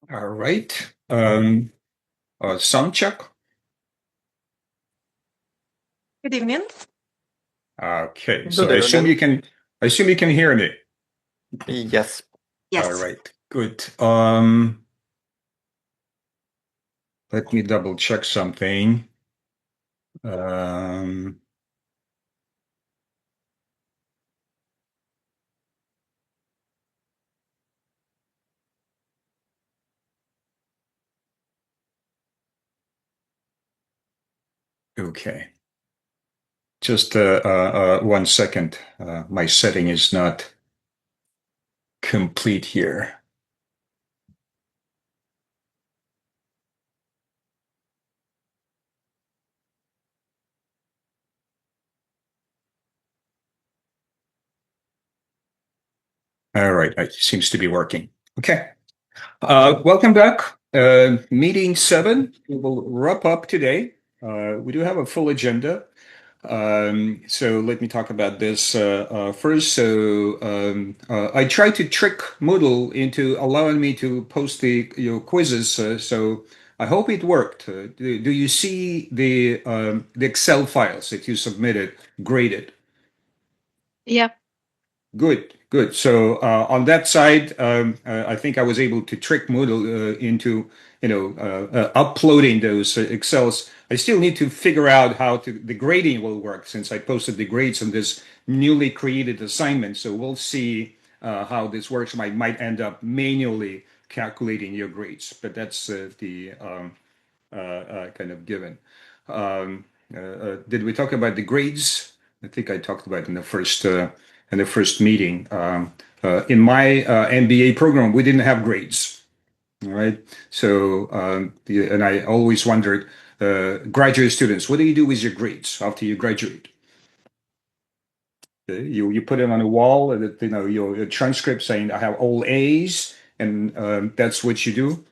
All right. Sound check. Good evening. Okay. So Good I assume evening. I assume you can hear me. Yes. All Yes. right. Good. Let me double check something. Um, okay. Just 1 second. My setting is not complete here. All right. It seems to be working. Okay. Welcome back. Meeting 7. We will wrap up today. We do have a full agenda. So let me talk about this first. I tried to trick Moodle into allowing me to post the quizzes. So I hope it worked. Do you see the Excel files that you submitted graded? Yeah. Good, good. So on that side, I think I was able to trick Moodle into, uploading those Excels. I still need to figure out how the grading will work since I posted the grades on this newly created assignment. So we'll see how this works. I might end up manually calculating your grades, but that's the kind of given. Did we talk about the grades? I think I talked about it in the first meeting. In my MBA program, we didn't have grades. All right. So, and I always wondered, graduate students, what do you do with your grades after you graduate? You put it on a wall, and your transcript saying I have all A's, and that's what you do.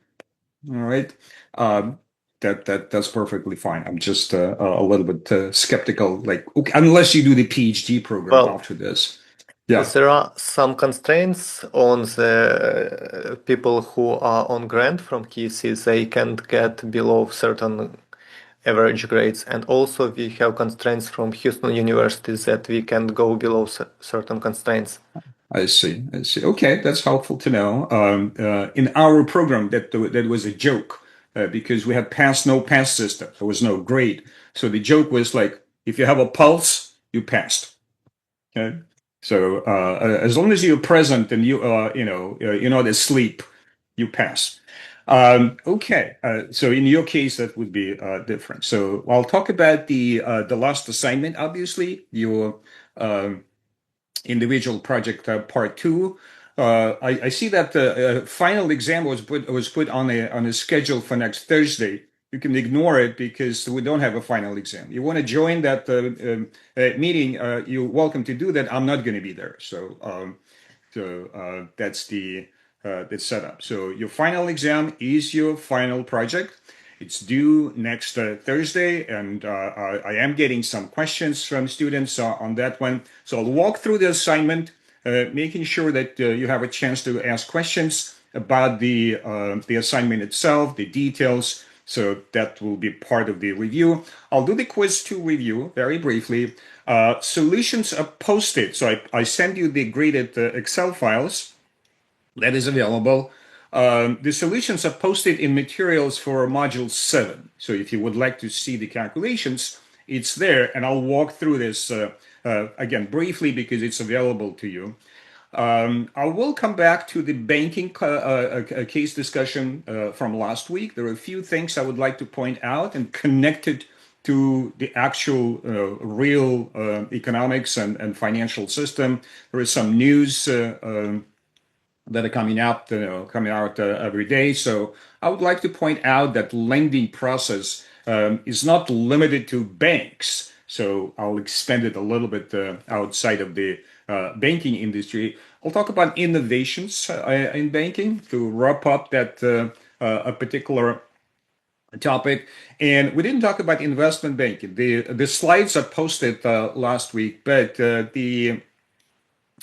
All right. Um, that's perfectly fine. I'm just a little bit skeptical, like okay, unless you do the PhD program Well, after this. Yeah, there are some constraints on the people who are on grant from KC. They can't get below certain average grades. And also we have constraints from Houston University that we can't go below certain constraints. I see. I see. Okay, that's helpful to know. In our program, that was a joke because we had pass no pass system. There was no grade. So the joke was like, if you have a pulse, you passed. Okay. So as long as you're present and you're not asleep, you pass. Okay. So in your case, that would be different. So I'll talk about the last assignment. Obviously, your um, individual project part 2. I see that the final exam was put on a schedule for next Thursday. You can ignore it because we don't have a final exam. You want to join that meeting? You're welcome to do that. I'm not going to be there, so that's the setup. So your final exam is your final project. It's due next Thursday, and I am getting some questions from students on that one. So I'll walk through the assignment, making sure that you have a chance to ask questions about the assignment itself, the details. So that will be part of the review. I'll do the quiz 2 review very briefly. Solutions are posted. So I send you the graded Excel files that is available. The solutions are posted in materials for module 7. So if you would like to see the calculations, it's there. And I'll walk through this again briefly because it's available to you. I will come back to the banking case discussion from last week. There are a few things I would like to point out and connect it to the actual real economics and financial system. There is some news that are coming out every day. So I would like to point out that lending process is not limited to banks. So I'll expand it a little bit outside of the banking industry. I'll talk about innovations in banking to wrap up that a particular topic. And we didn't talk about investment banking. The slides are posted last week, but the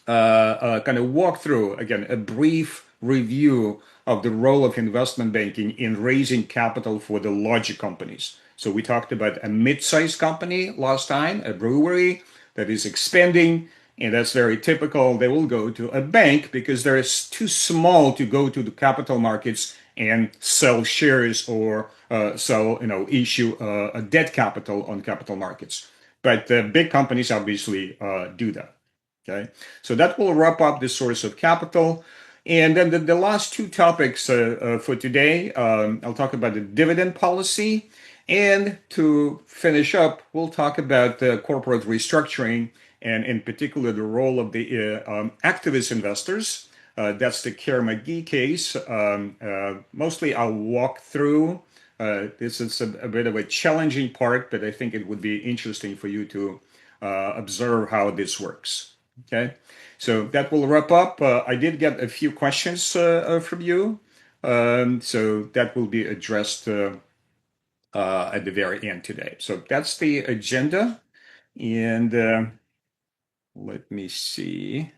kind of walk through again a brief review of the role of investment banking in raising capital for the larger companies. So we talked about a mid-sized company last time, a brewery that is expanding, and that's very typical. They will go to a bank because they're too small to go to the capital markets and sell shares or issue a debt capital on capital markets. But big companies obviously do that. Okay, so that will wrap up the source of capital. And then the last two topics for today, I'll talk about the dividend policy. And to finish up, we'll talk about corporate restructuring and in particular the role of the activist investors. That's the Kerr-McGee case. Mostly I'll walk through. This is a bit of a challenging part, but I think it would be interesting for you to observe how this works. Okay, so that will wrap up. I did get a few questions from you, so that will be addressed at the very end today. So that's the agenda, and let me see.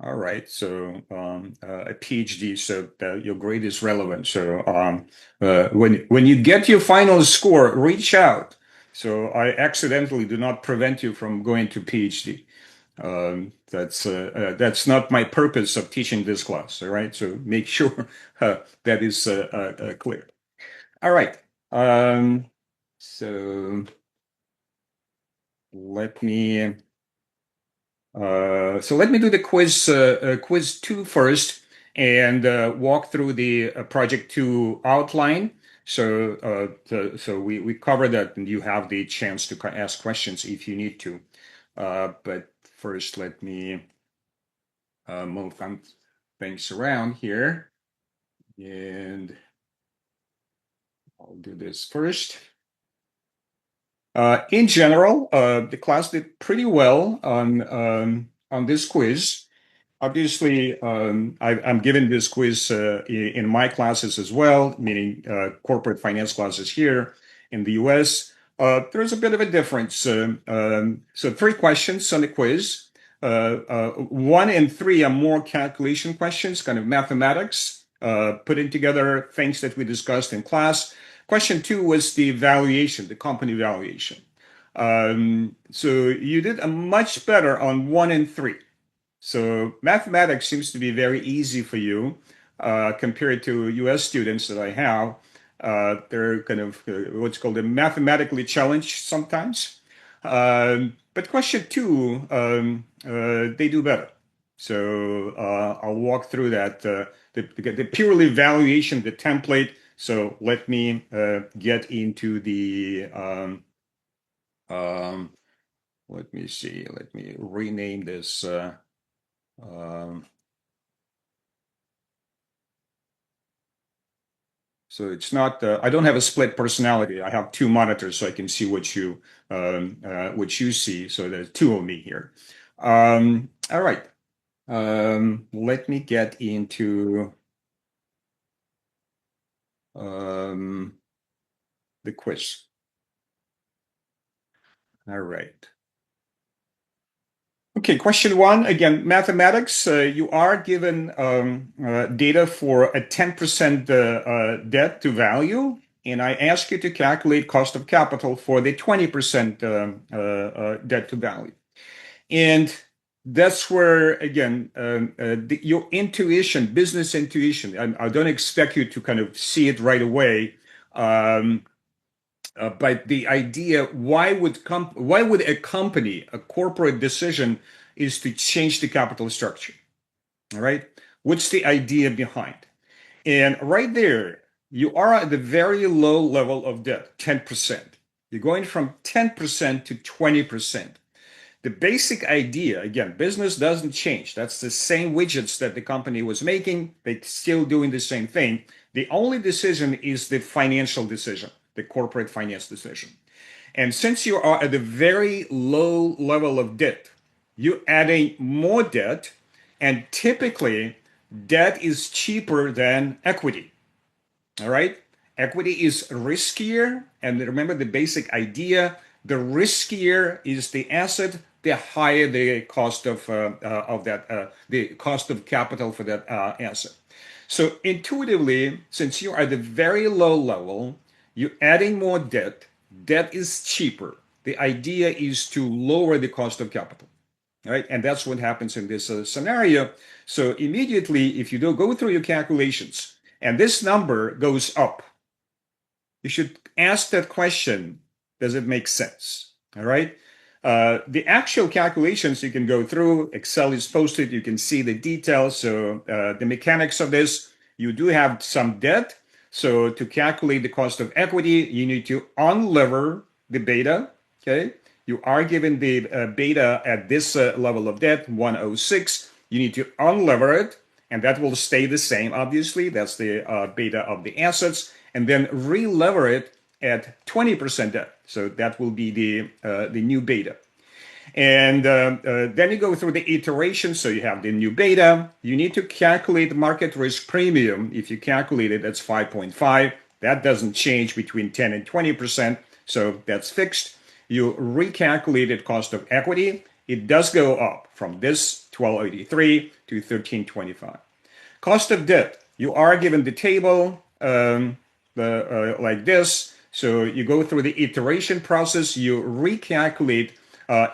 All right, so a PhD, so your grade is relevant. So when you get your final score, reach out. So I accidentally do not prevent you from going to PhD. That's not my purpose of teaching this class. All right, so make sure that is clear. All right, so let me. Let me do the quiz 2 first and walk through the project 2 outline. So we cover that, and you have the chance to ask questions if you need to. But first, let me move things around here, and I'll do this first. In general, the class did pretty well on this quiz. Obviously, I'm giving this quiz in my classes as well, meaning corporate finance classes here in the US. There's a bit of a difference. So 3 questions on the quiz. 1 and 3 are more calculation questions, kind of mathematics, putting together things that we discussed in class. Question 2 was the valuation, the company valuation. So you did a much better on 1 and 3. So mathematics seems to be very easy for you compared to US students that I have. They're kind of what's called a mathematically challenged sometimes. But question 2, they do better. So I'll walk through that. The purely valuation, the template. So let me get into the, let me see, let me rename this. So it's not, I don't have a split personality. I have 2 monitors so I can see what you see. So there's 2 of me here. All right. Let me get into the quiz. All right. Okay, question 1, again, mathematics. You are given data for a 10% debt to value, and I ask you to calculate cost of capital for the 20% debt to value. And that's where, again, your intuition, business intuition, I don't expect you to kind of see it right away. But the idea, why would a company, a corporate decision is to change the capital structure? All right. What's the idea behind? And right there, you are at the very low level of debt, 10%. You're going from 10% to 20%. The basic idea, again, business doesn't change. That's the same widgets that the company was making. They're still doing the same thing. The only decision is the financial decision, the corporate finance decision. And since you are at a very low level of debt, you're adding more debt, and typically debt is cheaper than equity. All right? Equity is riskier, and remember the basic idea, the riskier is the asset, the higher the cost of that, the cost of capital for that asset. So intuitively, since you are at the very low level, you're adding more debt. Debt is cheaper. The idea is to lower the cost of capital, right? And that's what happens in this scenario. So immediately, if you do go through your calculations and this number goes up, you should ask that question, does it make sense? All right. The actual calculations you can go through, Excel is posted, you can see the details. So the mechanics of this, you do have some debt. So to calculate the cost of equity, you need to unlever the beta, okay? You are given the beta at this level of debt, 106. You need to unlever it, and that will stay the same, obviously. That's the beta of the assets. And then re-lever it at 20% debt. So that will be the new beta. And then you go through the iteration. So you have the new beta. You need to calculate the market risk premium. If you calculate it, that's 5.5. That doesn't change between 10 and 20%. So that's fixed. You recalculated cost of equity. It does go up from this 1283 to 1325. Cost of debt. You are given the table like this. So you go through the iteration process. You recalculate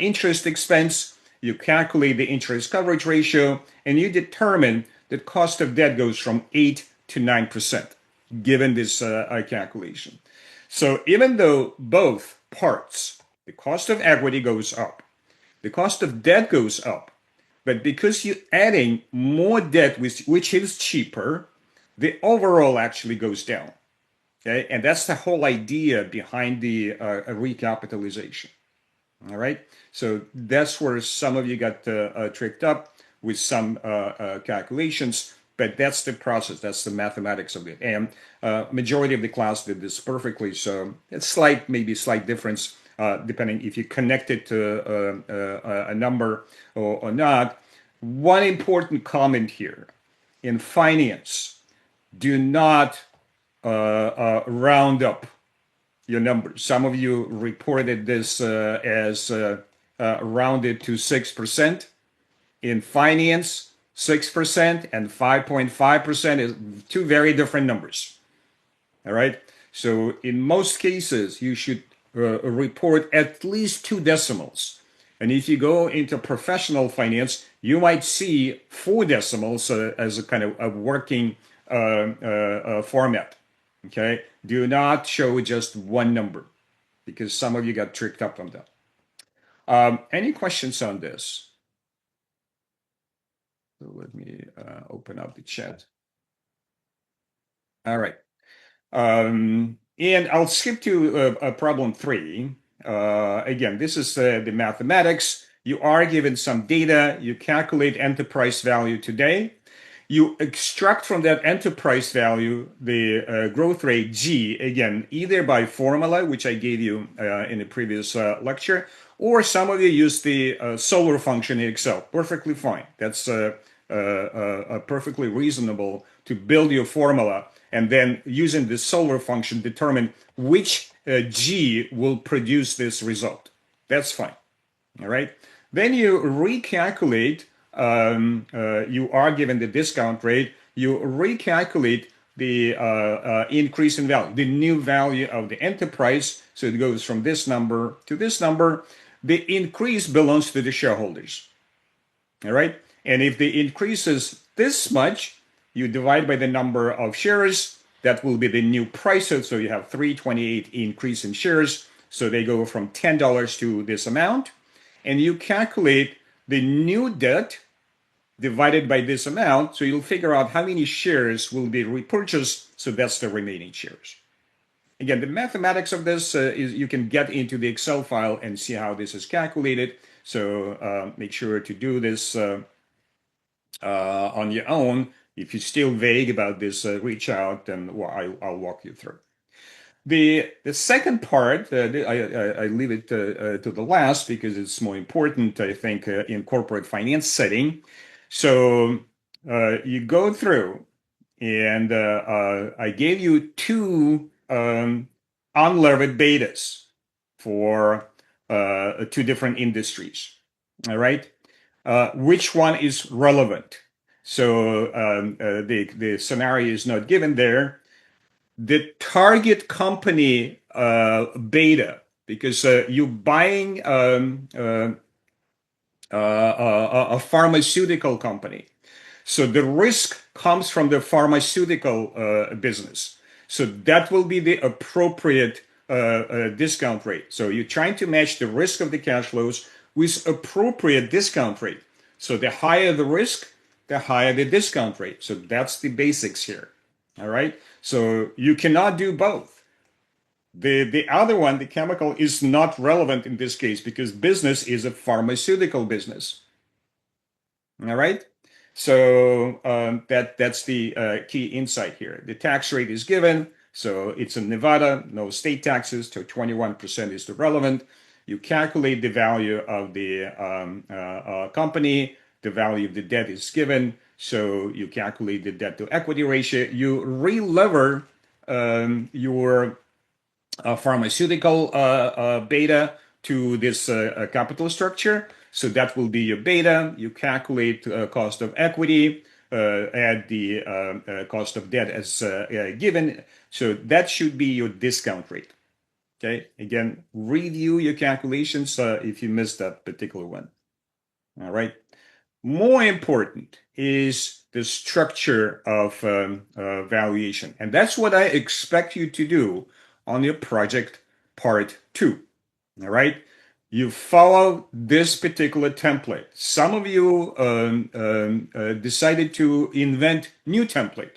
interest expense, you calculate the interest coverage ratio, and you determine that cost of debt goes from 8 to 9%, given this calculation. So even though both parts, the cost of equity goes up, the cost of debt goes up, but because you're adding more debt, which is cheaper, the overall actually goes down. Okay, and that's the whole idea behind the recapitalization. All right, so that's where some of you got tricked up with some calculations, but that's the process, that's the mathematics of it. And majority of the class did this perfectly, so it's maybe slight difference depending if you connect it to a number or not. One important comment here, in finance, do not round up your numbers. Some of you reported this as rounded to 6%. In finance, 6% and 5.5% is two very different numbers. All right. So in most cases, you should report at least 2 decimals. And if you go into professional finance, you might see 4 decimals as a kind of a working format. Okay, do not show just one number because some of you got tricked up on that. Any questions on this? So let me open up the chat. All right. And I'll skip to problem 3. Again, this is the mathematics. You are given some data. You calculate enterprise value today. You extract from that enterprise value the growth rate G, again, either by formula, which I gave you in the previous lecture, or some of you use the Solver function in Excel. Perfectly fine. That's perfectly reasonable to build your formula and then using the Solver function determine which G will produce this result. That's fine. All right. Then you recalculate. You are given the discount rate, you recalculate the increase in value, the new value of the enterprise. So it goes from this number to this number. The increase belongs to the shareholders. All right. And if the increase is this much, you divide by the number of shares. That will be the new price. So you have 328 increase in shares. So they go from $10 to this amount. And you calculate the new debt divided by this amount, so you'll figure out how many shares will be repurchased, so that's the remaining shares. Again, the mathematics of this is you can get into the Excel file and see how this is calculated, so make sure to do this on your own. If you're still vague about this, reach out and I'll walk you through. The second part, I leave it to the last because it's more important, I think, in corporate finance setting. So you go through, and I gave you 2 unlevered betas for 2 different industries. all right? Which one is relevant? So the scenario is not given there. The target company beta, because you're buying a pharmaceutical company. So the risk comes from the pharmaceutical business. So that will be the appropriate discount rate. So you're trying to match the risk of the cash flows with appropriate discount rate. So the higher the risk, the higher the discount rate. So that's the basics here. All right. So you cannot do both. The other one, the chemical, is not relevant in this case because business is a pharmaceutical business. All right. So that's the key insight here. The tax rate is given. So it's in Nevada, no state taxes, so 21% is the relevant. You calculate the value of the company. The value of the debt is given. So you calculate the debt to equity ratio. You re-lever your pharmaceutical beta to this capital structure. So that will be your beta. You calculate cost of equity, add the cost of debt as given. So that should be your discount rate. Okay. Again, review your calculations if you missed that particular one. All right. More important is the structure of valuation. And that's what I expect you to do on your project part 2. All right. You follow this particular template. Some of you decided to invent new template.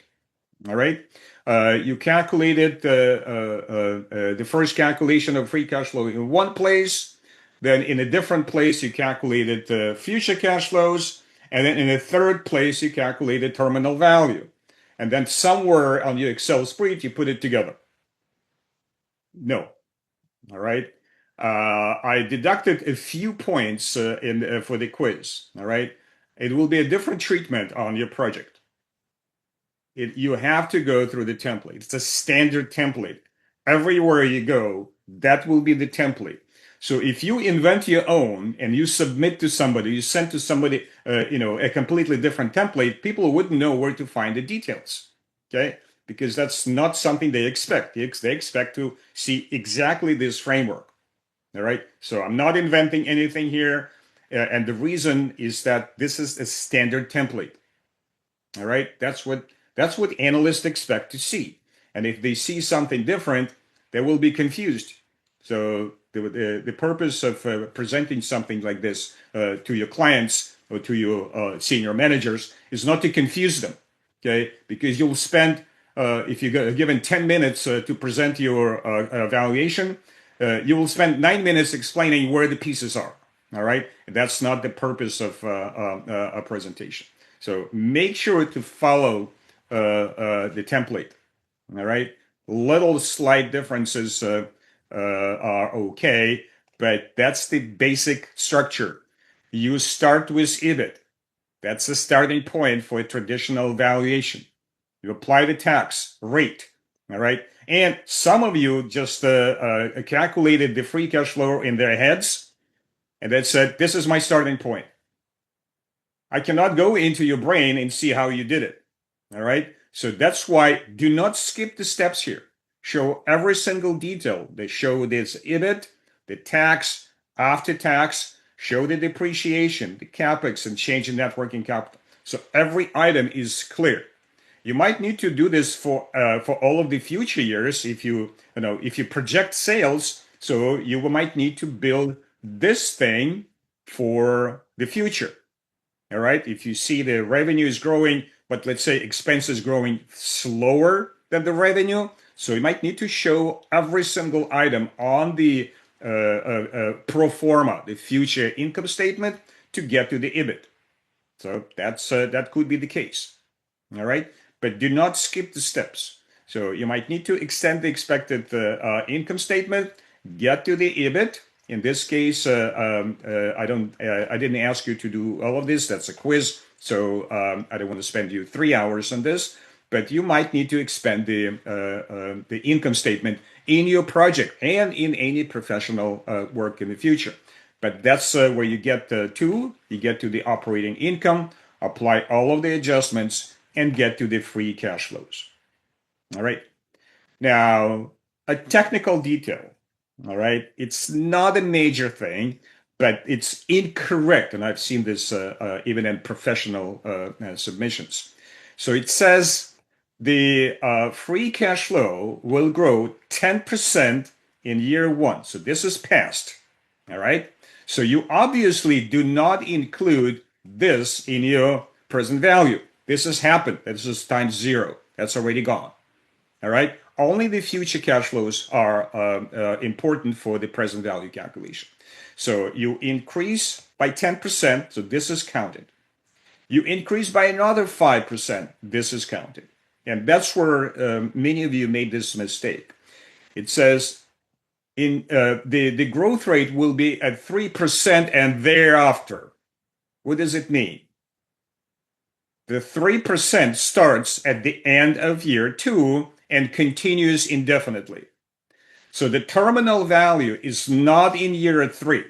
All right. You calculated the first calculation of free cash flow in one place. Then in a different place, you calculated future cash flows. And then in a third place, you calculated terminal value. And then somewhere on your Excel spreadsheet, you put it together. No. All right. I deducted a few points for the quiz. All right. It will be a different treatment on your project. You have to go through the template. It's a standard template. Everywhere you go, that will be the template. So if you invent your own and you submit to somebody, you send to somebody, a completely different template, people wouldn't know where to find the details. Okay. Because that's not something they expect. They expect to see exactly this framework. All right. So I'm not inventing anything here. And the reason is that this is a standard template. All right. That's what analysts expect to see. And if they see something different, they will be confused. So the purpose of presenting something like this to your clients or to your senior managers is not to confuse them. Okay. Because you'll spend, if you're given 10 minutes to present your evaluation, you will spend 9 minutes explaining where the pieces are. All right. That's not the purpose of a presentation. So make sure to follow the template. All right. Little slight differences are okay, but that's the basic structure. You start with EBIT. That's the starting point for a traditional valuation. You apply the tax rate. All right. And some of you just calculated the free cash flow in their heads and then said, this is my starting point. I cannot go into your brain and see how you did it. All right. So that's why do not skip the steps here. Show every single detail. They show this EBIT, the tax, after tax, show the depreciation, the capex, and change in net working capital. So every item is clear. You might need to do this for all of the future years if you project sales. So you might need to build this thing for the future. All right. If you see the revenue is growing, but let's say expenses growing slower than the revenue, so you might need to show every single item on the pro forma, the future income statement, to get to the EBIT. So that could be the case. All right. But do not skip the steps. So you might need to extend the expected income statement, get to the EBIT. In this case, I didn't ask you to do all of this. That's a quiz. So I don't want to spend you 3 hours on this, but you might need to expand the income statement in your project and in any professional work in the future. But that's where you get to the operating income, apply all of the adjustments, and get to the free cash flows. All right. Now, a technical detail. All right. It's not a major thing, but it's incorrect. And I've seen this even in professional submissions. So it says the free cash flow will grow 10% in year one. So this is past. All right. So you obviously do not include this in your present value. This has happened. This is times 0. That's already gone. All right. Only the future cash flows are important for the present value calculation. So you increase by 10%. So this is counted. You increase by another 5%. This is counted. And that's where many of you made this mistake. It says the growth rate will be at 3% and thereafter. What does it mean? The 3% starts at the end of year 2 and continues indefinitely. So the terminal value is not in year 3.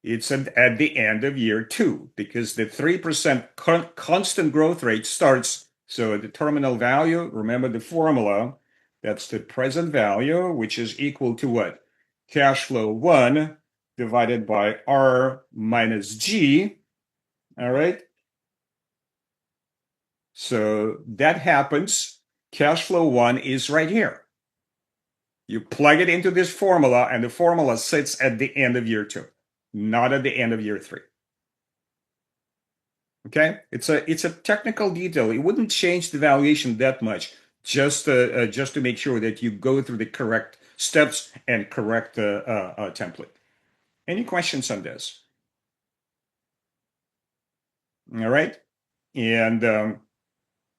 It's at the end of year 2 because the 3% constant growth rate starts. So the terminal value, remember the formula, that's the present value, which is equal to what? Cash flow 1 divided by R minus G. All right. So that happens. Cash flow 1 is right here. You plug it into this formula, and the formula sits at the end of year 2, not at the end of year 3. Okay, it's a technical detail. It wouldn't change the valuation that much, just to make sure that you go through the correct steps and correct template. Any questions on this? All right, and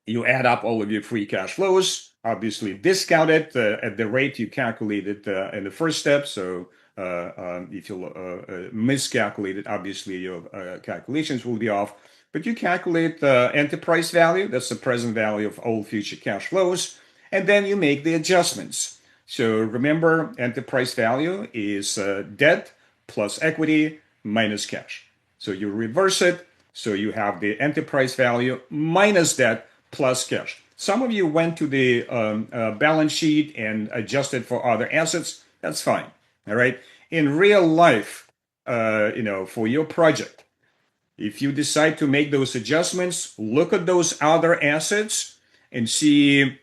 you add up all of your free cash flows, obviously discount it at the rate you calculated in the first step. So if you miscalculate it, obviously your calculations will be off. But you calculate the enterprise value, that's the present value of all future cash flows, and then you make the adjustments. So remember, enterprise value is debt plus equity minus cash. So you reverse it, so you have the enterprise value minus debt plus cash. Some of you went to the balance sheet and adjusted for other assets. That's fine. All right. In real life, for your project, if you decide to make those adjustments, look at those other assets and see,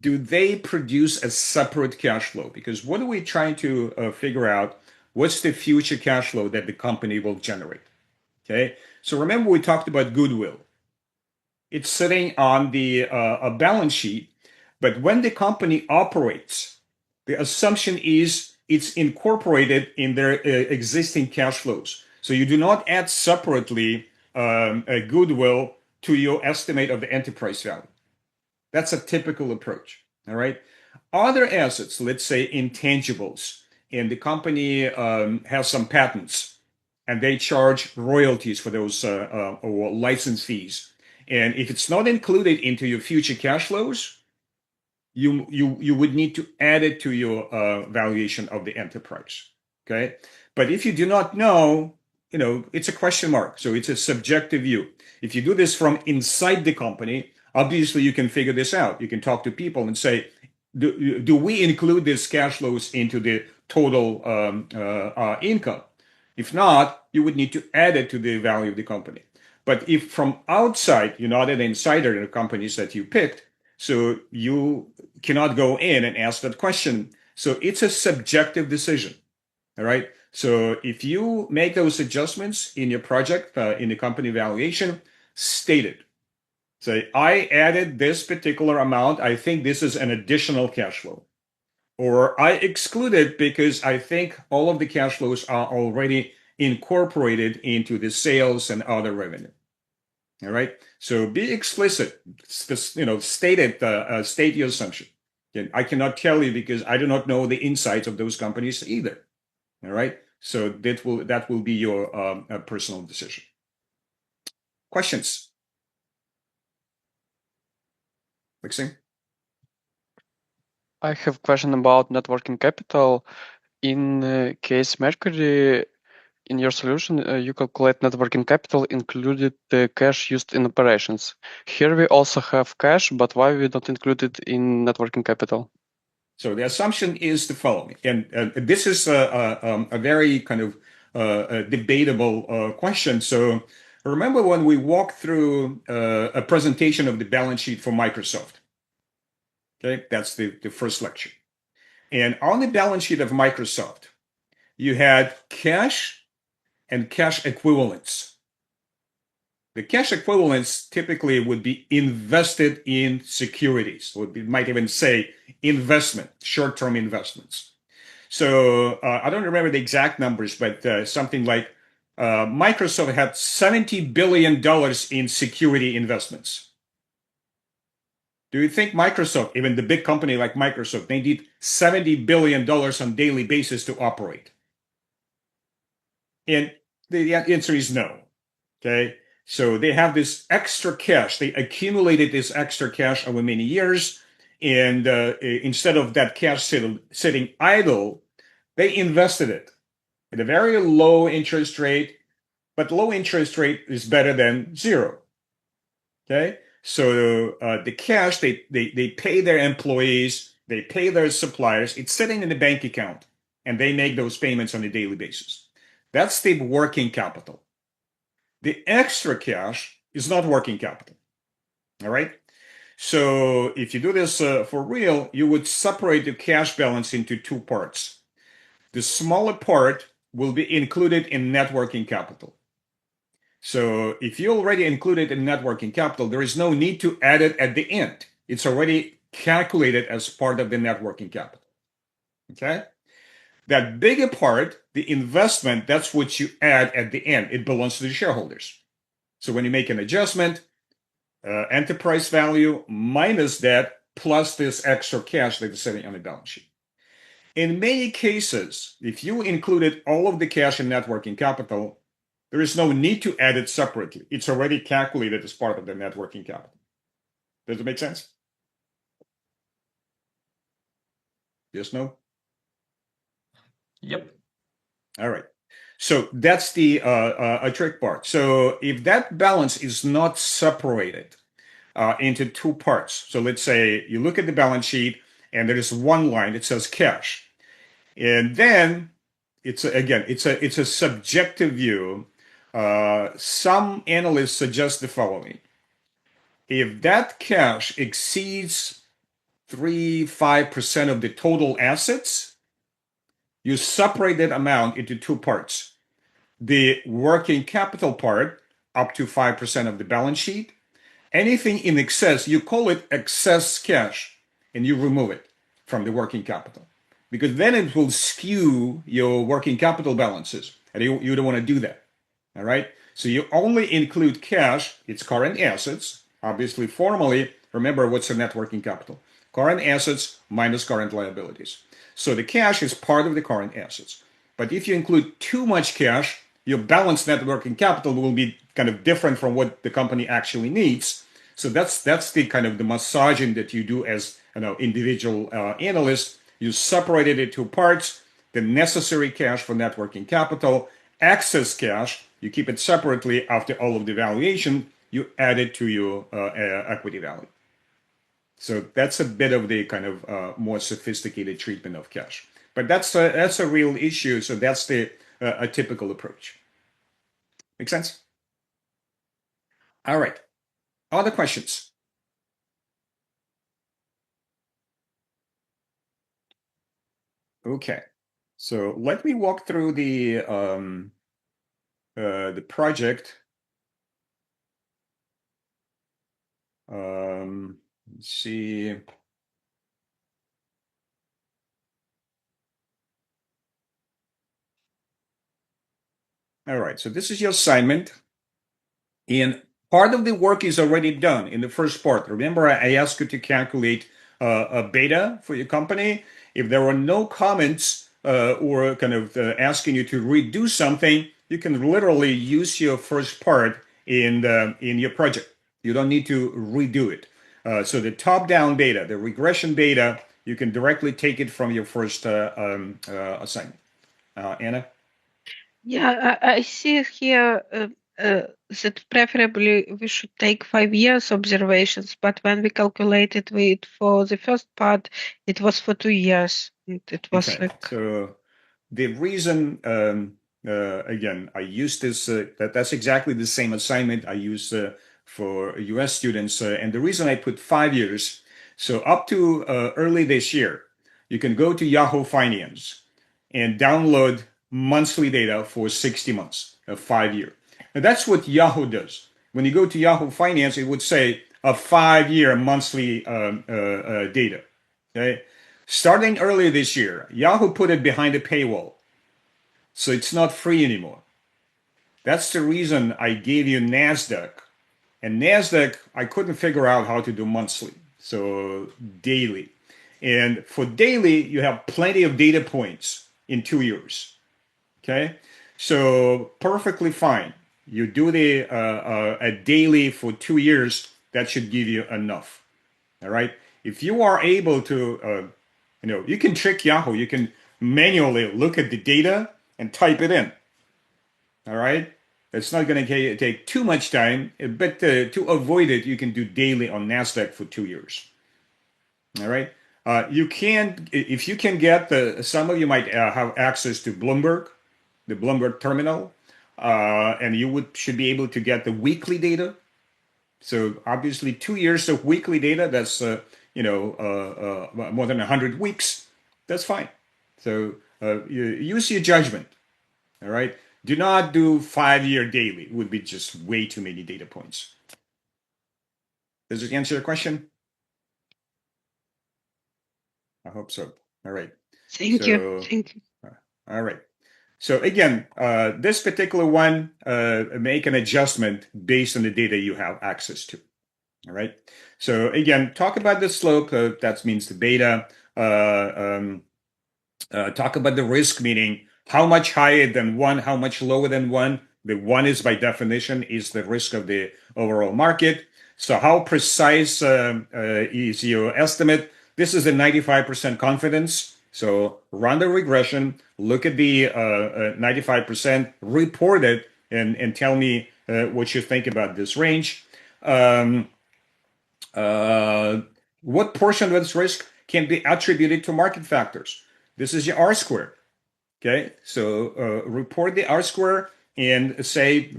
do they produce a separate cash flow? Because what are we trying to figure out? What's the future cash flow that the company will generate? Okay. So remember we talked about goodwill. It's sitting on the a balance sheet, but when the company operates, the assumption is it's incorporated in their existing cash flows. So you do not add separately a goodwill to your estimate of the enterprise value. That's a typical approach. All right. Other assets, let's say intangibles, and the company has some patents, and they charge royalties for those or license fees. And if it's not included into your future cash flows, you would need to add it to your valuation of the enterprise. Okay. But if you do not know, it's a question mark. So it's a subjective view. If you do this from inside the company, obviously you can figure this out. You can talk to people and say, do we include these cash flows into the total income? If not, you would need to add it to the value of the company. But if from outside, you're not an insider in the companies that you picked, so you cannot go in and ask that question. So it's a subjective decision. All right. So if you make those adjustments in your project, in the company valuation, state it. Say, I added this particular amount. I think this is an additional cash flow. Or I exclude it because I think all of the cash flows are already incorporated into the sales and other revenue. All right. So be explicit. State it. State your assumption. And I cannot tell you because I do not know the insights of those companies either. All right. So that will be your personal decision. Questions? Maxim? I have a question about net working capital. in case Mercury, in your solution, you calculate net working capital included the cash used in operations. Here we also have cash, but why we don't include it in net working capital? So the assumption is the following, and this is a very kind of debatable question. So remember when we walked through a presentation of the balance sheet for Microsoft? Okay, that's the first lecture. And on the balance sheet of Microsoft, you had cash and cash equivalents. The cash equivalents typically would be invested in securities, or we might even say investment, short-term investments. So I don't remember the exact numbers, but something like Microsoft had $70 billion in security investments. Do you think Microsoft, even the big company like Microsoft, they need $70 billion on daily basis to operate? And the answer is no. Okay. So they have this extra cash. They accumulated this extra cash over many years. And instead of that cash sitting idle, they invested it at a very low interest rate. But low interest rate is better than zero. Okay. So the cash, they pay their employees, they pay their suppliers. It's sitting in the bank account, and they make those payments on a daily basis. That's the working capital. The extra cash is not working capital. All right. So if you do this for real, you would separate the cash balance into two parts. The smaller part will be included in net working capital. So if you already included in net working capital, there is no need to add it at the end. It's already calculated as part of the net working capital. Okay. That bigger part, the investment, that's what you add at the end. It belongs to the shareholders. So when you make an adjustment, enterprise value minus that plus this extra cash that is sitting on the balance sheet. In many cases, if you included all of the cash in net working capital, there is no need to add it separately. It's already calculated as part of the net working capital. Does it make sense? Yes, no? Yep. All right. So that's the a trick part. So if that balance is not separated into two parts, so let's say you look at the balance sheet and there is one line that says cash, and then it's a subjective view. Some analysts suggest the following: if that cash exceeds 5% of the total assets, you separate that amount into two parts. The working capital part, up to 5% of the balance sheet. Anything in excess, you call it excess cash, and you remove it from the working capital. Because then it will skew your working capital balances, and you don't want to do that. All right? So you only include cash, its current assets. Obviously, formally, remember what's the net working capital? Current assets minus current liabilities. So the cash is part of the current assets. But if you include too much cash, your balanced net working capital will be kind of different from what the company actually needs. So that's the kind of the massaging that you do as individual analyst. You separate it into parts: the necessary cash for net working capital, excess cash, you keep it separately. After all of the valuation, you add it to your equity value. So that's a bit of the kind of more sophisticated treatment of cash. But that's a real issue. So that's a typical approach. Make sense? All right. Other questions? Okay. So let me walk through the project. Let's see. All right, so this is your assignment. And part of the work is already done in the first part. Remember, I asked you to calculate a beta for your company. If there are no comments or kind of asking you to redo something, you can literally use your first part in your project. You don't need to redo it. So the top-down beta, the regression beta, You can directly take it from your first assignment. Anna? Yeah, I see here that preferably we should take 5 years observations, but when we calculated it for the first part, it was for 2 years. It was Okay, like, so the reason, again, I use this, that's exactly the same assignment I use for US students. And the reason I put 5 years, so up to early this year, you can go to Yahoo Finance and download monthly data for 60 months, a 5 year. And that's what Yahoo does. When you go to Yahoo Finance, it would say a 5 year monthly data. Okay. Starting earlier this year, Yahoo put it behind a paywall. So it's not free anymore. That's the reason I gave you NASDAQ. And NASDAQ, I couldn't figure out how to do monthly, so daily. And for daily, you have plenty of data points in 2 years. Okay, so perfectly fine. You do a daily for 2 years, that should give you enough. All right. If you are able to, you can trick Yahoo. You can manually look at the data and type it in. All right. It's not going to take too much time, but to avoid it, you can do daily on NASDAQ for 2 years. All right. You can, if you can get some of you might have access to Bloomberg, the Bloomberg terminal, and you should be able to get the weekly data. So obviously 2 years of weekly data, that's, more than 100 weeks. That's fine. So you use your judgment. All right. Do not do 5 year daily. It would be just way too many data points. Does it answer your question? I hope so. All right. thank you. Thank you. All right. So again, this particular one, make an adjustment based on the data you have access to. All right. So again, talk about the slope. That means the beta. Talk about the risk, meaning how much higher than one, how much lower than one. The one is by definition is the risk of the overall market. So how precise is your estimate? This is a 95% confidence. So run the regression, look at the 95%, report it, and tell me what you think about this range. What portion of this risk can be attributed to market factors? This is your R squared. Okay, so report the R square and say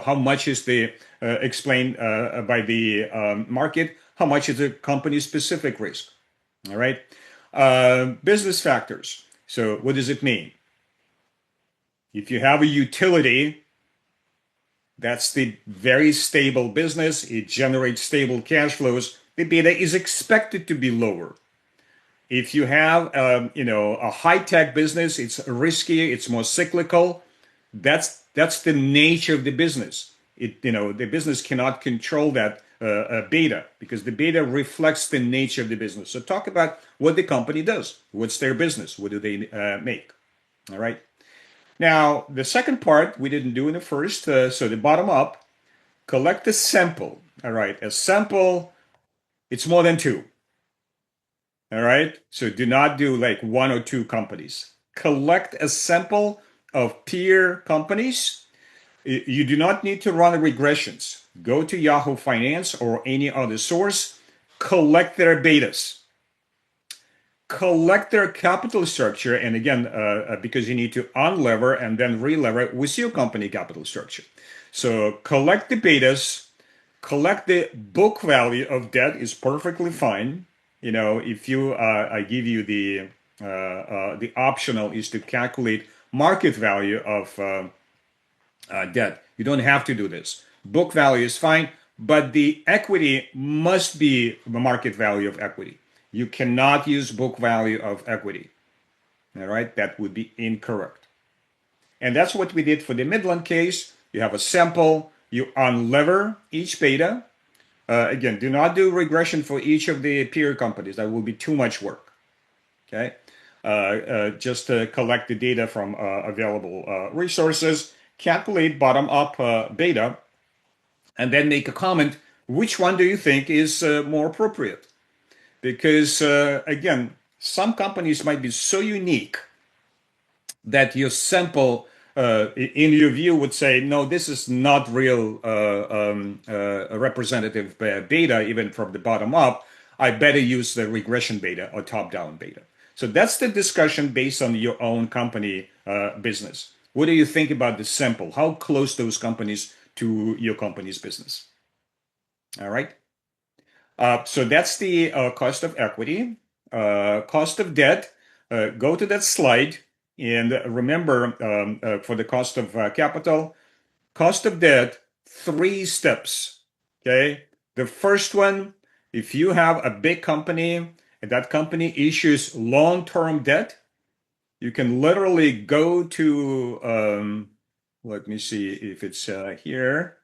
how much is the explained by the market, how much is the company specific risk. All right, business factors. So what does it mean? If you have a utility, that's the very stable business. It generates stable cash flows. The beta is expected to be lower. If you have, a high-tech business, it's riskier, it's more cyclical. That's the nature of the business. The business cannot control that beta because the beta reflects the nature of the business. So talk about what the company does. What's their business? What do they make? All right. Now, the second part we didn't do in the first. So the bottom up, collect a sample. All right. A sample, it's more than 2. All right. So do not do like 1 or 2 companies. Collect a sample of peer companies. You do not need to run regressions. Go to Yahoo Finance or any other source. Collect their betas. Collect their capital structure. And again, because you need to unlever and then relever with your company capital structure. So collect the betas. Collect the book value of debt is perfectly fine. If I give you the optional is to calculate market value of debt. You don't have to do this. Book value is fine, but the equity must be the market value of equity. You cannot use book value of equity. All right, that would be incorrect. And that's what we did for the Midland case. You have a sample, you unlever each beta. Again, do not do regression for each of the peer companies. That will be too much work. Okay, just collect the data from available resources, calculate bottom-up beta, and then make a comment. Which one do you think is more appropriate? because again, some companies might be so unique that your sample, in your view, would say, no, this is not real representative data, even from the bottom up. I better use the regression beta or top-down beta. So that's the discussion based on your own company business. What do you think about the sample? How close those companies to your company's business? All right. So that's the cost of equity. Cost of debt. Go to that slide and remember for the cost of capital, cost of debt, 3 steps. Okay. The first one, if you have a big company and that company issues long-term debt, you can literally go to, let me see if it's here.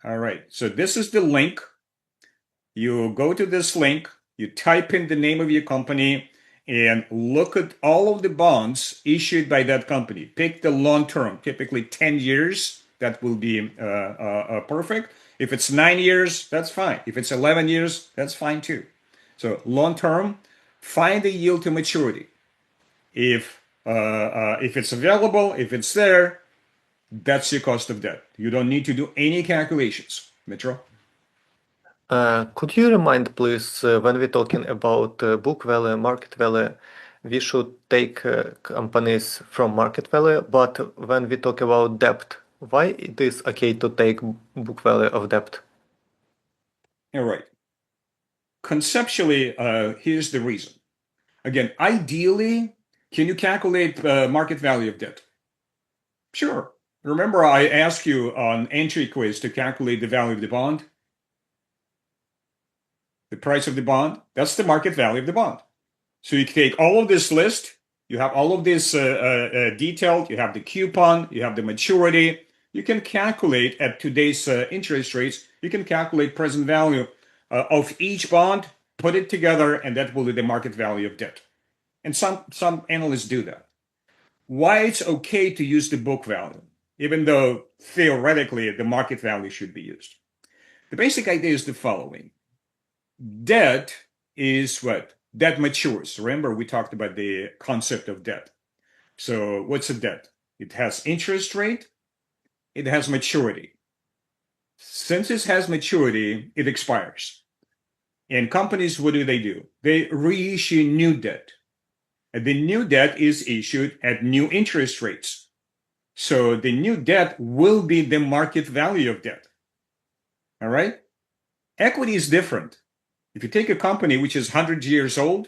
All right. So this is the link. You go to this link, you type in the name of your company, and look at all of the bonds issued by that company. Pick the long term, typically 10 years. That will be perfect. If it's 9 years, that's fine. If it's 11 years, that's fine too. So long term, find the yield to maturity. If it's available, if it's there, that's your cost of debt. You don't need to do any calculations. Mitro? Could you remind, please, when we're talking about book value, market value, we should take companies from market value, but when we talk about debt, why it is okay to take book value of debt? All right. Conceptually, here's the reason. Again, ideally, can you calculate market value of debt? Sure. Remember, I asked you on entry quiz to calculate the value of the bond? The price of the bond, that's the market value of the bond. So you take all of this list, you have all of this detailed, you have the coupon, you have the maturity. You can calculate at today's interest rates, you can calculate present value of each bond, put it together, and that will be the market value of debt. And some analysts do that. Why it's okay to use the book value, even though theoretically the market value should be used. The basic idea is the following. Debt is what? Debt matures. Remember, we talked about the concept of debt. So what's a debt? It has interest rate. It has maturity. Since it has maturity, it expires. And companies, what do? They reissue new debt. And the new debt is issued at new interest rates. So the new debt will be the market value of debt. All right? Equity is different. If you take a company which is 100 years old,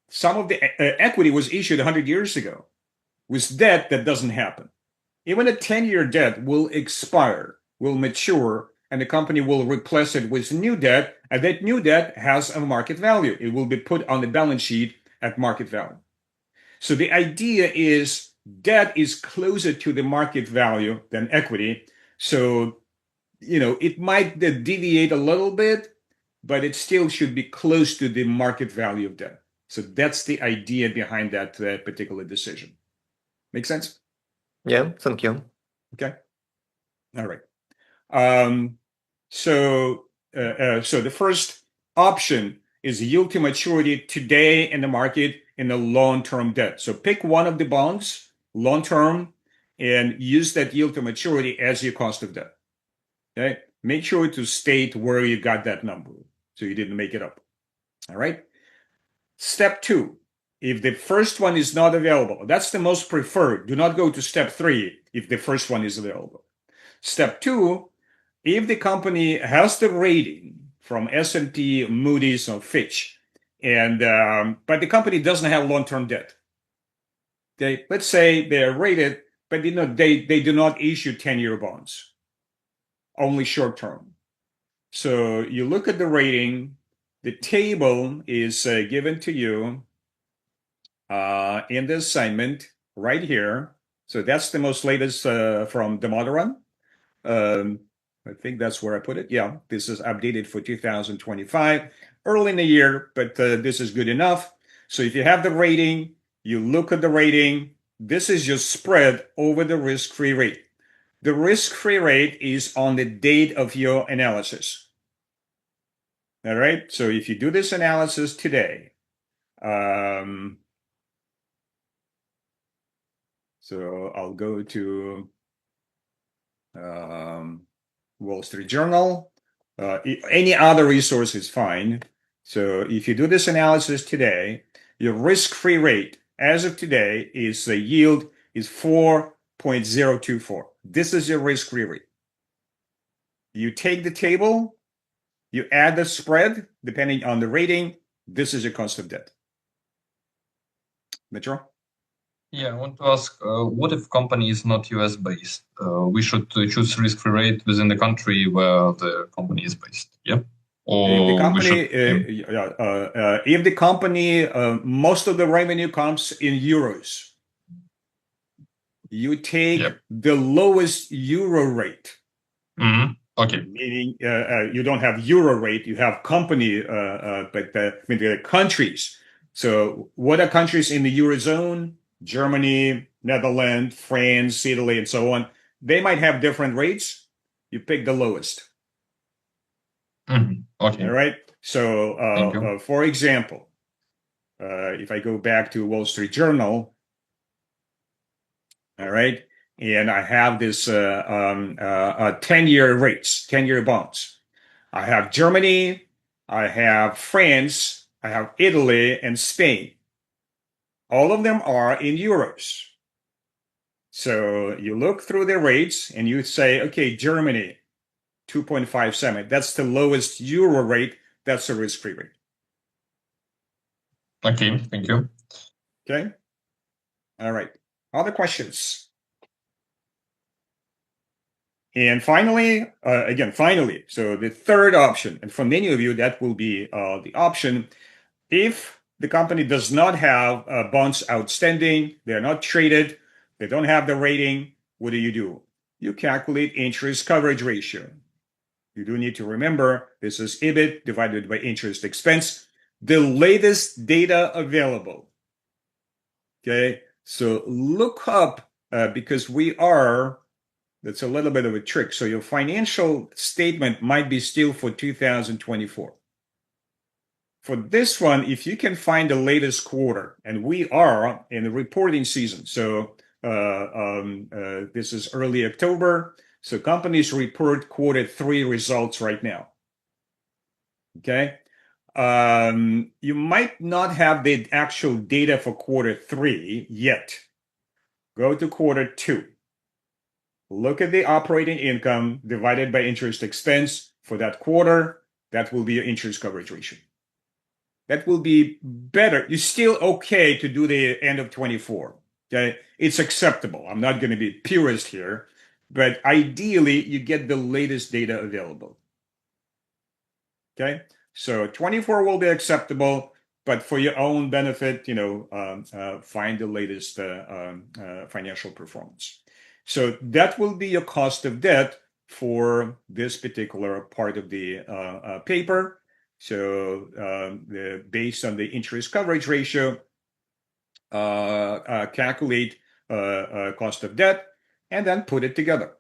some of the equity was issued 100 years ago. With debt, that doesn't happen. Even a 10-year debt will expire, will mature, and the company will replace it with new debt, and that new debt has a market value. It will be put on the balance sheet at market value. So the idea is debt is closer to the market value than equity. So, it might deviate a little bit, but it still should be close to the market value of debt. So that's the idea behind that particular decision. Make sense? Yeah, thank you. Okay. All right. So the first option is yield to maturity today in the market in the long-term debt. So pick one of the bonds, long-term, and use that yield to maturity as your cost of debt. Okay. Make sure to state where you got that number so you didn't make it up. All right. Step 2, if the first one is not available, that's the most preferred. Do not go to step 3 if the first one is available. Step 2, if the company has the rating from S&P, Moody's, or Fitch, and but the company doesn't have long-term debt. Let's say they're rated, but they do not issue 10-year bonds, only short-term. So you look at the rating. The table is given to you in the assignment right here. So that's the most latest from Damodaran. I think that's where I put it. Yeah, this is updated for 2025, early in the year, but this is good enough. So if you have the rating, you look at the rating. This is your spread over the risk-free rate. The risk-free rate is on the date of your analysis. All right. So if you do this analysis today, so I'll go to Wall Street Journal. Any other resource is fine. So if you do this analysis today, your risk-free rate as of today is the yield is 4.024. This is your risk-free rate. You take the table, you add the spread, depending on the rating, this is your cost of debt. Metro? Yeah, I want to ask, what if company is not US based? We should choose risk-free rate within the country where the company is based, yeah? If the Or we should, if the company, most of the revenue comes in euros, you take Yep. the lowest euro rate. Okay. Meaning you don't have euro rate, you have company, but the countries. So what are countries in the Eurozone? Germany, Netherlands, France, Italy, and so on. They might have different rates. You pick the lowest. Okay. All right. So, Thank you. for example, if I go back to Wall Street Journal, all right, and I have this 10-year rates, 10-year bonds. I have Germany, I have France, I have Italy, and Spain. All of them are in euros. So you look through the rates and you say, okay, Germany, 2.57. That's the lowest euro rate. That's a risk-free rate. Okay, thank you. Okay. All right. Other questions? And finally, so the third option, and for many of you, that will be the option, if the company does not have bonds outstanding, they're not traded, they don't have the rating, what do? You calculate interest coverage ratio. You do need to remember this is EBIT divided by interest expense, the latest data available. Okay, so look up because that's a little bit of a trick. So your financial statement might be still for 2024. For this one, if you can find the latest quarter, and we are in the reporting season, so this is early October, so companies report Q3 results right now. Okay, you might not have the actual data for Q3 yet. Go to Q2. Look at the operating income divided by interest expense for that quarter. That will be your interest coverage ratio. That will be better. You're still okay to do the end of 24. Okay, it's acceptable. I'm not going to be purist here, but ideally you get the latest data available. Okay, so 24 will be acceptable, but for your own benefit, find the latest financial performance. So that will be your cost of debt for this particular part of the paper. So based on the interest coverage ratio, calculate cost of debt and then put it together.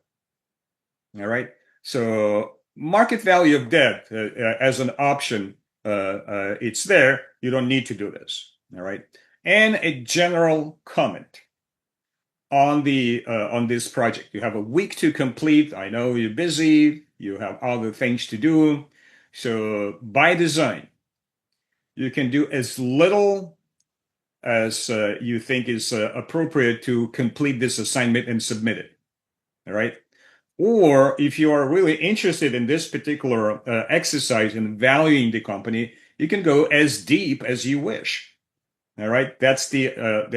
All right. So market value of debt as an option, it's there. You don't need to do this. All right. And a general comment on this project. You have a week to complete. I know you're busy. You have other things to do. So by design, you can do as little as you think is appropriate to complete this assignment and submit it. All right. Or if you are really interested in this particular exercise in valuing the company, you can go as deep as you wish. All right. That's the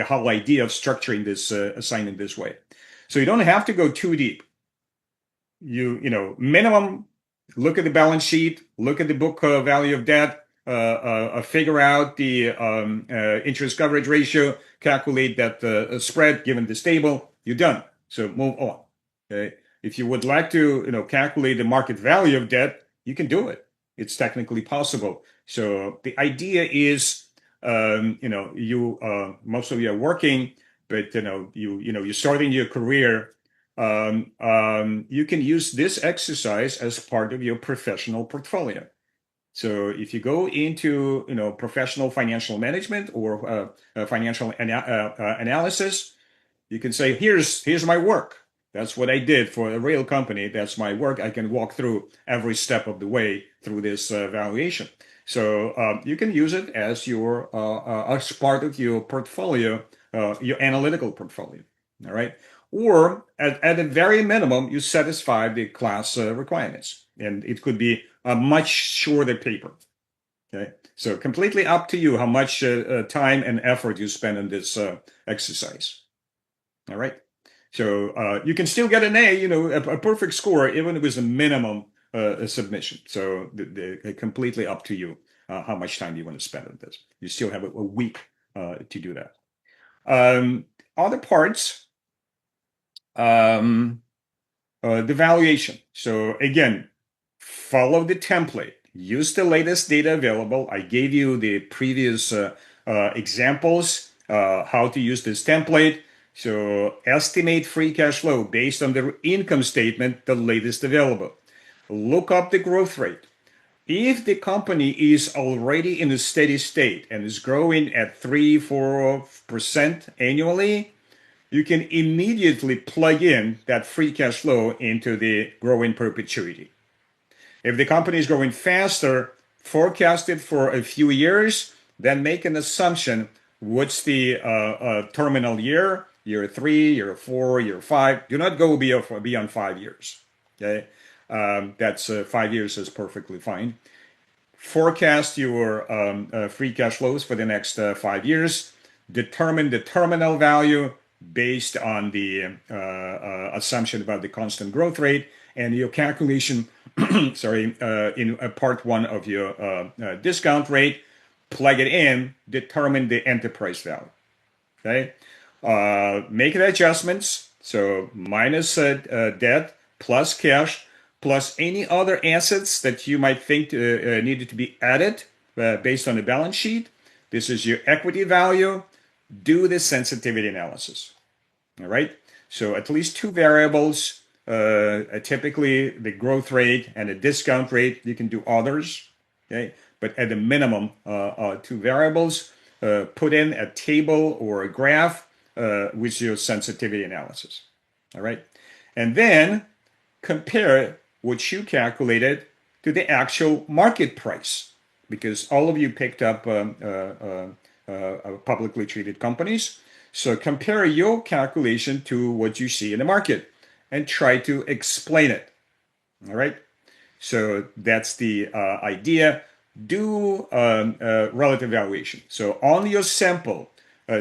whole idea of structuring this assignment this way. So you don't have to go too deep. Minimum, look at the balance sheet, look at the book value of debt, figure out the interest coverage ratio, calculate that spread given this table, you're done. So move on. Okay. If you would like to, calculate the market value of debt, you can do it. It's technically possible. So the idea is, most of you are working, but you're starting your career. You can use this exercise as part of your professional portfolio. So if you go into professional financial management or financial analysis, you can say, here's my work. That's what I did for a real company. That's my work. I can walk through every step of the way through this valuation. So you can use it as as part of your portfolio, your analytical portfolio. All right. Or at the very minimum, you satisfy the class requirements, and it could be a much shorter paper. Okay. So completely up to you how much time and effort you spend on this exercise. All right. So you can still get an A, a perfect score, even with a minimum submission. So completely up to you how much time you want to spend on this. You still have a week to do that. Other parts, the valuation. So again, follow the template. Use the latest data available. I gave you the previous examples, how to use this template. So estimate free cash flow based on the income statement, the latest available. Look up the growth rate. If the company is already in a steady state and is growing at 3-4% annually, you can immediately plug in that free cash flow into the growing perpetuity. If the company is growing faster, forecast it for a few years, then make an assumption. What's the terminal year? Year 3, year 4, year 5. Do not go beyond 5 years. Okay, that's 5 years is perfectly fine. Forecast your free cash flows for the next 5 years. Determine the terminal value based on the assumption about the constant growth rate, and your calculation, in part 1 of your discount rate, plug it in, determine the enterprise value. Okay, make the adjustments. So minus debt plus cash plus any other assets that you might think needed to be added based on the balance sheet. This is your equity value. Do the sensitivity analysis. All right. So at least 2 variables, typically the growth rate and the discount rate. You can do others. Okay. But at the minimum, 2 variables. Put in a table or a graph with your sensitivity analysis. All right. And then compare what you calculated to the actual market price, because all of you picked up publicly traded companies. So compare your calculation to what you see in the market and try to explain it. All right. So that's the idea. Do relative valuation. So on your sample,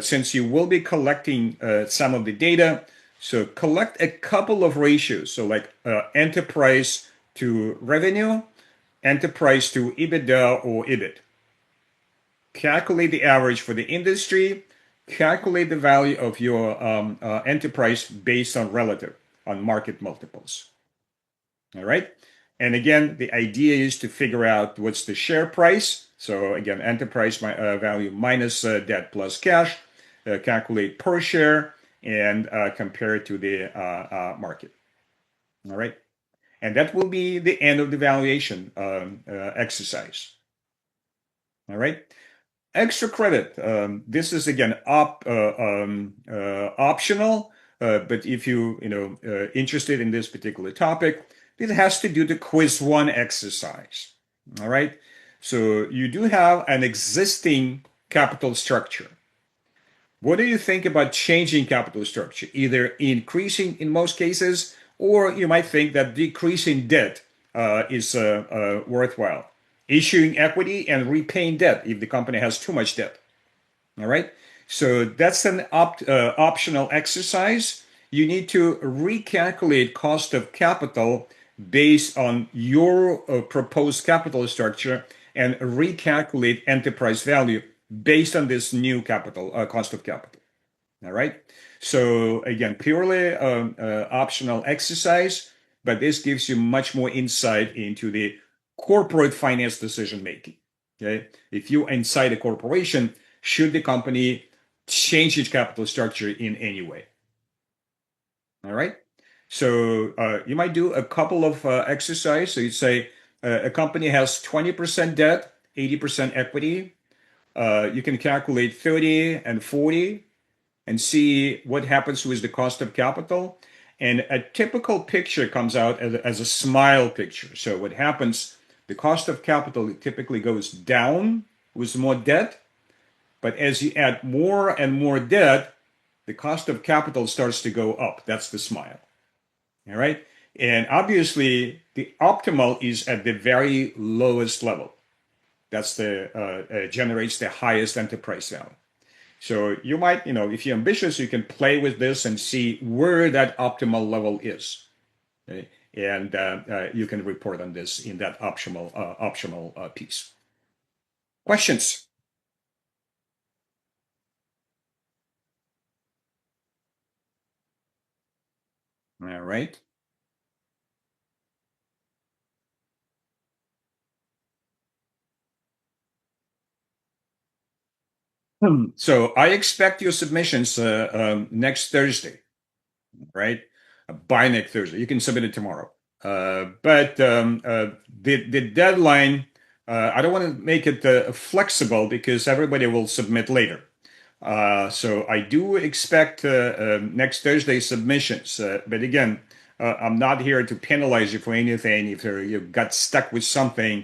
since you will be collecting some of the data, so collect a couple of ratios. So like enterprise to revenue, enterprise to EBITDA or EBIT. Calculate the average for the industry. Calculate the value of your enterprise based on relative, on market multiples. All right. And again, the idea is to figure out what's the share price. So again, enterprise value minus debt plus cash. Calculate per share and compare it to the market. All right. And that will be the end of the valuation exercise. All right. Extra credit. This is again optional, but if you interested in this particular topic, it has to do the quiz 1 exercise. All right. So you do have an existing capital structure. What do you think about changing capital structure? Either increasing in most cases, or you might think that decreasing debt is worthwhile. Issuing equity and repaying debt if the company has too much debt. All right. So that's an optional exercise. You need to recalculate cost of capital based on your proposed capital structure and recalculate enterprise value based on this new capital cost of capital. All right. So again, purely optional exercise, but this gives you much more insight into the corporate finance decision making. Okay. If you're inside a corporation, should the company change its capital structure in any way? All right. So you might do a couple of exercises. So you'd say, a company has 20% debt, 80% equity. You can calculate 30 and 40 and see what happens with the cost of capital. And a typical picture comes out as a smile picture. So what happens, the cost of capital typically goes down with more debt, but as you add more and more debt, the cost of capital starts to go up. That's the smile. All right. And obviously, the optimal is at the very lowest level. That's the generates the highest enterprise value. So you might, if you're ambitious, you can play with this and see where that optimal level is. Okay? And you can report on this in that optional piece. Questions? All right. So I expect your submissions next Thursday, right? By next Thursday. You can submit it tomorrow. But the deadline, I don't want to make it flexible because everybody will submit later. So I do expect next Thursday submissions. But again, I'm not here to penalize you for anything. If you got stuck with something,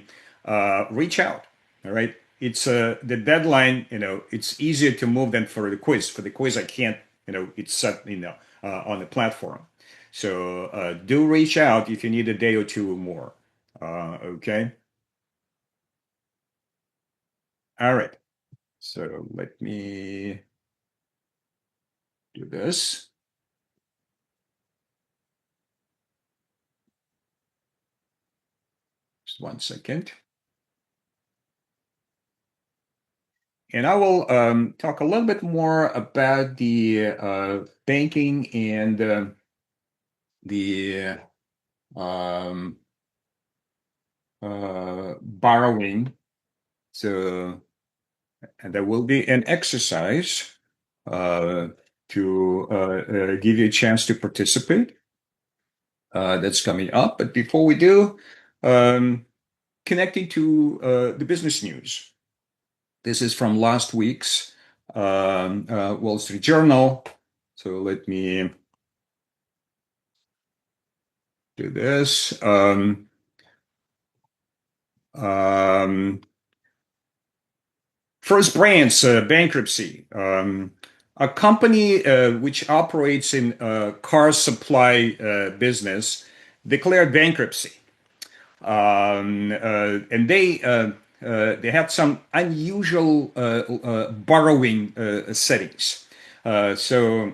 reach out. All right. It's the deadline. It's easier to move than for the quiz. For the quiz, I can't. It's set. On the platform. So do reach out if you need a day or two more. Okay. All right. So let me do this. Just 1 second. And I will talk a little bit more about the banking and the borrowing. So, and there will be an exercise to give you a chance to participate. That's coming up. But before we do, connecting to the business news. This is from last week's Wall Street Journal. So let me do this. First Brands bankruptcy. A company which operates in car supply business declared bankruptcy. And they had some unusual borrowing settings. So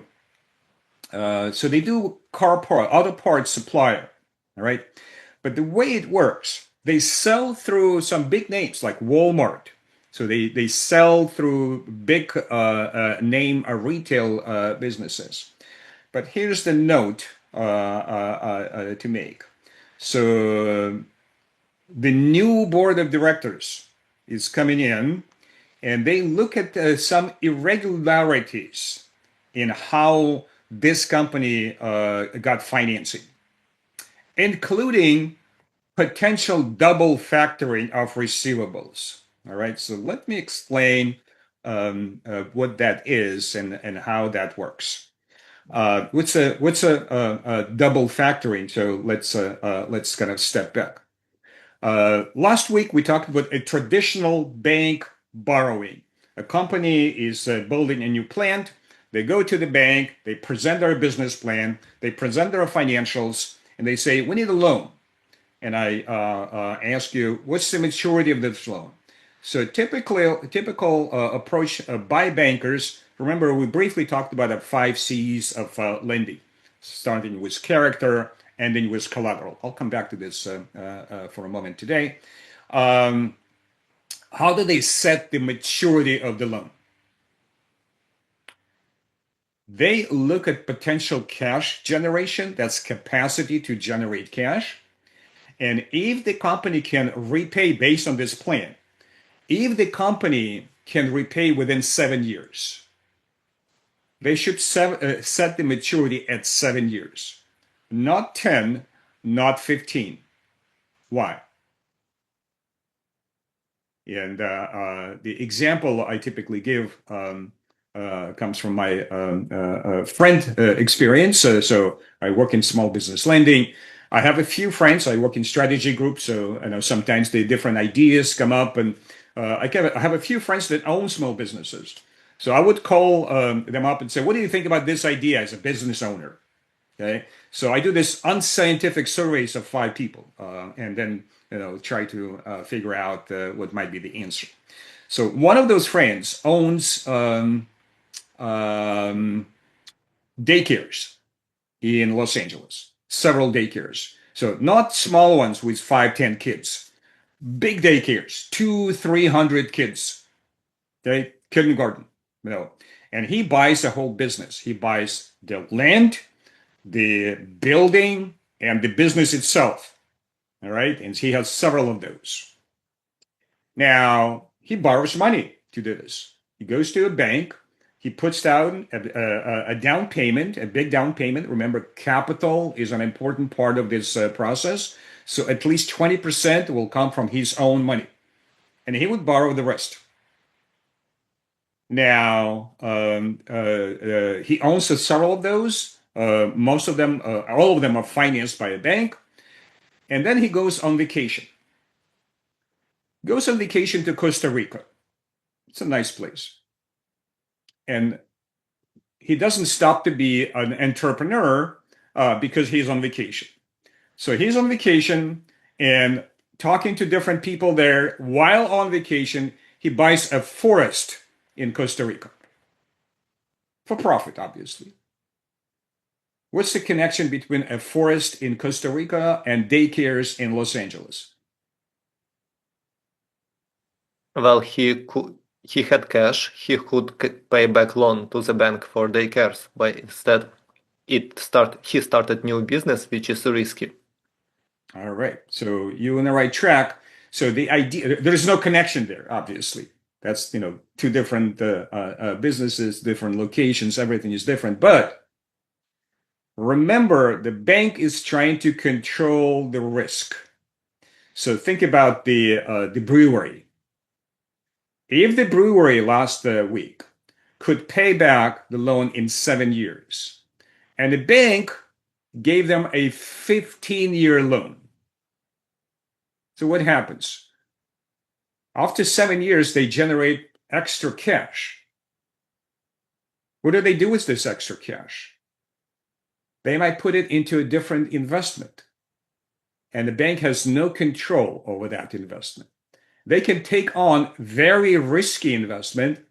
they do auto parts supplier, all right? But the way it works, they sell through some big names like Walmart. So they sell through big name retail businesses. But here's the note to make. So the new board of directors is coming in, and they look at some irregularities in how this company got financing, including potential double factoring of receivables. All right, so let me explain what that is and how that works. What's a double factoring? So let's kind of step back. Last week we talked about a traditional bank borrowing. A company is building a new plant. They go to the bank, they present their business plan, they present their financials, and they say, we need a loan. And I ask you, what's the maturity of this loan? So typical approach by bankers, remember we briefly talked about the 5 C's of lending, starting with character, ending with collateral. I'll come back to this for a moment today. How do they set the maturity of the loan? They look at potential cash generation, that's capacity to generate cash. And if the company can repay based on this plan, if the company can repay within 7 years, they should set the maturity at 7 years, not 10, not 15. Why? And the example I typically give comes from my friend experience. So I work in small business lending. I have a few friends. I work in strategy groups, so I know sometimes the different ideas come up, and I have a few friends that own small businesses. So I would call them up and say, "What do you think about this idea as a business owner?" Okay, so I do this unscientific surveys of 5 people, and then try to figure out what might be the answer. So one of those friends owns daycares in Los Angeles, several daycares. So not small ones with 5, 10 kids, big daycares, 200, 300 kids. Okay, kindergarten, and he buys the whole business. He buys the land, the building, and the business itself. All right, and he has several of those. Now he borrows money to do this. He goes to a bank. He puts down a down payment, a big down payment. Remember, capital is an important part of this process. So at least 20% will come from his own money, and he would borrow the rest. Now he owns several of those. Most of them, all of them, are financed by a bank. And then he goes on vacation. Goes on vacation to Costa Rica. It's a nice place. And he doesn't stop to be an entrepreneur because he's on vacation. So he's on vacation and talking to different people there. While on vacation, he buys a forest in Costa Rica. For profit, obviously. What's the connection between a forest in Costa Rica and daycares in Los Angeles? Well, he had cash. He could pay back loan to the bank for daycares, but instead, he started new business, which is risky. All right. So you're on the right track. So the idea, there's no connection there, obviously. That's, two different businesses, different locations, everything is different. But remember, the bank is trying to control the risk. So think about the brewery. If the brewery last week could pay back the loan in 7 years, and the bank gave them a 15-year loan, so what happens? After 7 years, they generate extra cash. What do they do with this extra cash? They might put it into a different investment, and the bank has no control over that investment. They can take on very risky investment.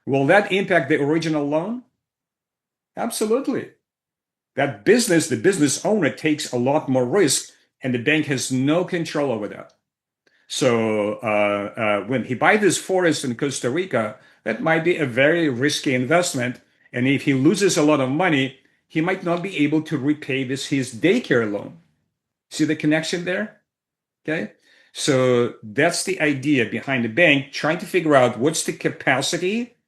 Will that impact the original loan? Absolutely. That business, the business owner takes a lot more risk, and the bank has no control over that. So when he buys this forest in Costa Rica, that might be a very risky investment. And if he loses a lot of money, he might not be able to repay his daycare loan. See the connection there? Okay. So that's the idea behind the bank, trying to figure out what's the capacity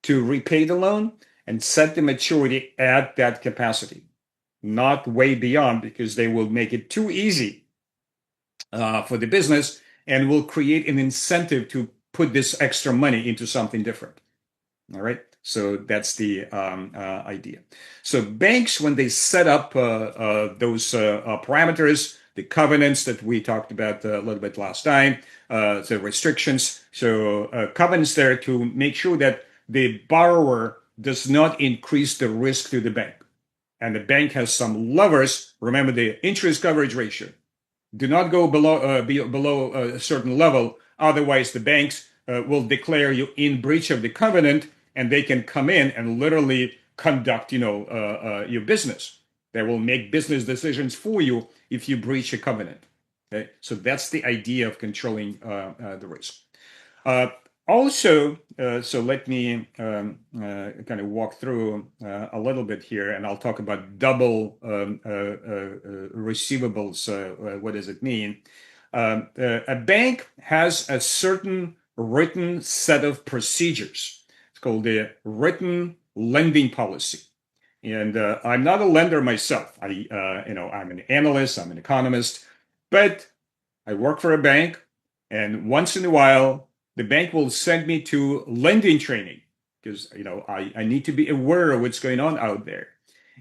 to repay the loan and set the maturity at that capacity, not way beyond, because they will make it too easy for the business and will create an incentive to put this extra money into something different. All right. So that's the idea. So banks, when they set up those parameters, the covenants that we talked about a little bit last time, the restrictions, so covenants there to make sure that the borrower does not increase the risk to the bank. And the bank has some levers. Remember the interest coverage ratio. Do not go below a certain level. Otherwise, the banks will declare you in breach of the covenant, and they can come in and literally conduct, your business. They will make business decisions for you if you breach a covenant. Okay, so that's the idea of controlling the risk. Also, so let me kind of walk through a little bit here, and I'll talk about double receivables. What does it mean? A bank has a certain written set of procedures. It's called the written lending policy. And I'm not a lender myself. I'm an analyst, I'm an economist, but I work for a bank, and once in a while, the bank will send me to lending training because I need to be aware of what's going on out there.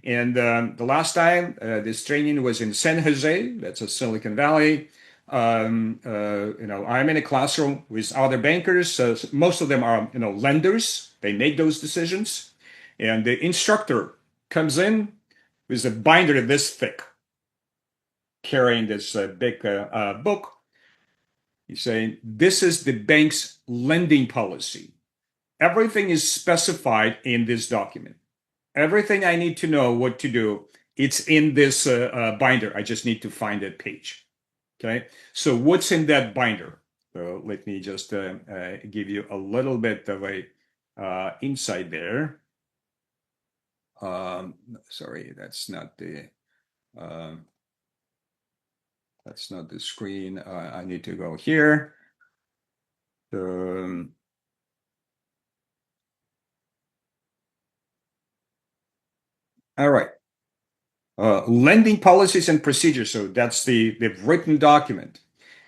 And the last time this training was in San Jose, that's a Silicon Valley. I'm in a classroom with other bankers. Most of them are lenders. They make those decisions, and the instructor comes in with a binder this thick, carrying this big book. He's saying, this is the bank's lending policy. Everything is specified in this document. Everything I need to know what to do, it's in this binder. I just need to find that page. Okay, so what's in that binder? So let me just give you a little bit of a insight there. Sorry, that's not the screen. I need to go here. All right. Lending policies and procedures. So that's the written document.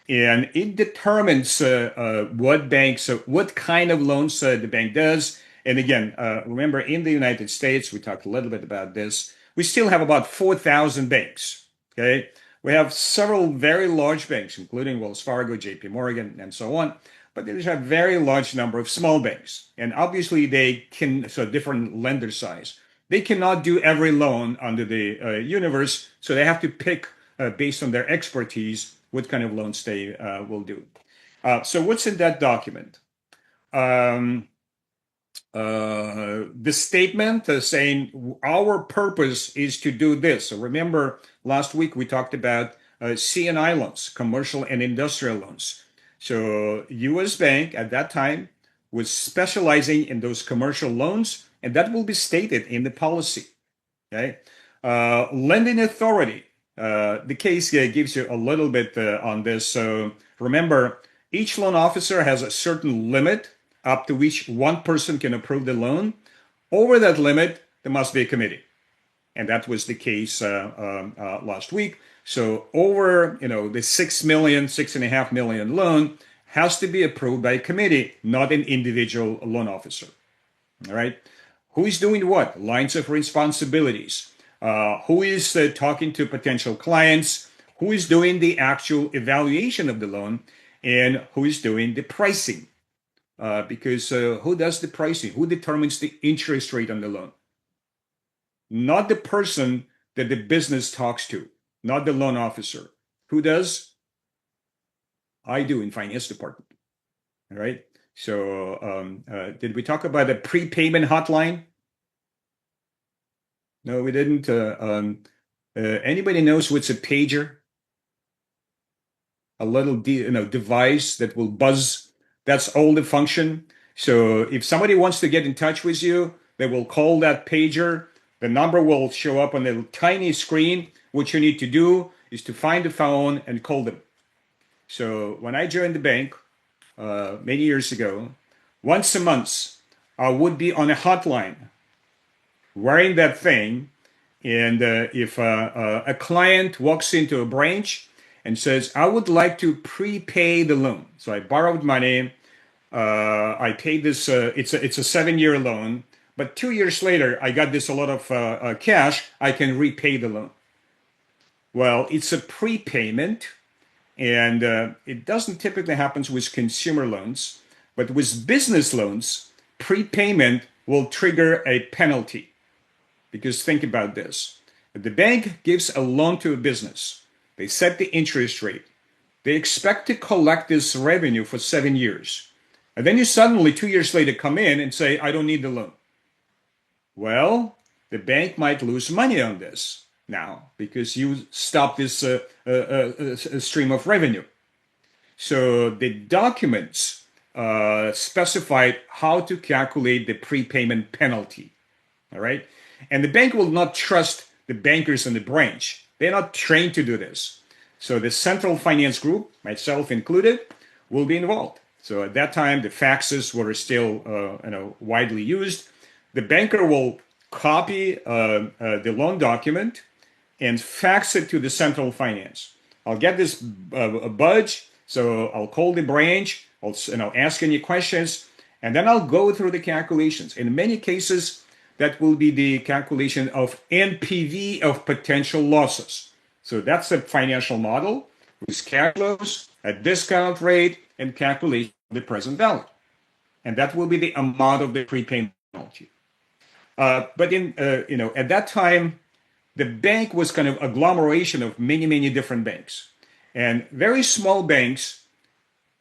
And it determines what banks, what kind of loans the bank does. And again, remember in the United States, we talked a little bit about this. We still have about 4,000 banks. Okay. We have several very large banks, including Wells Fargo, JP Morgan, and so on. But there's a very large number of small banks. And obviously they can, so different lender size. They cannot do every loan under the universe. So they have to pick based on their expertise what kind of loans they will do. So what's in that document? The statement saying our purpose is to do this. So remember, last week we talked about C&I loans, commercial and industrial loans. So U.S. Bank at that time was specializing in those commercial loans, and that will be stated in the policy. Okay, lending authority. The case gives you a little bit on this. So remember, each loan officer has a certain limit up to which one person can approve the loan. Over that limit, there must be a committee. And that was the case last week. So over, the 6.5 million loan has to be approved by a committee, not an individual loan officer. All right. Who is doing what? Lines of responsibilities. Who is talking to potential clients? Who is doing the actual evaluation of the loan? And who is doing the pricing? Because who does the pricing? Who determines the interest rate on the loan? Not the person that the business talks to, not the loan officer. Who does? I do in finance department. All right. So did we talk about a prepayment hotline? No, we didn't. Anybody knows what's a pager? A little device that will buzz. That's all the function. So if somebody wants to get in touch with you, they will call that pager. The number will show up on the tiny screen. What you need to do is to find the phone and call them. So when I joined the bank many years ago, once a month, I would be on a hotline wearing that thing. And if a client walks into a branch and says, I would like to prepay the loan. So I borrowed money. I paid this, it's a 7-year loan. But 2 years later, I got this a lot of cash. I can repay the loan. Well, it's a prepayment. And it doesn't typically happen with consumer loans. But with business loans, prepayment will trigger a penalty. Because think about this. If the bank gives a loan to a business, they set the interest rate. They expect to collect this revenue for 7 years. And then you suddenly, 2 years later, come in and say, I don't need the loan. Well, the bank might lose money on this now because you stopped this stream of revenue. So the documents specified how to calculate the prepayment penalty. All right. And the bank will not trust the bankers in the branch. They're not trained to do this. So the central finance group, myself included, will be involved. So at that time, the faxes were still widely used. The banker will copy the loan document and fax it to the central finance. I'll get this budge So I'll call the branch, I'll ask any questions, and then I'll go through the calculations. In many cases, that will be the calculation of NPV of potential losses. So that's a financial model with cash flows, a discount rate, and calculation of the present value. And that will be the amount of the prepayment penalty. But at that time, the bank was kind of agglomeration of many, many different banks. And very small banks,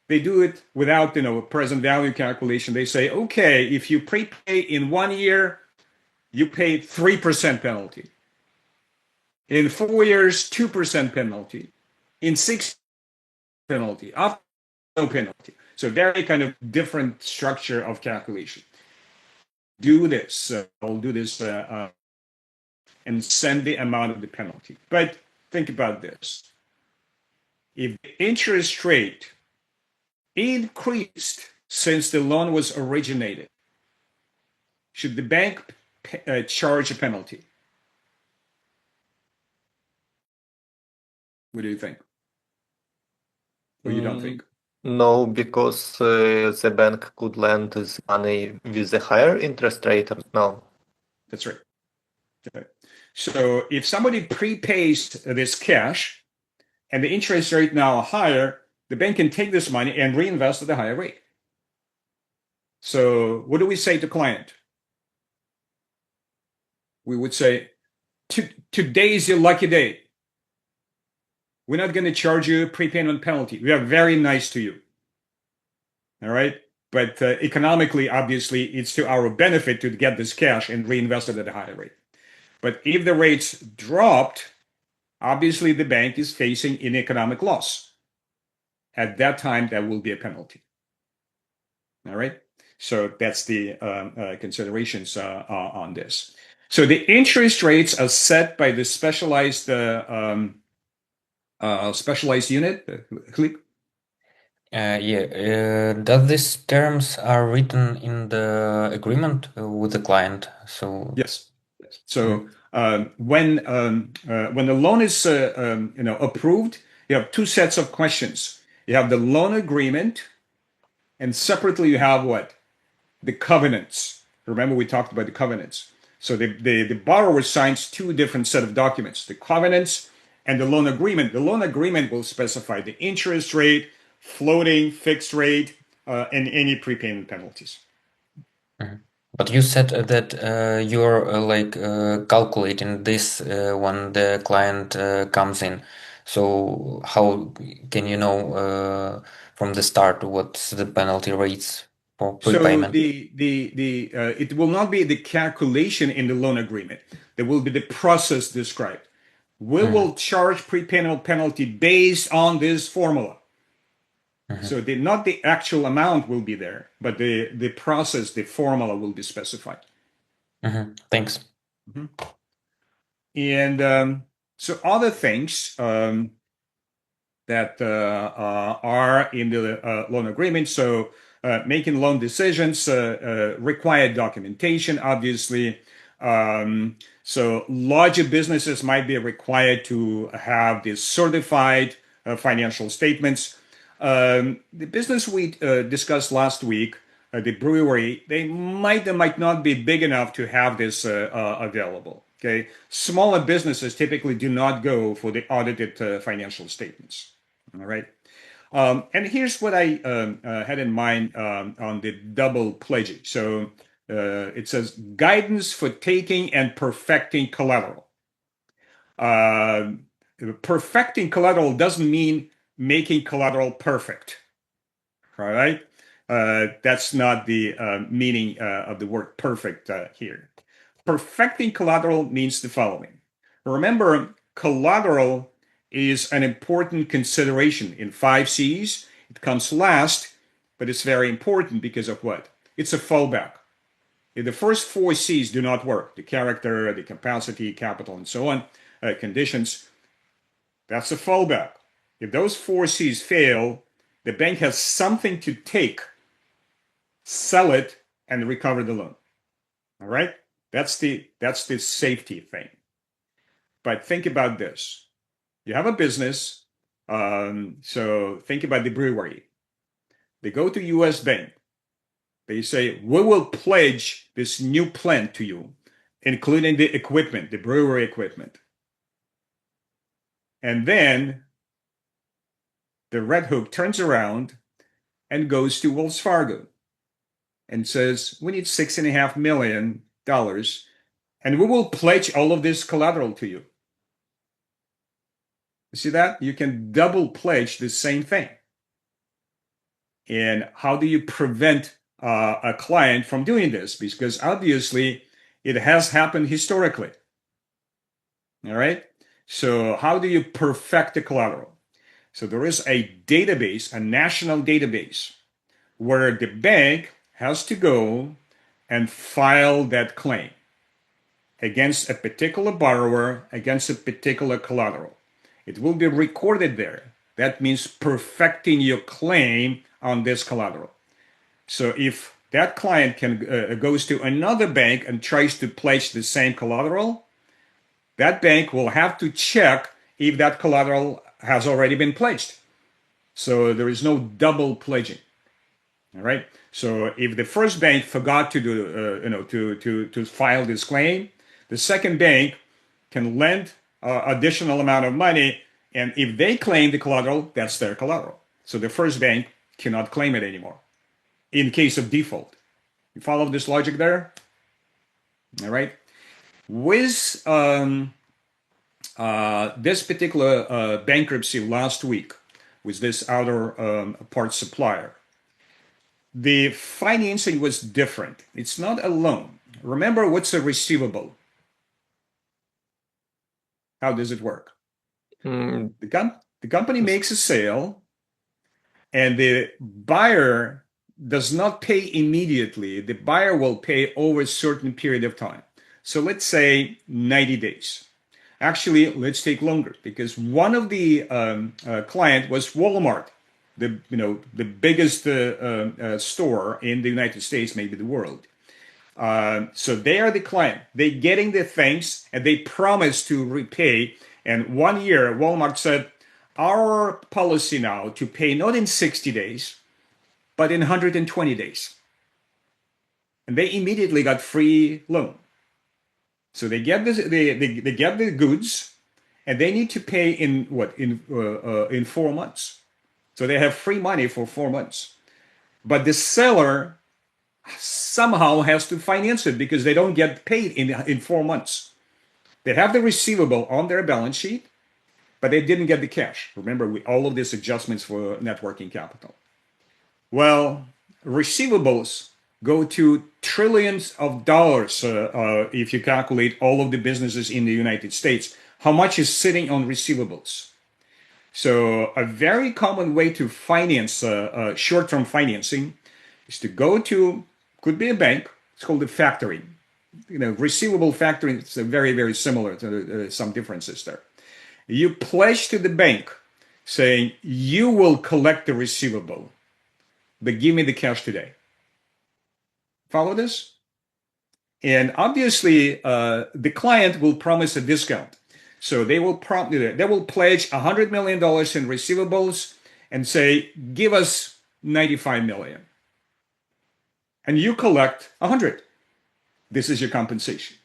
they do it without, a present value calculation. They say, okay, if you prepay in 1 year, you pay 3% penalty. In 4 years, 2% penalty. In 6 penalty. After, no penalty. So very kind of different structure of calculation. Do this. I'll do this and send the amount of the penalty. But think about this. If the interest rate increased since the loan was originated, should the bank charge a penalty? What do you think? Or you don't think? No, because the bank could lend this money with a higher interest rate. No. That's right. Okay. So if somebody prepays this cash and the interest rate now higher, the bank can take this money and reinvest at a higher rate. So what do we say to client? We would say, today is your lucky day. We're not going to charge you a prepayment penalty. We are very nice to you. All right? But economically, obviously, it's to our benefit to get this cash and reinvest it at a higher rate. But if the rates dropped, obviously the bank is facing an economic loss. At that time, there will be a penalty. All right? So that's the considerations on this. So the interest rates are set by the specialized unit. Does these terms are written in the agreement with the client? So yes. So when the loan is approved, you have two sets of questions. You have the loan agreement, and separately you have what? The covenants. Remember we talked about the covenants. So the borrower signs two different set of documents: the covenants and the loan agreement. The loan agreement will specify the interest rate, floating, fixed rate, and any prepayment penalties. But you said that you're calculating this when the client comes in. So how can you know from the start what's the penalty rates for prepayment? So it will not be the calculation in the loan agreement. There will be the process described. We will charge prepayment penalty based on this formula. So not the actual amount will be there, but the process, the formula will be specified. Thanks. And so other things that are in the loan agreement. So making loan decisions, required documentation, obviously. So larger businesses might be required to have these certified financial statements. The business we discussed last week, the brewery, they might not be big enough to have this available. Okay, smaller businesses typically do not go for the audited financial statements. All right, and here's what I had in mind on the double pledging. So it says guidance for taking and perfecting collateral. Perfecting collateral doesn't mean making collateral perfect. All right, that's not the meaning of the word perfect here. Perfecting collateral means the following. Remember, collateral is an important consideration in 5 C's. It comes last, but it's very important because of what? It's a fallback. If the first 4 C's do not work, the character, the capacity, capital, and so on, conditions, that's a fallback. If those 4 C's fail, the bank has something to take, sell it, and recover the loan. All right? That's the safety thing. But think about this. You have a business, So think about the brewery. They go to US Bank. They say, we will pledge this new plant to you, including the equipment, the brewery equipment. And then the Red Hook turns around and goes to Wells Fargo and says, we need $6.5 million, and we will pledge all of this collateral to you. You see that? You can double pledge the same thing. And how do you prevent a client from doing this? Because obviously it has happened historically. All right. So how do you perfect the collateral? So there is a database, a national database, where the bank has to go and file that claim against a particular borrower, against a particular collateral. It will be recorded there. That means perfecting your claim on this collateral. So if that client goes to another bank and tries to pledge the same collateral, that bank will have to check if that collateral has already been pledged. So there is no double pledging. All right. So if the first bank forgot to do, to file this claim, the second bank can lend additional amount of money, and if they claim the collateral, that's their collateral. So the first bank cannot claim it anymore in case of default. You follow this logic there? All right. With this particular bankruptcy last week, with this outer part supplier, the financing was different. It's not a loan. Remember, what's a receivable? How does it work? The company makes a sale, and the buyer does not pay immediately. The buyer will pay over a certain period of time. So let's say 90 days. Actually, let's take longer, because one of the client was Walmart, the biggest store in the United States, maybe the world. So they are the client. They're getting the things, and they promise to repay. And 1 year, Walmart said, our policy now to pay not in 60 days, but in 120 days. And they immediately got free loan. So they get this, they get the goods, and they need to pay in what? In 4 months. So they have free money for 4 months. But the seller somehow has to finance it because they don't get paid in 4 months. They have the receivable on their balance sheet, but they didn't get the cash. Remember, all of these adjustments for net working capital. Well, receivables go to trillions of dollars if you calculate all of the businesses in the United States. How much is sitting on receivables? So a very common way to finance short-term financing is to go to, could be a bank, it's called a factoring. Receivable factoring is very, very similar to some differences there. You pledge to the bank saying, you will collect the receivable, but give me the cash today. Follow this? And obviously, the client will promise a discount. So they will pledge $100 million in receivables and say, give us $95 million. And you collect 100. This is your compensation.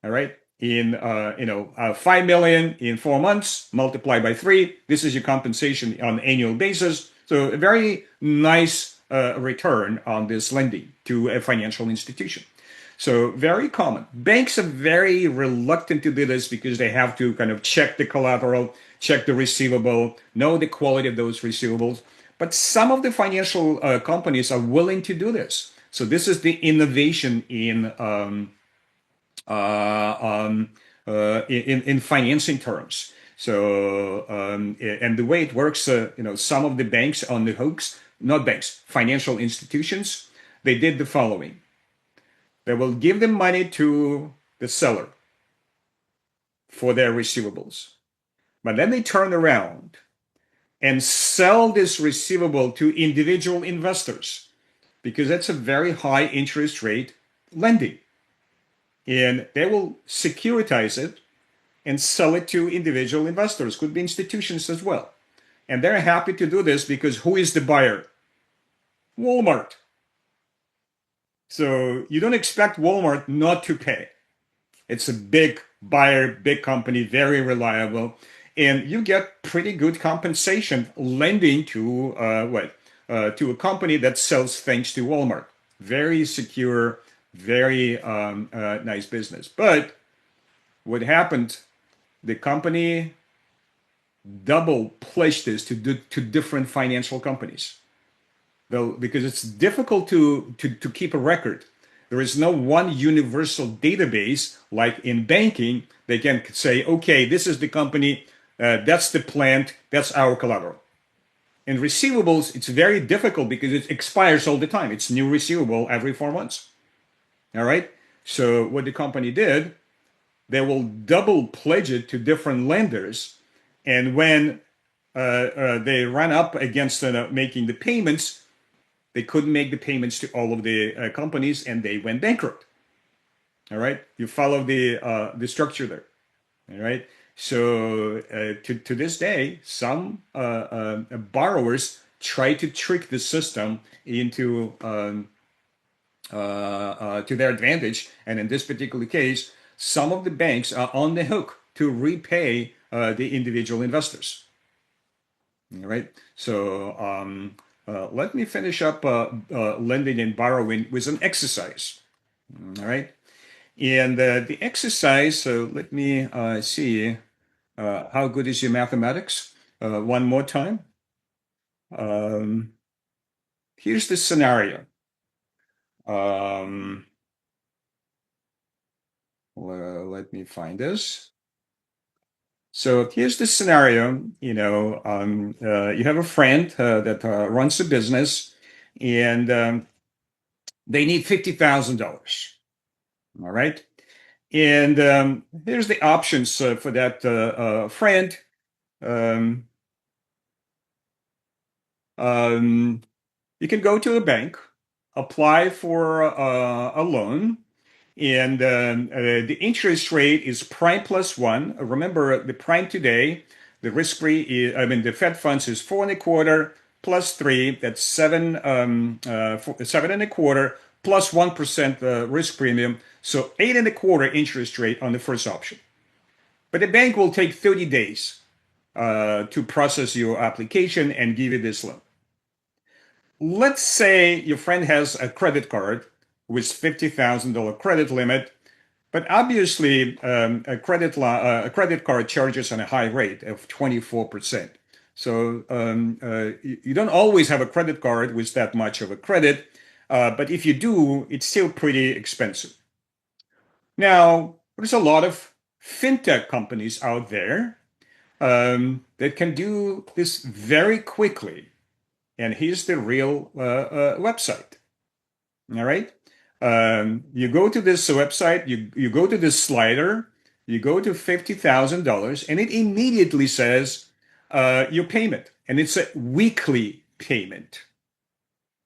All right. In 5 million in 4 months, multiplied by 3. This is your compensation on an annual basis. So a very nice return on this lending to a financial institution. So very common. Banks are very reluctant to do this because they have to kind of check the collateral, check the receivable, know the quality of those receivables. But some of the financial companies are willing to do this. So this is the innovation in financing terms. So and the way it works, some of the banks on the hooks, not banks, financial institutions, they did the following. They will give the money to the seller for their receivables. But then they turn around and sell this receivable to individual investors because that's a very high interest rate lending. And they will securitize it and sell it to individual investors, could be institutions as well. And they're happy to do this because who is the buyer? Walmart. So you don't expect Walmart not to pay. It's a big buyer, big company, very reliable, and you get pretty good compensation lending to to a company that sells things to Walmart. Very secure, very nice business. But what happened? The company double pledged this to different financial companies, though, because it's difficult to keep a record. There is no one universal database like in banking. They can say, okay, this is the company, that's the plant, that's our collateral. In receivables, it's very difficult because it expires all the time. It's new receivable every 4 months. All right. So what the company did, they will double pledge it to different lenders, and when they run up against making the payments, they couldn't make the payments to all of the companies, and they went bankrupt. All right, you follow the structure there. All right, so to this day, some borrowers try to trick the system into to their advantage, and in this particular case, some of the banks are on the hook to repay the individual investors. All right, so let me finish up lending and borrowing with an exercise. All right, and the exercise, so let me see how good is your mathematics. One more time. Here's the scenario. Let me find this. So here's the scenario. You have a friend that runs a business, and they need $50,000. All right, and here's the options for that friend. You can go to a bank, apply for a loan, and the interest rate is prime plus 1. Remember, the prime today, the risk-free, the Fed funds is 4.25 plus 3. That's 7.25 plus 1% risk premium. So 8.25 interest rate on the first option. But the bank will take 30 days to process your application and give you this loan. Let's say your friend has a credit card with $50,000 credit limit, but obviously a credit card charges on a high rate of 24%. So you don't always have a credit card with that much of a credit, but if you do, it's still pretty expensive. Now, there's a lot of fintech companies out there that can do this very quickly. And here's the real website. All right. You go to this website, you go to this slider, you go to $50,000, and it immediately says your payment. And it's a weekly payment.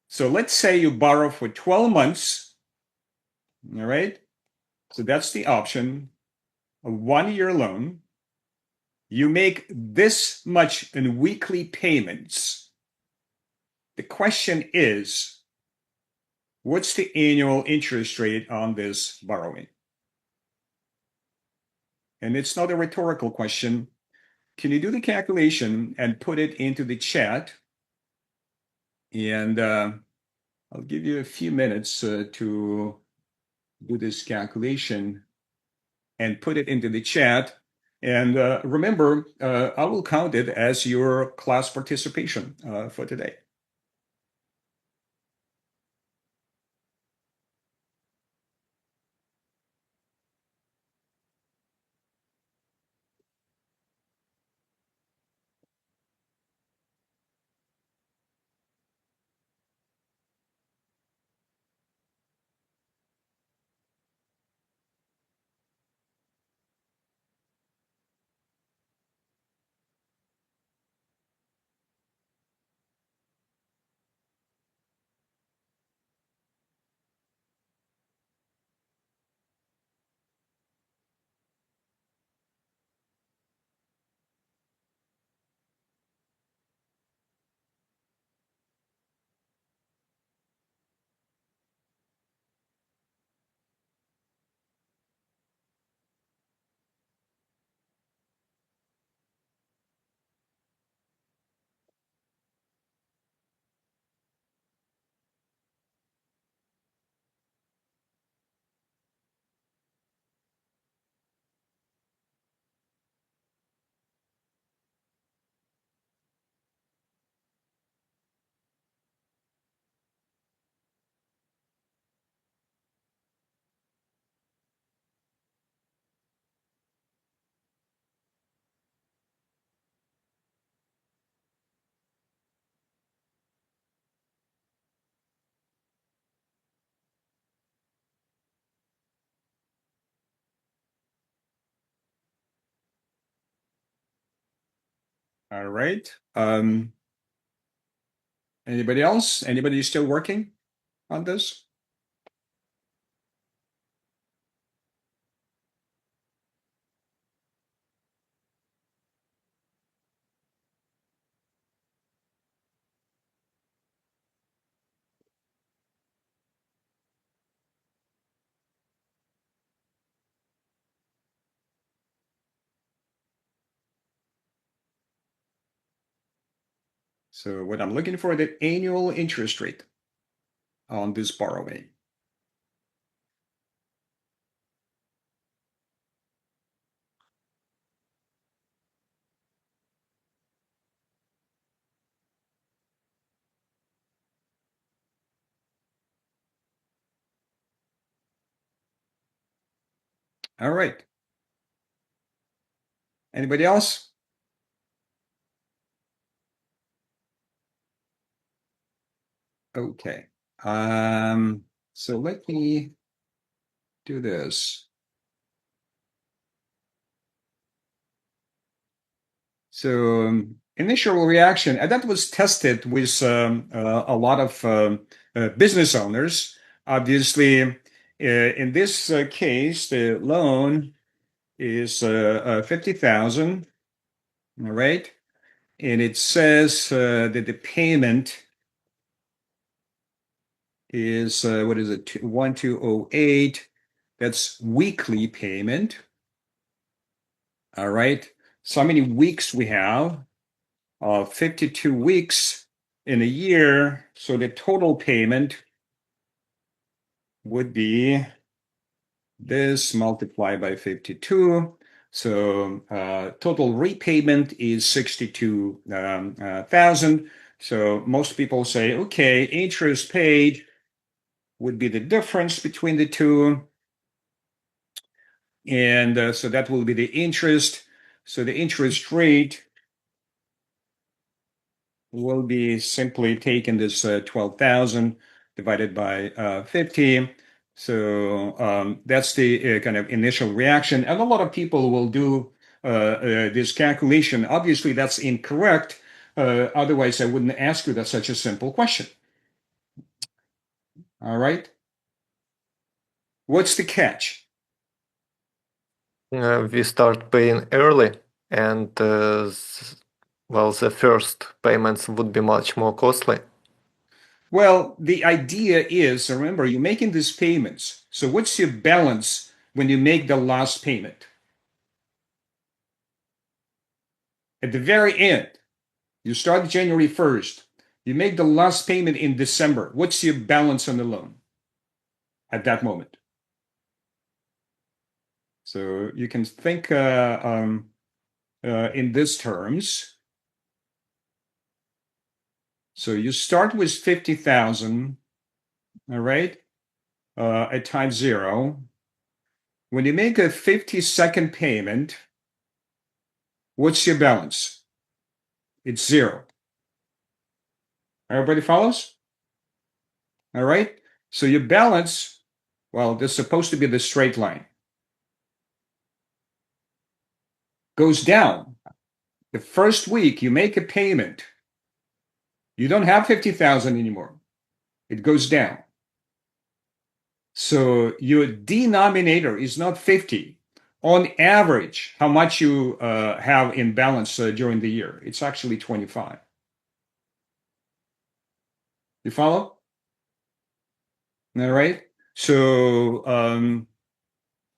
So let's say you borrow for 12 months. All right. So that's the option, a 1-year loan. You make this much in weekly payments. The question is, what's the annual interest rate on this borrowing? And it's not a rhetorical question. Can you do the calculation and put it into the chat? And I'll give you a few minutes to do this calculation and put it into the chat. And remember, I will count it as your class participation for today. All right. Anybody else? Anybody still working on this? So what I'm looking for, the annual interest rate on this borrowing. All right. Anybody else? Okay. So let me do this. So initial reaction, and that was tested with a lot of business owners. Obviously, in this case, the loan is 50,000, all right? And it says that the payment is, what is it, 1208. That's weekly payment. All right. So how many weeks we have? 52 weeks in a year. So the total payment would be this multiplied by 52. So total repayment is 62,000. So most people say, okay, interest paid would be the difference between the two. And so that will be the interest. So the interest rate will be simply taking this 12,000 divided by 50. So that's the kind of initial reaction. And a lot of people will do this calculation. Obviously, that's incorrect. Otherwise, I wouldn't ask you that such a simple question. All right. What's the catch? We start paying early, and well, the first payments would be much more costly. Well, the idea is, remember, you're making these payments. So what's your balance when you make the last payment? At the very end, you start January 1st. You make the last payment in December. What's your balance on the loan at that moment? So you can think in these terms. So you start with 50,000, all right, at time zero. When you make a 52nd payment, what's your balance? It's zero. Everybody follows? All right. So your balance, well, there's supposed to be the straight line, goes down. The first week you make a payment, you don't have 50,000 anymore. It goes down. So your denominator is not 50. On average, how much you have in balance during the year? It's actually 25. You follow? All right. So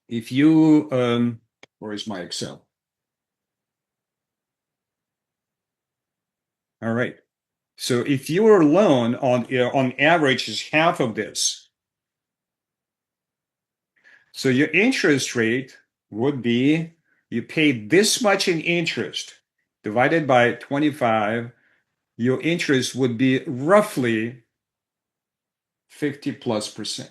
if you, where is my Excel? All right. So if your loan on average is half of this, so your interest rate would be, you pay this much in interest divided by 25, your interest would be roughly 50+%.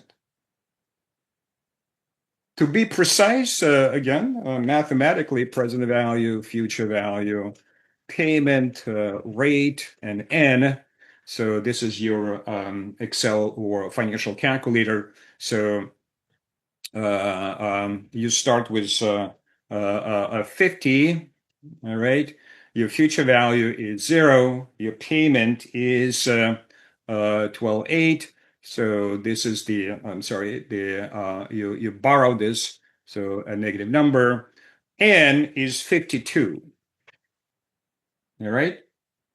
To be precise, again, mathematically, present value, future value, payment rate, and N. So this is your Excel or financial calculator. So you start with 50, all right? Your future value is 0. Your payment is 12.8. So this is the, I'm sorry, you borrow this, so a negative number. N is 52. All right,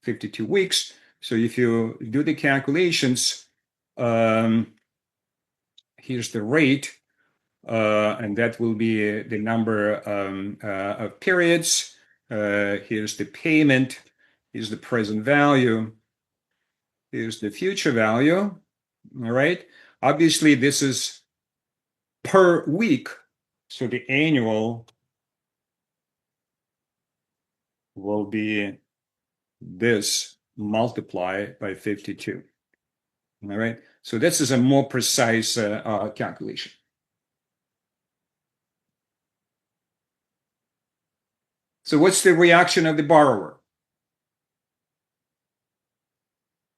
52 weeks. So if you do the calculations, here's the rate, and that will be the number of periods. Here's the payment. Here's the present value. Here's the future value. All right. Obviously, this is per week. So the annual will be this multiplied by 52. All right. So this is a more precise calculation. So what's the reaction of the borrower?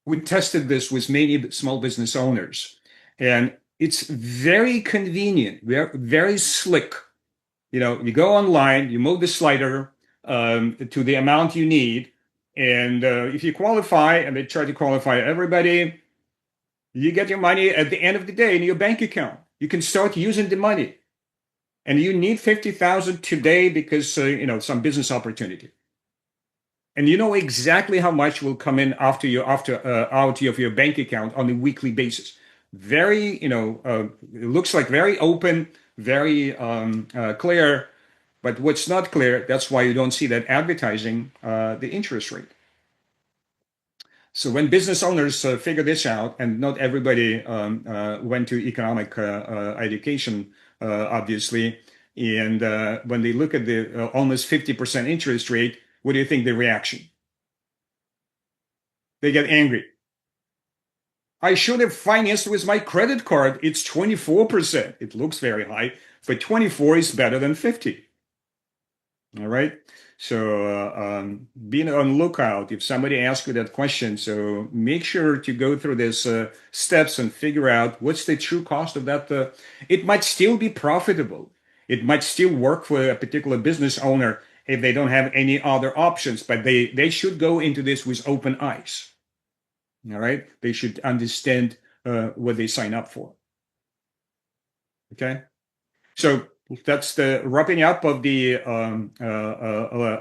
We tested this with many small business owners, and it's very convenient, very slick. You know, you go online, you move the slider to the amount you need, and if you qualify, and they try to qualify everybody, you get your money at the end of the day in your bank account. You can start using the money, and you need 50,000 today because some business opportunity. And you know exactly how much will come in out of your bank account on a weekly basis. Very, it looks like very open, very clear. But what's not clear, that's why you don't see that advertising the interest rate. So when business owners figure this out, and not everybody went to economic education, obviously, and when they look at the almost 50% interest rate, what do you think the reaction? They get angry. I should have financed with my credit card. It's 24%. It looks very high, but 24 is better than 50. All right. So being on lookout if somebody asks you that question. So make sure to go through these steps and figure out what's the true cost of that. It might still be profitable. It might still work for a particular business owner if they don't have any other options, but they should go into this with open eyes. All right. They should understand what they sign up for. Okay. So that's the wrapping up of the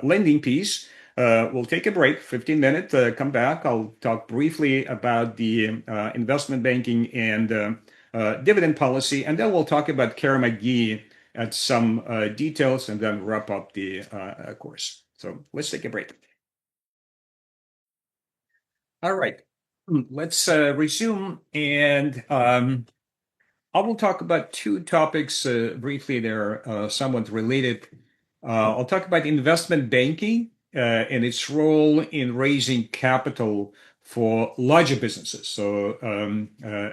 lending piece. We'll take a break, 15 minutes, come back. I'll talk briefly about the investment banking and dividend policy, and then we'll talk about Kerr-McGee at some details and then wrap up the course. So let's take a break. All right, let's resume, and I will talk about two topics briefly. They're somewhat related. I'll talk about investment banking and its role in raising capital for larger businesses. So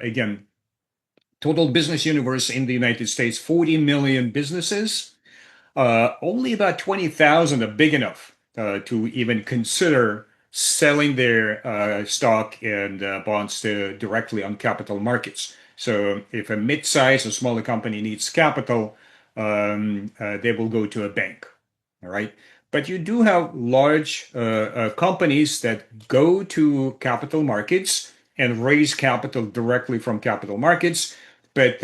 again, total business universe in the United States, 40 million businesses. Only about 20,000 are big enough to even consider selling their stock and bonds directly on capital markets. So if a mid-sized or smaller company needs capital, they will go to a bank. All right. But you do have large companies that go to capital markets and raise capital directly from capital markets. But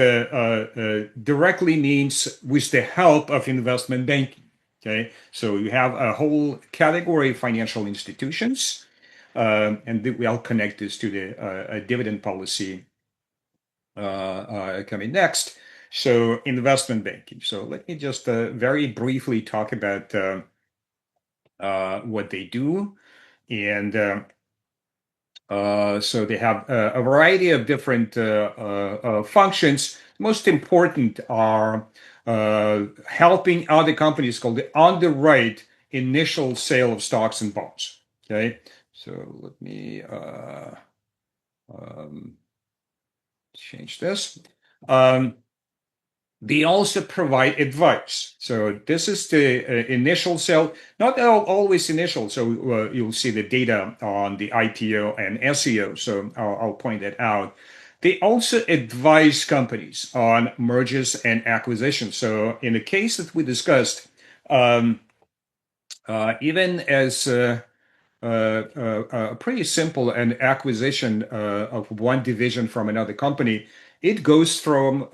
directly means with the help of investment banking. Okay, so you have a whole category of financial institutions, and I'll connect this to the dividend policy coming next. So investment banking. So let me just very briefly talk about what they do. And so they have a variety of different functions. Most important are helping other companies called the underwrite initial sale of stocks and bonds. Okay, so let me change this. They also provide advice. So this is the initial sale, not always initial. So you'll see the data on the IPO and SEO. So I'll point that out. They also advise companies on mergers and acquisitions. So in the case that we discussed, even as pretty simple an acquisition of one division from another company, it goes through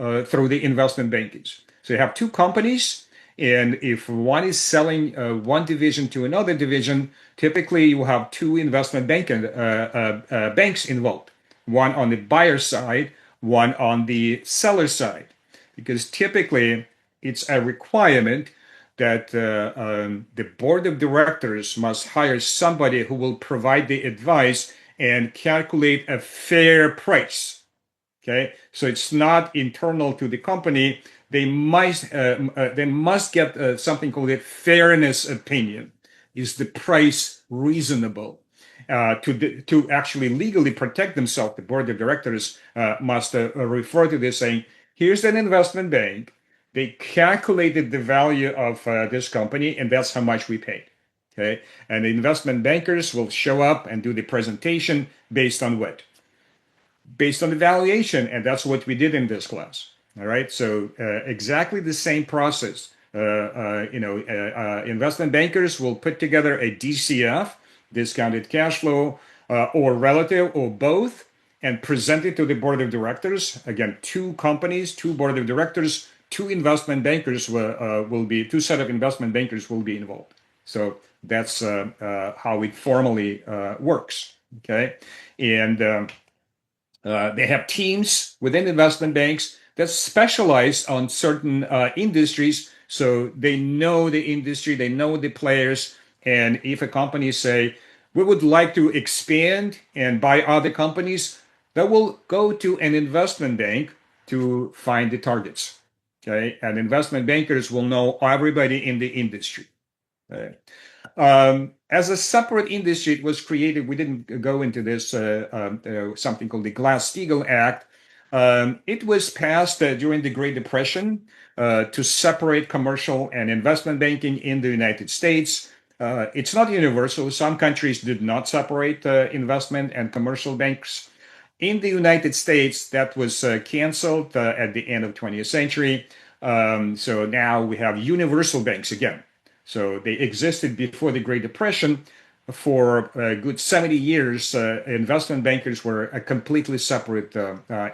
the investment bankers. So you have two companies, and if one is selling one division to another division, typically you have two investment banks involved, one on the buyer side, one on the seller side, because typically it's a requirement that the board of directors must hire somebody who will provide the advice and calculate a fair price. Okay, so it's not internal to the company. They must get something called a fairness opinion. Is the price reasonable? To actually legally protect themselves, the board of directors must refer to this saying, here's an investment bank. They calculated the value of this company, and that's how much we paid. Okay, and the investment bankers will show up and do the presentation based on what? Based on the valuation, and that's what we did in this class. All right, so exactly the same process. Investment bankers will put together a DCF, discounted cash flow, or relative, or both, and present it to the board of directors. Again, two companies, two board of directors, two investment bankers will be, two set of investment bankers will be involved. So that's how it formally works. Okay, and they have teams within investment banks that specialize on certain industries. So they know the industry, they know the players. And if a company say, we would like to expand and buy other companies, that will go to an investment bank to find the targets. Okay, and investment bankers will know everybody in the industry. Okay. As a separate industry, it was created. We didn't go into this, something called the Glass-Steagall Act. It was passed during the Great Depression to separate commercial and investment banking in the United States. It's not universal. Some countries did not separate investment and commercial banks. In the United States, that was canceled at the end of 20th century. So now we have universal banks again. So they existed before the Great Depression. For a good 70 years, investment bankers were a completely separate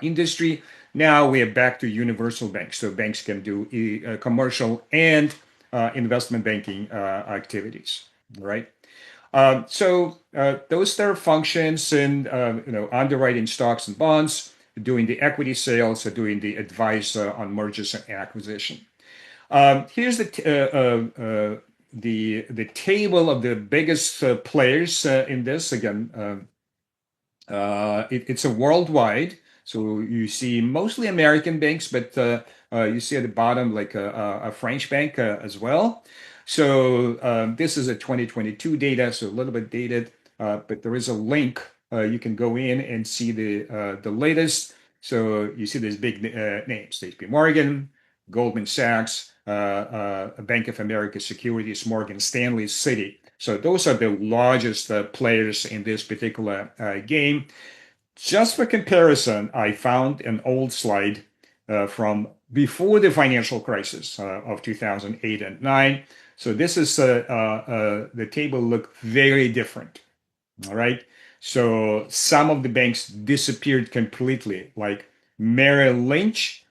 industry. Now we are back to universal banks. So banks can do commercial and investment banking activities, right? So those their functions in underwriting stocks and bonds, doing the equity sales, doing the advice on mergers and acquisition. Here's the table of the biggest players in this. Again, it's a worldwide. So you see mostly American banks, but you see at the bottom like a French bank as well. So this is a 2022 data, so a little bit dated, but there is a link. You can go in and see the latest. So you see these big names: JP Morgan, Goldman Sachs, Bank of America Securities, Morgan Stanley, Citi. So those are the largest players in this particular game. Just for comparison, I found an old slide from before the financial crisis of 2008 and 9. So this is the table looked very different. All right. So some of the banks disappeared completely, like Merrill Lynch.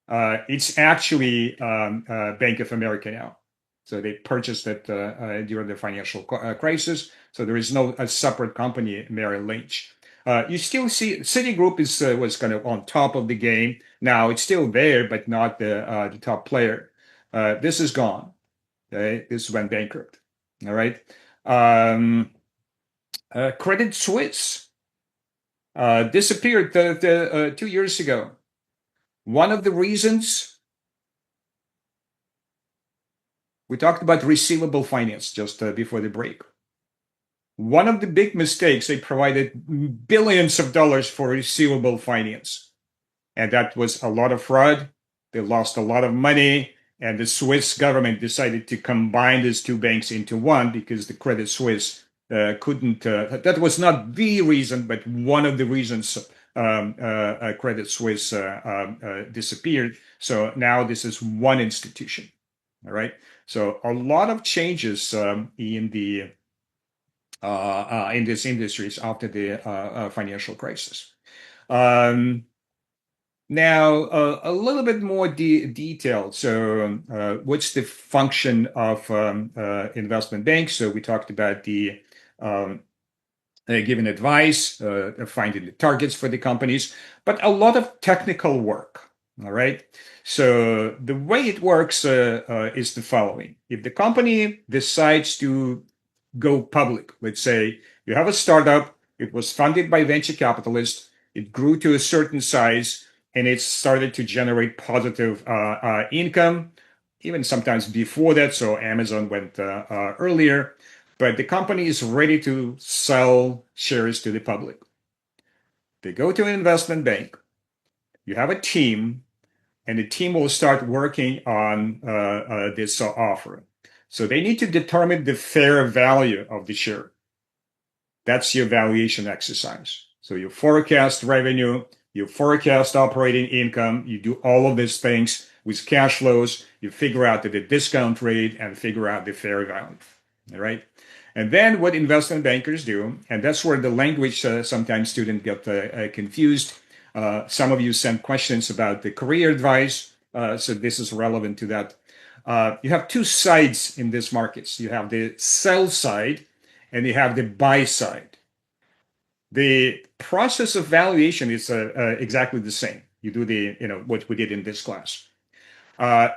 It's actually Bank of America now. So they purchased it during the financial crisis. So there is no a separate company, Merrill Lynch. You still see Citigroup was kind of on top of the game. Now it's still there, but not the top player. This is gone. Okay, this went bankrupt. All right. Credit Suisse disappeared 2 years ago. One of the reasons we talked about receivable finance just before the break. One of the big mistakes, they provided billions of dollars for receivable finance. And that was a lot of fraud. They lost a lot of money. And the Swiss government decided to combine these two banks into one because the Credit Suisse couldn't. That was not the reason, but one of the reasons Credit Suisse disappeared. So now this is one institution. All right. So a lot of changes in these industries after the financial crisis. Now, a little bit more detailed. So, what's the function of investment banks? So, we talked about the giving advice, finding the targets for the companies, but a lot of technical work. All right. So, the way it works is the following: if the company decides to go public, let's say you have a startup, it was funded by venture capitalists, it grew to a certain size, and it started to generate positive income, even sometimes before that. So Amazon went earlier, but the company is ready to sell shares to the public. They go to an investment bank, you have a team, and the team will start working on this offer. So they need to determine the fair value of the share. That's your valuation exercise. So you forecast revenue, you forecast operating income, you do all of these things with cash flows, you figure out the discount rate and figure out the fair value. All right. And then what investment bankers do, and that's where the language sometimes students get confused. Some of you sent questions about the career advice, so this is relevant to that. You have two sides in these markets. You have the sell side and you have the buy side. The process of valuation is exactly the same. You do what we did in this class.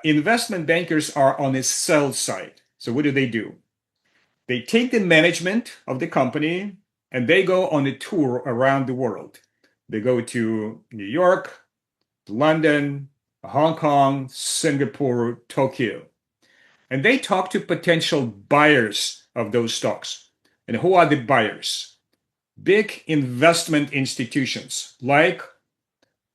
Investment bankers are on the sell side. So what do? They take the management of the company and they go on a tour around the world. They go to New York, London, Hong Kong, Singapore, Tokyo. And they talk to potential buyers of those stocks. And who are the buyers? Big investment institutions like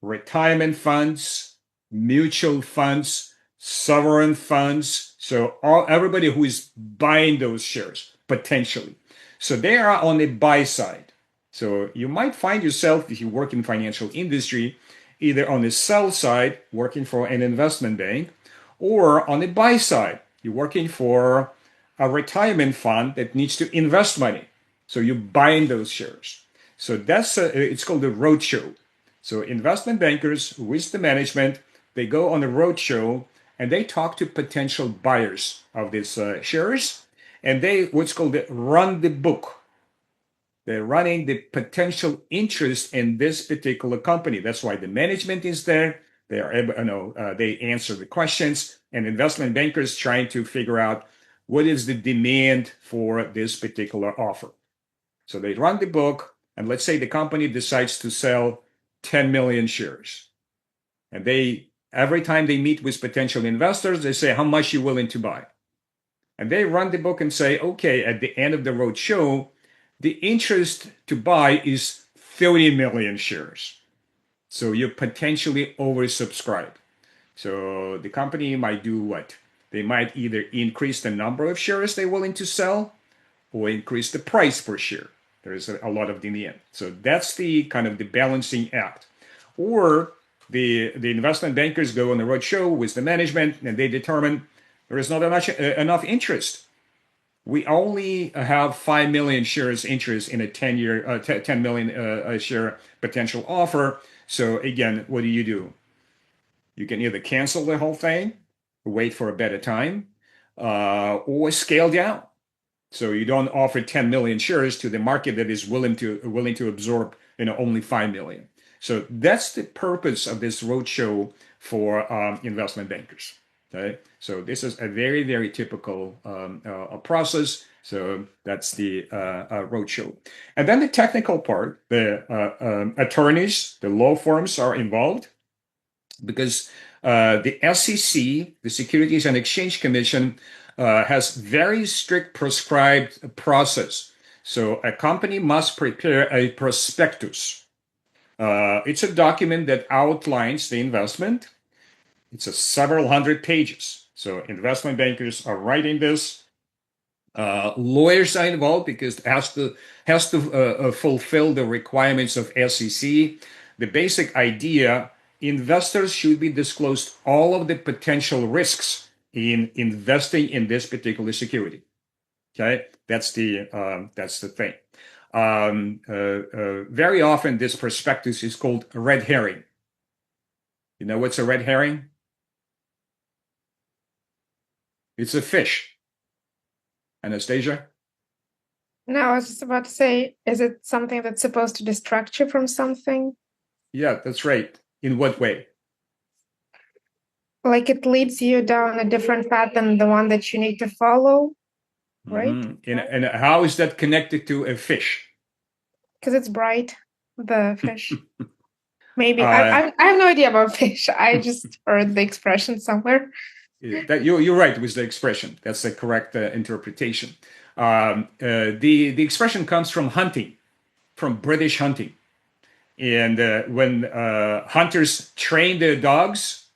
retirement funds, mutual funds, sovereign funds. So everybody who is buying those shares, potentially. So they are on the buy side. So you might find yourself, if you work in financial industry, either on the sell side, working for an investment bank, or on the buy side, you're working for a retirement fund that needs to invest money. So you're buying those shares. So that's it's called a roadshow. So investment bankers with the management, they go on a roadshow and they talk to potential buyers of these shares, and they what's called run the book. They're running the potential interest in this particular company. That's why the management is there. They are able, they answer the questions, and investment bankers trying to figure out what is the demand for this particular offer. So they run the book, and let's say the company decides to sell 10 million shares. And every time they meet with potential investors, they say, how much are you willing to buy? And they run the book and say, okay, at the end of the roadshow, the interest to buy is 30 million shares. So you're potentially oversubscribed. So the company might do what? They might either increase the number of shares they're willing to sell or increase the price per share. There is a lot of demand. So that's the kind of the balancing act. Or the investment bankers go on the roadshow with the management and they determine there is not enough interest. We only have 5 million shares interest in a 10 million share potential offer. So again, what do? You can either cancel the whole thing, wait for a better time, or scale down. So you don't offer 10 million shares to the market that is willing to absorb only 5 million. So that's the purpose of this roadshow for investment bankers. Okay, so this is a very, very typical process. So that's the roadshow. And then the technical part, the attorneys, the law firms are involved because the SEC, the Securities and Exchange Commission, has very strict prescribed process. So a company must prepare a prospectus. It's a document that outlines the investment. It's several hundred pages. So investment bankers are writing this. Lawyers are involved because it has to fulfill the requirements of SEC. The basic idea: investors should be disclosed all of the potential risks in investing in this particular security. Okay, that's the thing. Very often, this prospectus is called a red herring. You know what's a red herring? It's a fish. Anastasia? No, I was just about to say, is it something that's supposed to distract you from something? Yeah, that's right. In what way? Like it leads you down a different path than the one that you need to follow, right? And how is that connected to a fish? Because it's bright, the fish. Maybe. I have no idea about fish. I just heard the expression somewhere. That you're right with the expression. That's the correct interpretation. The expression comes from hunting, from British hunting. And when hunters train their dogs,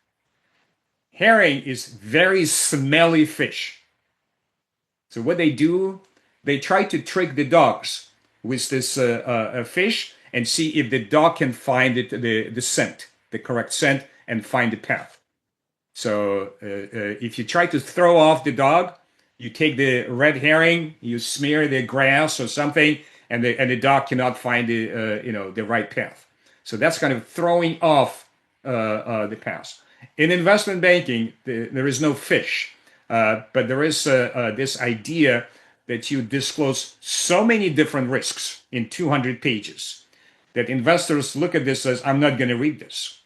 herring is very smelly fish. So what they do, they try to trick the dogs with this fish and see if the dog can find the scent, the correct scent, and find the path. So if you try to throw off the dog, you take the red herring, you smear the grass or something, and the dog cannot find the right path. So that's kind of throwing off the path. In investment banking, there is no fish, but there is this idea that you disclose so many different risks in 200 pages that investors look at this as, I'm not going to read this.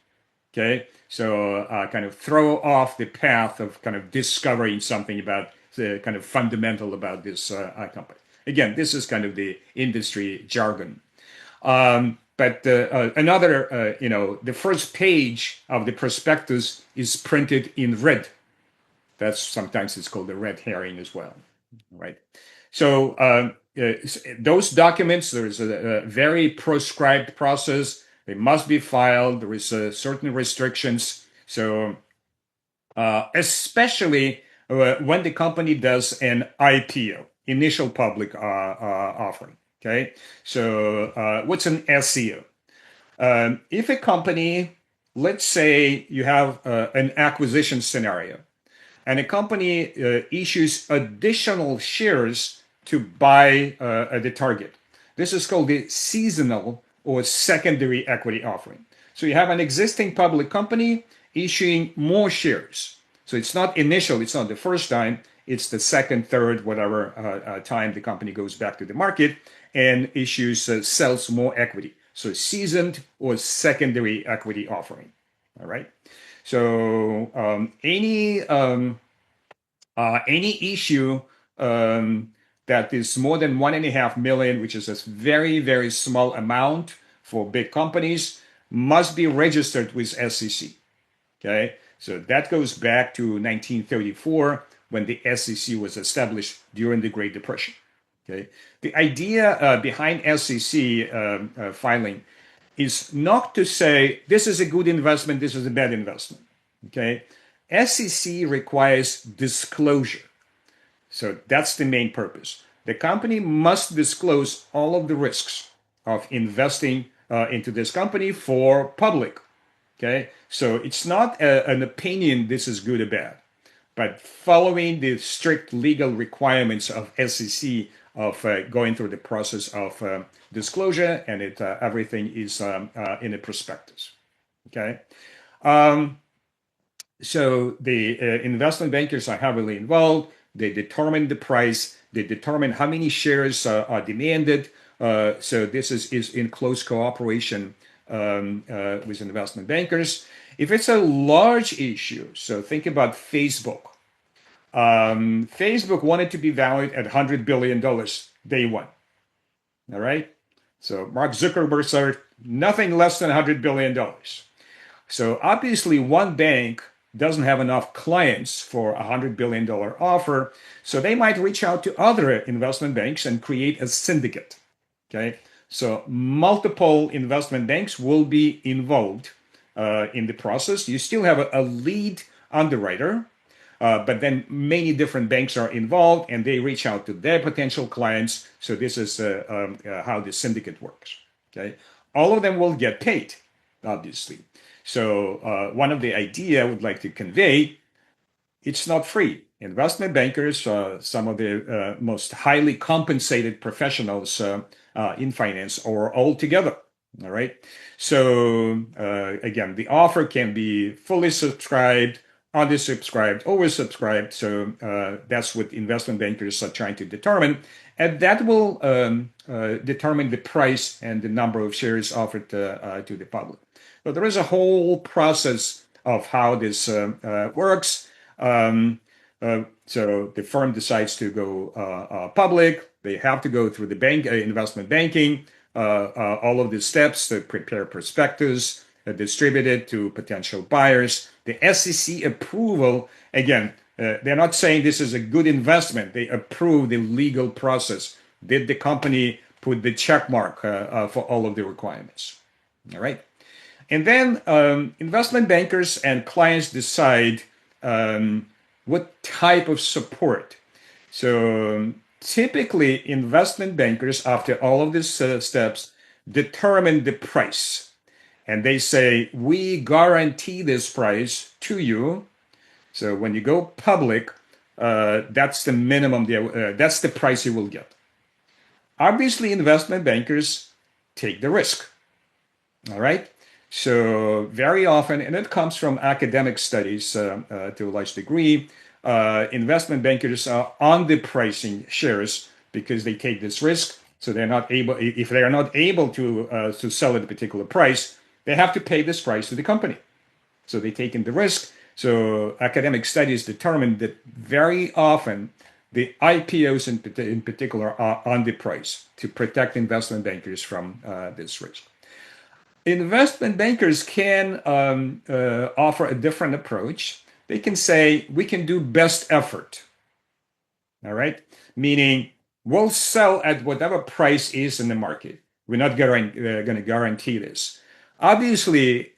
Okay, so kind of throw off the path of kind of discovering something about the kind of fundamental about this company. Again, this is kind of the industry jargon. But another, the first page of the prospectus is printed in red. That's sometimes it's called the red herring as well, right? So those documents, there is a very prescribed process. They must be filed. There is certain restrictions. So especially when the company does an IPO, initial public offering. Okay, so what's an SEO? If a company, let's say you have an acquisition scenario, and a company issues additional shares to buy the target. This is called the seasonal or secondary equity offering. So you have an existing public company issuing more shares. So it's not initial, it's not the first time, it's the second, third, whatever time the company goes back to the market and sells more equity. So seasoned or secondary equity offering. All right. So any issue that is more than 1.5 million, which is a very, very small amount for big companies, must be registered with SEC. Okay, so that goes back to 1934 when the SEC was established during the Great Depression. Okay, the idea behind SEC filing is not to say this is a good investment, this is a bad investment. Okay, SEC requires disclosure. So that's the main purpose. The company must disclose all of the risks of investing into this company for public. Okay, so it's not an opinion, this is good or bad, but following the strict legal requirements of SEC of going through the process of disclosure, and everything is in a prospectus. Okay. So the investment bankers are heavily involved. They determine the price. They determine how many shares are demanded. So this is in close cooperation with investment bankers. If it's a large issue, so think about Facebook. Facebook wanted to be valued at $100 billion day one. All right. So Mark Zuckerberg said nothing less than $100 billion. So obviously one bank doesn't have enough clients for a $100 billion offer. So they might reach out to other investment banks and create a syndicate. Okay. So multiple investment banks will be involved in the process. You still have a lead underwriter, but then many different banks are involved and they reach out to their potential clients. So this is how the syndicate works. Okay. All of them will get paid, obviously. So one of the idea I would like to convey, it's not free. Investment bankers, some of the most highly compensated professionals in finance, are all together. All right. So again, the offer can be fully subscribed, undersubscribed, oversubscribed. So that's what investment bankers are trying to determine. And that will determine the price and the number of shares offered to the public. So there is a whole process of how this works. So the firm decides to go public. They have to go through the bank, investment banking, all of the steps to prepare prospectus, distribute it to potential buyers. The SEC approval, again, they're not saying this is a good investment. They approve the legal process. Did the company put the check mark for all of the requirements? All right. And then investment bankers and clients decide what type of support. So typically, investment bankers, after all of these steps, determine the price. And they say, we guarantee this price to you. So when you go public, that's the minimum, that's the price you will get. Obviously, investment bankers take the risk. All right. So very often, and it comes from academic studies to a large degree, investment bankers are underpricing shares because they take this risk. So they're not able, if they are not able to sell at a particular price, they have to pay this price to the company. So they take in the risk. So academic studies determine that very often the IPOs in particular are underpriced to protect investment bankers from this risk. Investment bankers can offer a different approach. They can say, we can do best effort. All right? Meaning, we'll sell at whatever price is in the market. We're not going to guarantee this. Obviously,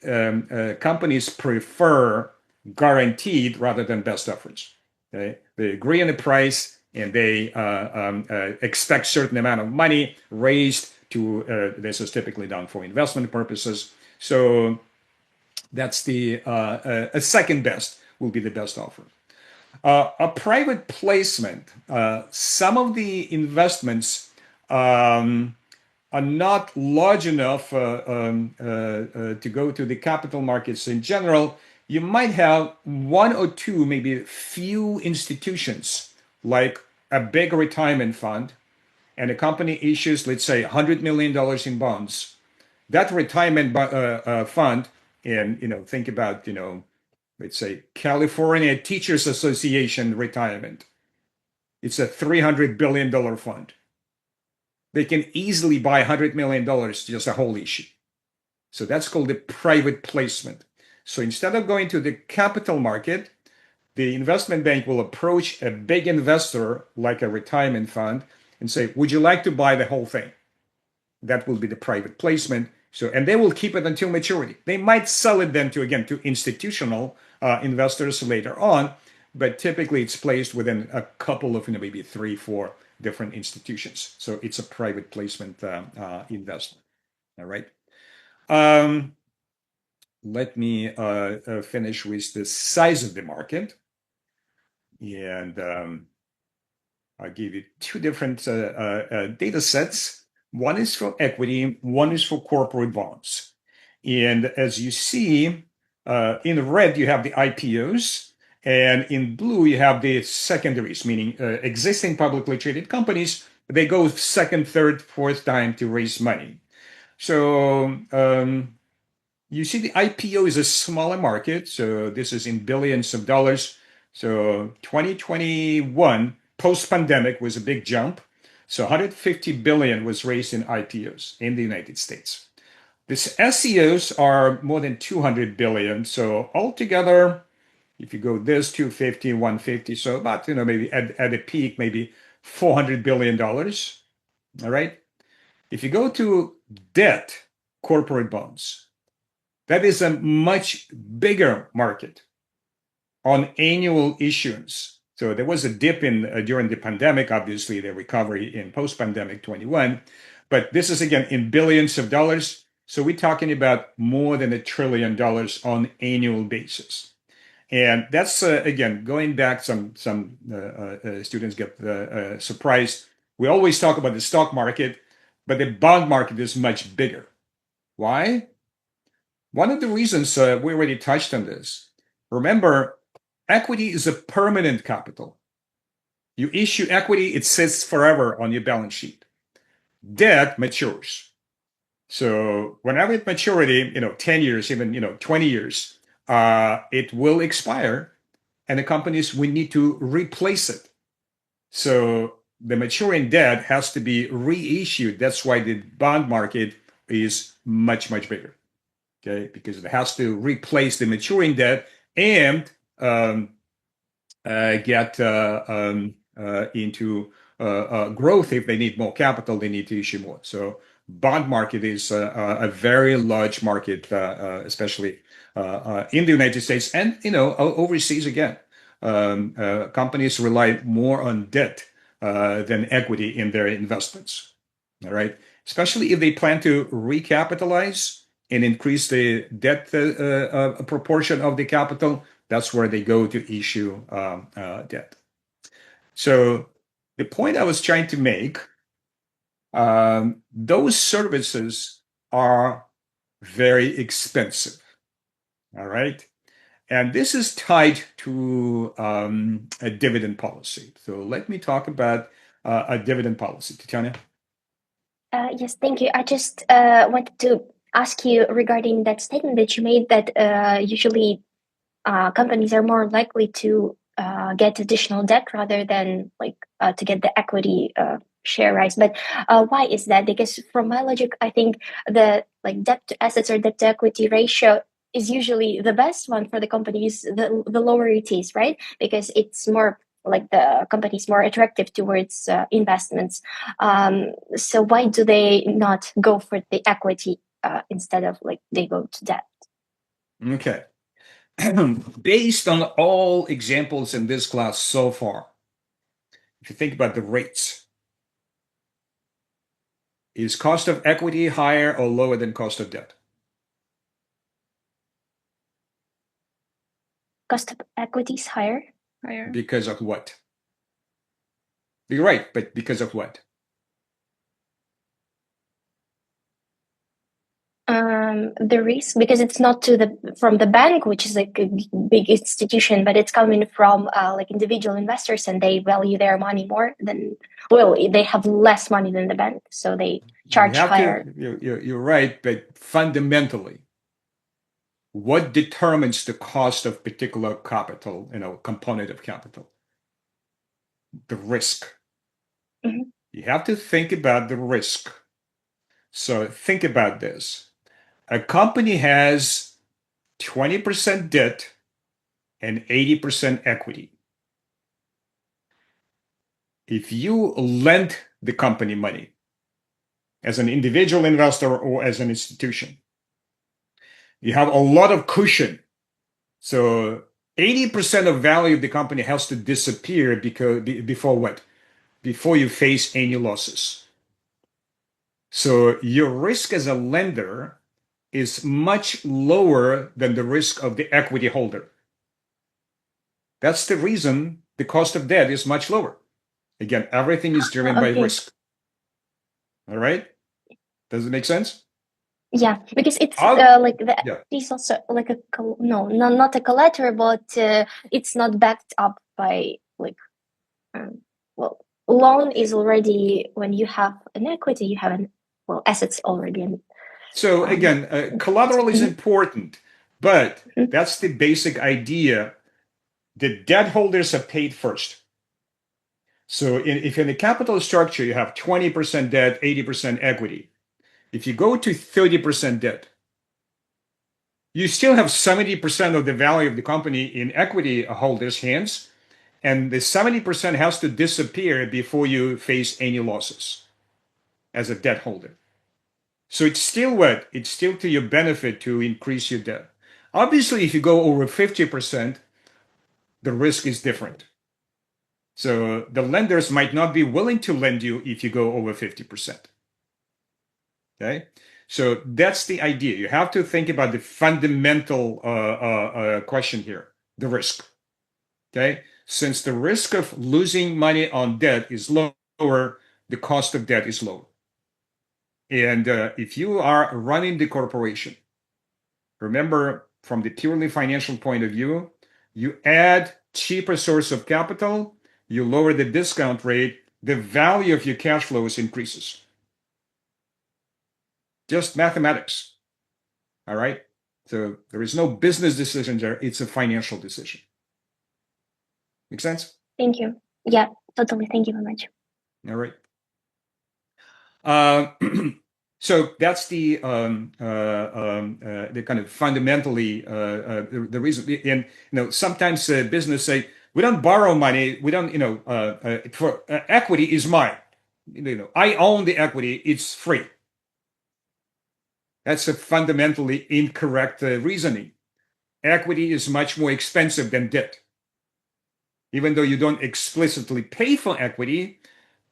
companies prefer guaranteed rather than best efforts. Okay? They agree on the price and they expect certain amount of money raised to, this is typically done for investment purposes. So that's the, a second best will be the best offer. A private placement, some of the investments are not large enough to go to the capital markets in general. You might have one or two, maybe few institutions, like a big retirement fund, and a company issues, let's say, $100 million in bonds. That retirement fund, and think about, let's say, California Teachers Association retirement. It's a $300 billion fund. They can easily buy $100 million, just a whole issue. So that's called a private placement. So instead of going to the capital market, the investment bank will approach a big investor like a retirement fund and say, would you like to buy the whole thing? That will be the private placement. So, and they will keep it until maturity. They might sell it then to institutional investors later on, but typically it's placed within a couple of, maybe 3-4 different institutions. So it's a private placement investment. All right. Let me finish with the size of the market. And I'll give you two different data sets. One is for equity, one is for corporate bonds. And as you see, in red, you have the IPOs, and in blue, you have the secondaries, meaning existing publicly traded companies. They go second, third, fourth time to raise money. So you see the IPO is a smaller market. So this is in billions of dollars. So 2021, post-pandemic, was a big jump. So 150 billion was raised in IPOs in the United States. These SEOs are more than 200 billion. So altogether, if you go this 250, 150, so about, maybe at a peak, maybe $400 billion. All right. If you go to debt, corporate bonds, that is a much bigger market on annual issuance. So there was a dip in during the pandemic, obviously the recovery in post-pandemic 21, but this is again in billions of dollars. So we're talking about more than $1 trillion on annual basis. And that's, again, going back, some students get surprised. We always talk about the stock market, but the bond market is much bigger. Why? One of the reasons, we already touched on this. Remember, equity is a permanent capital. You issue equity, it sits forever on your balance sheet. Debt matures. So whenever at maturity, 10 years, even 20 years, it will expire, and the companies will need to replace it. So the maturing debt has to be reissued. That's why the bond market is much, much bigger. Okay, because it has to replace the maturing debt and get into growth. If they need more capital, they need to issue more. So bond market is a very large market, especially in the United States and overseas. Again, companies rely more on debt than equity in their investments. All right, especially if they plan to recapitalize and increase the debt proportion of the capital. That's where they go to issue debt. So the point I was trying to make, those services are very expensive. All right. And this is tied to a dividend policy. So let me talk about a dividend policy. Tatiana? Yes, thank you. I just wanted to ask you regarding that statement that you made that usually companies are more likely to get additional debt rather than to get the equity share rise. But why is that? Because from my logic, I think the debt to assets or debt to equity ratio is usually the best one for the companies, the lower it is, right? Because it's more the company is more attractive towards investments. So why do they not go for the equity instead of they go to debt? Okay. Based on all examples in this class so far, if you think about the rates, is cost of equity higher or lower than cost of debt? Cost of equity is higher. Because of what? You're right, but because of what? The risk, because it's not from the bank, which is a big institution, but it's coming from individual investors, and they value their money more than, they have less money than the bank, so they charge higher. You're right, but fundamentally, what determines the cost of particular capital, component of capital? The risk. Mm-hmm. You have to think about the risk. So think about this. A company has 20% debt and 80% equity. If you lend the company money as an individual investor or as an institution, you have a lot of cushion. So 80% of value of the company has to disappear before what? Before you face any losses. So your risk as a lender is much lower than the risk of the equity holder. That's the reason the cost of debt is much lower. Again, everything is driven by risk. All right? Does it make sense? Yeah, because it's it's also not a collateral, but it's not backed up by loan is already, when you have an equity, you have assets already. So again, collateral is important, but that's the basic idea. The debt holders are paid first. So if in the capital structure you have 20% debt, 80% equity, if you go to 30% debt, you still have 70% of the value of the company in equity holders' hands, and the 70% has to disappear before you face any losses as a debt holder. So it's still what? It's still to your benefit to increase your debt. Obviously, if you go over 50%, the risk is different. So the lenders might not be willing to lend you if you go over 50%. Okay? So that's the idea. You have to think about the fundamental question here. the risk. Okay, since the risk of losing money on debt is lower, the cost of debt is lower. And if you are running the corporation, remember, from the purely financial point of view, you add cheaper source of capital, you lower the discount rate, the value of your cash flows increases. Just mathematics. All right? So there is no business decision there, it's a financial decision. Make sense? Thank you. Yeah, totally. Thank you very much. All right. So that's the kind of fundamentally the reason. And sometimes business say, we don't borrow money. We don't for equity is mine. I own the equity. It's free. That's a fundamentally incorrect reasoning. Equity is much more expensive than debt. Even though you don't explicitly pay for equity,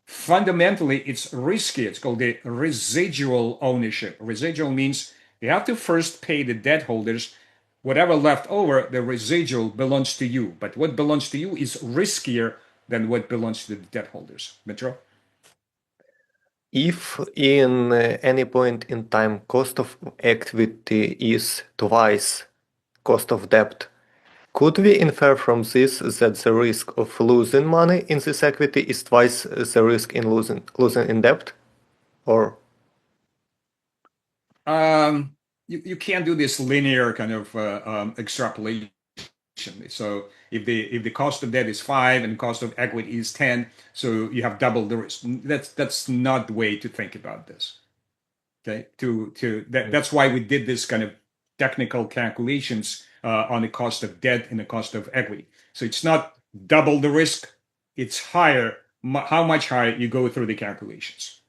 fundamentally it's risky. It's called the residual ownership. Residual means you have to first pay the debt holders. Whatever left over, the residual belongs to you. But what belongs to you is riskier than what belongs to the debt holders. Metro? If in any point in time cost of equity is twice cost of debt, could we infer from this that the risk of losing money in this equity is twice the risk in losing in debt? Or you can't do this linear kind of extrapolation. So if the cost of debt is 5 and cost of equity is 10, so you have double the risk. That's not the way to think about this. Okay, that's why we did this kind of technical calculations on the cost of debt and the cost of equity. So it's not double the risk; it's higher. How much higher you go through the calculations.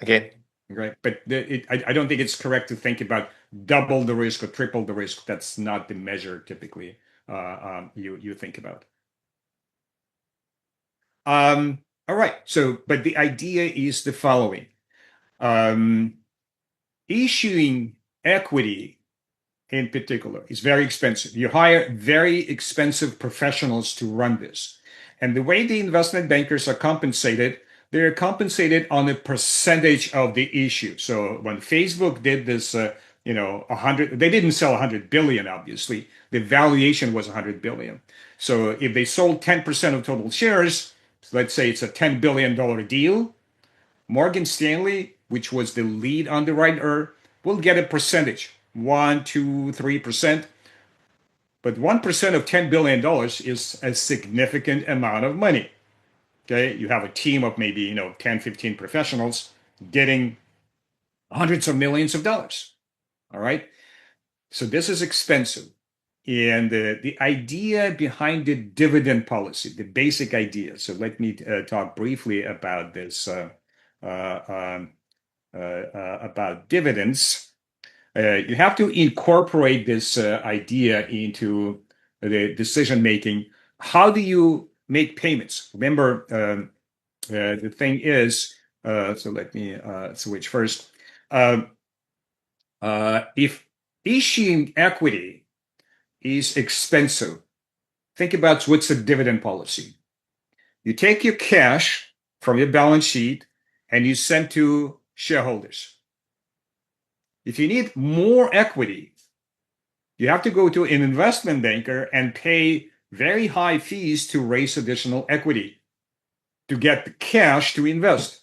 Okay. Right, but I don't think it's correct to think about double the risk or triple the risk. That's not the measure typically you think about. All right. So, but the idea is the following: issuing equity, in particular, is very expensive. You hire very expensive professionals to run this, and the way the investment bankers are compensated. They're compensated on a percentage of the issue. So when Facebook did this, 100, they didn't sell 100 billion, obviously. The valuation was 100 billion. So if they sold 10% of total shares, let's say it's a $10 billion deal, Morgan Stanley, which was the lead underwriter, will get a percentage, 1, 2, 3%. But 1% of $10 billion is a significant amount of money. Okay, you have a team of maybe 10, 15 professionals getting hundreds of millions of dollars. All right, so this is expensive, and the idea behind the dividend policy, the basic idea. So let me talk briefly about this about dividends. You have to incorporate this idea into the decision making. How do you make payments? Remember, the thing is, so let me switch first. If issuing equity is expensive, think about what's the dividend policy. You take your cash from your balance sheet and you send to shareholders. If you need more equity, you have to go to an investment banker and pay very high fees to raise additional equity to get the cash to invest.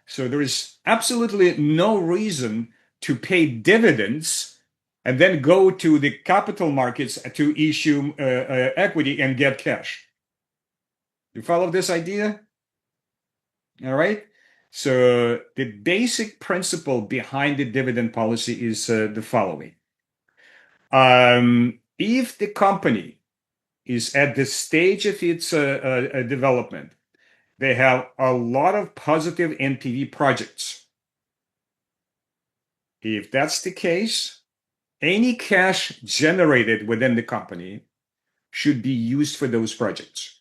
So there is absolutely no reason to pay dividends and then go to the capital markets to issue equity and get cash. You follow this idea? All right. So the basic principle behind the dividend policy is the following. If the company is at the stage of its development, they have a lot of positive NPV projects. If that's the case, any cash generated within the company should be used for those projects.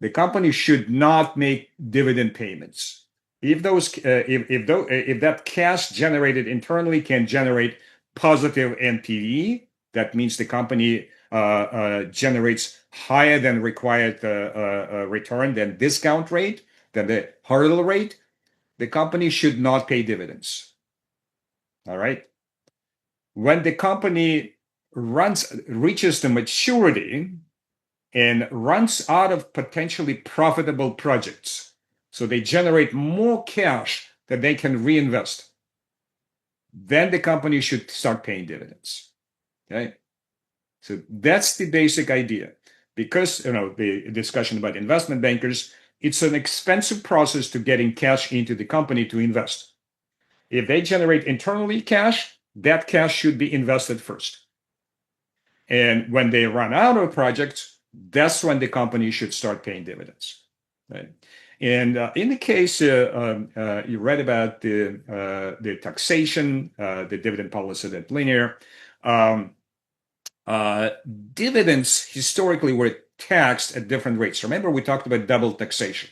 The company should not make dividend payments. If that cash generated internally can generate positive NPV, that means the company generates higher than required return, than discount rate, than the hurdle rate, the company should not pay dividends. All right. When the company reaches the maturity and runs out of potentially profitable projects, so they generate more cash that they can reinvest, then the company should start paying dividends. Okay. So that's the basic idea. Because, the discussion about investment bankers, it's an expensive process to getting cash into the company to invest. If they generate internally cash, that cash should be invested first. And when they run out of projects, that's when the company should start paying dividends. Right? And in the case you read about the taxation, the dividend policy at Linear, dividends historically were taxed at different rates. Remember, we talked about double taxation.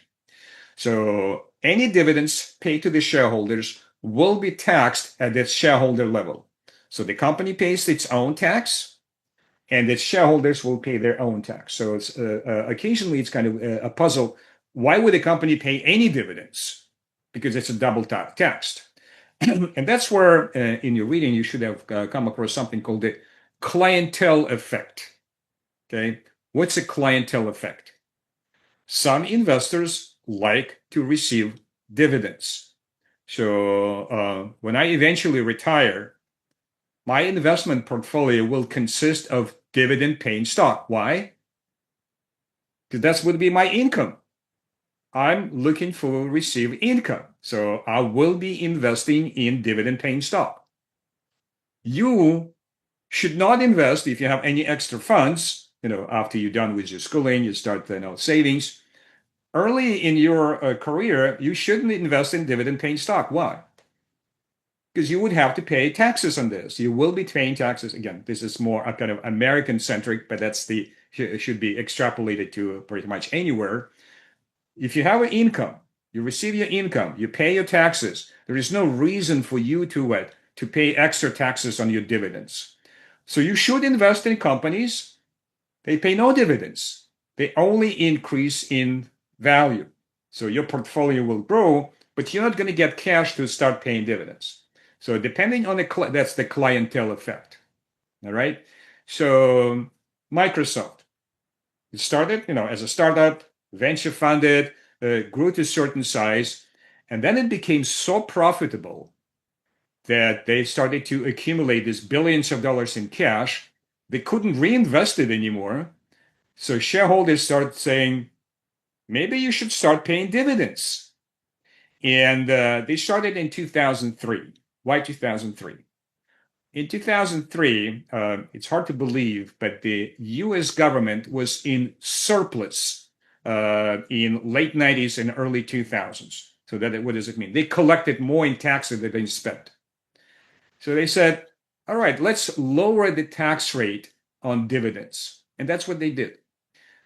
So any dividends paid to the shareholders will be taxed at the shareholder level. So the company pays its own tax, and its shareholders will pay their own tax. So it's occasionally it's kind of a puzzle. Why would a company pay any dividends? Because it's a double taxed. And that's where in your reading you should have come across something called the clientele effect. Okay, what's a clientele effect? Some investors like to receive dividends. So when I eventually retire, my investment portfolio will consist of dividend-paying stock. Why? Because that would be my income. I'm looking for receive income. So I will be investing in dividend-paying stock. You should not invest if you have any extra funds, after you're done with your schooling, you start savings. Early in your career, you shouldn't invest in dividend-paying stock. Why? Because you would have to pay taxes on this. You will be paying taxes. Again, this is more a kind of American-centric, but should be extrapolated to pretty much anywhere. If you have an income, you receive your income, you pay your taxes. There is no reason for you to pay extra taxes on your dividends. So you should invest in companies. They pay no dividends. They only increase in value. So your portfolio will grow, but you're not going to get cash to start paying dividends. So depending on that's the clientele effect. All right. So Microsoft, it started, as a startup, venture funded, grew to a certain size, and then it became so profitable that they started to accumulate these billions of dollars in cash. They couldn't reinvest it anymore. So shareholders started saying, maybe you should start paying dividends. And they started in 2003. Why 2003? In 2003, it's hard to believe, but the US government was in surplus in late 90s and early 2000s. So what does it mean? They collected more in taxes than they spent. So they said, all right, let's lower the tax rate on dividends. And that's what they did.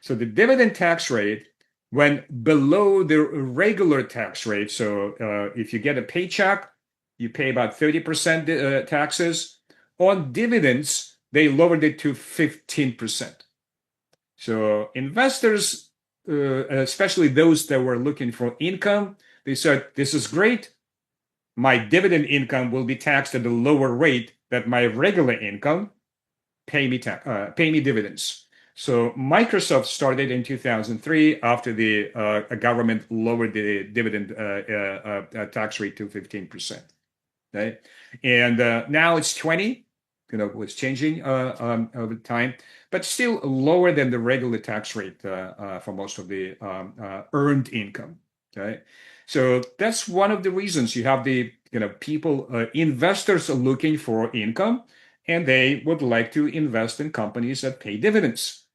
So the dividend tax rate went below the regular tax rate. So if you get a paycheck, you pay about 30% taxes. On dividends, they lowered it to 15%. So investors, especially those that were looking for income, they said, this is great. My dividend income will be taxed at a lower rate than my regular income. Pay me dividends. So Microsoft started in 2003 after the government lowered the dividend tax rate to 15%. Okay, and now it's 20. Was changing over time, but still lower than the regular tax rate for most of the earned income. Okay, so that's one of the reasons you have the people, investors are looking for income, and they would like to invest in companies that pay dividends.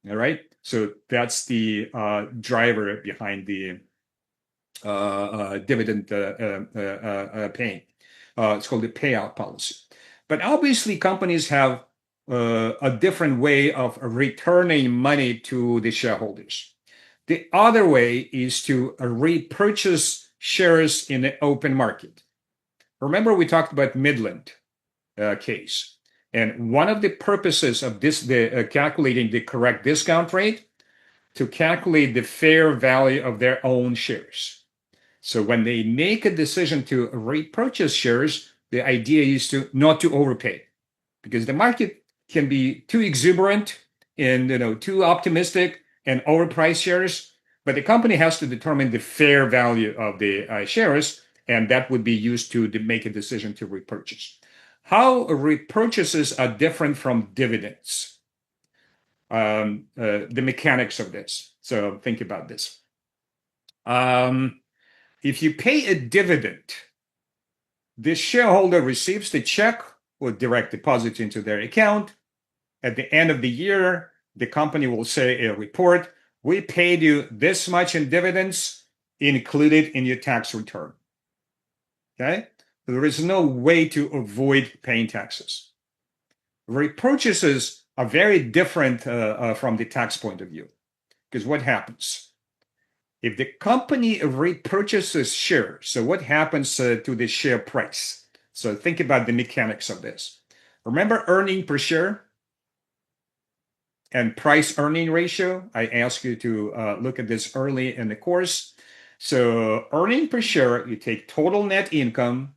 All right, so that's the driver behind the dividend paying. It's called the payout policy. But obviously, companies have a different way of returning money to the shareholders. The other way is to repurchase shares in the open market. Remember, we talked about Midland case. And one of the purposes of this, calculating the correct discount rate, to calculate the fair value of their own shares. So when they make a decision to repurchase shares, the idea is not to overpay, because the market can be too exuberant and too optimistic and overprice shares. But the company has to determine the fair value of the shares, and that would be used to make a decision to repurchase. How repurchases are different from dividends. The mechanics of this. So think about this. If you pay a dividend, the shareholder receives the check or direct deposit into their account. At the end of the year, the company will say a report, we paid you this much in dividends included in your tax return. Okay? There is no way to avoid paying taxes. Repurchases are very different from the tax point of view. Because what happens? If the company repurchases shares, so what happens to the share price? So think about the mechanics of this. Remember earning per share and price earning ratio? I asked you to look at this early in the course. So earning per share, you take total net income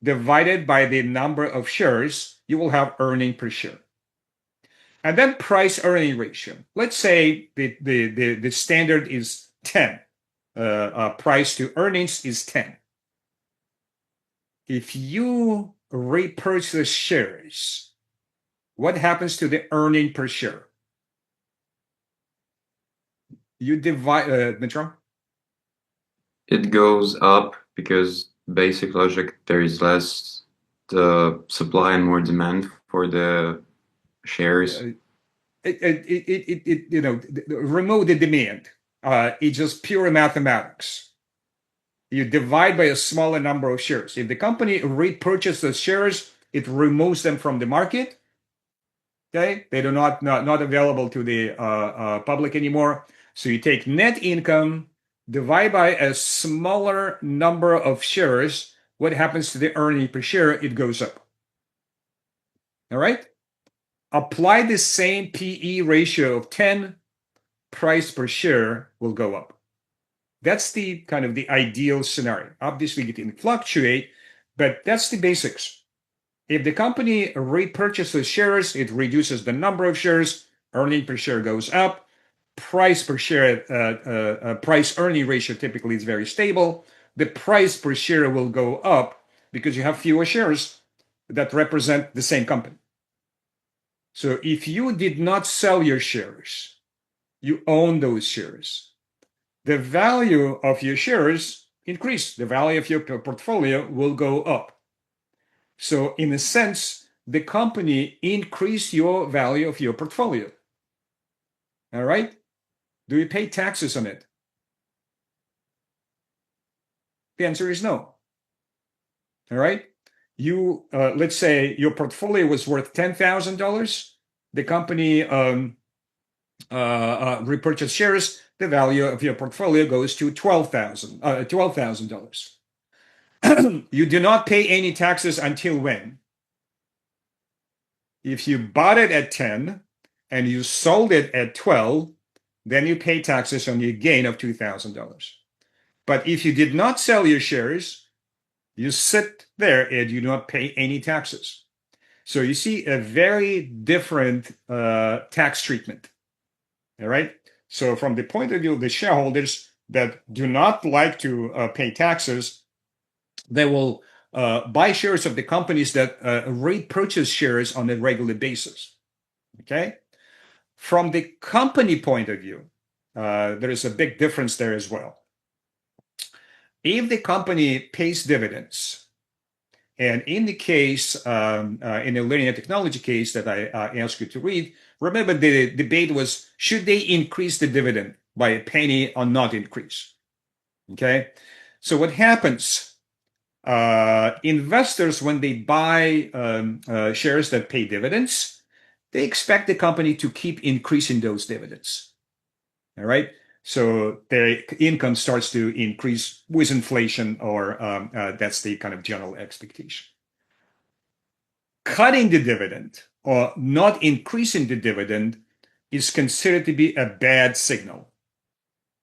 divided by the number of shares, you will have earning per share. And then price earning ratio. Let's say the standard is 10. Price to earnings is 10. If you repurchase shares, what happens to the earning per share? You divide, Mitro? It goes up because basic logic, there is less supply and more demand for the shares. Remove the demand. It's just pure mathematics. You divide by a smaller number of shares. If the company repurchases shares, it removes them from the market. Okay, they are not available to the public anymore. So you take net income, divide by a smaller number of shares. What happens to the earning per share? It goes up. All right. Apply the same PE ratio of 10. Price per share will go up. That's the kind of the ideal scenario. Obviously, it can fluctuate, but that's the basics. If the company repurchases shares, it reduces the number of shares, earning per share goes up, price per share, price earning ratio typically is very stable. The price per share will go up because you have fewer shares that represent the same company. So if you did not sell your shares, you own those shares, the value of your shares increase. The value of your portfolio will go up. So in a sense, the company increased your value of your portfolio. All right? Do you pay taxes on it? The answer is no. All right? You, let's say your portfolio was worth $10,000. The company repurchased shares. The value of your portfolio goes to $12,000. You do not pay any taxes until when? If you bought it at 10 and you sold it at 12, then you pay taxes on your gain of $2,000. But if you did not sell your shares, you sit there and you do not pay any taxes. So you see a very different tax treatment. All right. So from the point of view of the shareholders that do not like to pay taxes, they will buy shares of the companies that repurchase shares on a regular basis. Okay. From the company point of view, there is a big difference there as well. If the company pays dividends, and in the case, in the linear technology case that I asked you to read, remember the debate was, should they increase the dividend by a penny or not increase? Okay. So what happens? Investors, when they buy shares that pay dividends, they expect the company to keep increasing those dividends. All right. So their income starts to increase with inflation, or that's the kind of general expectation. cutting the dividend or not increasing the dividend is considered to be a bad signal.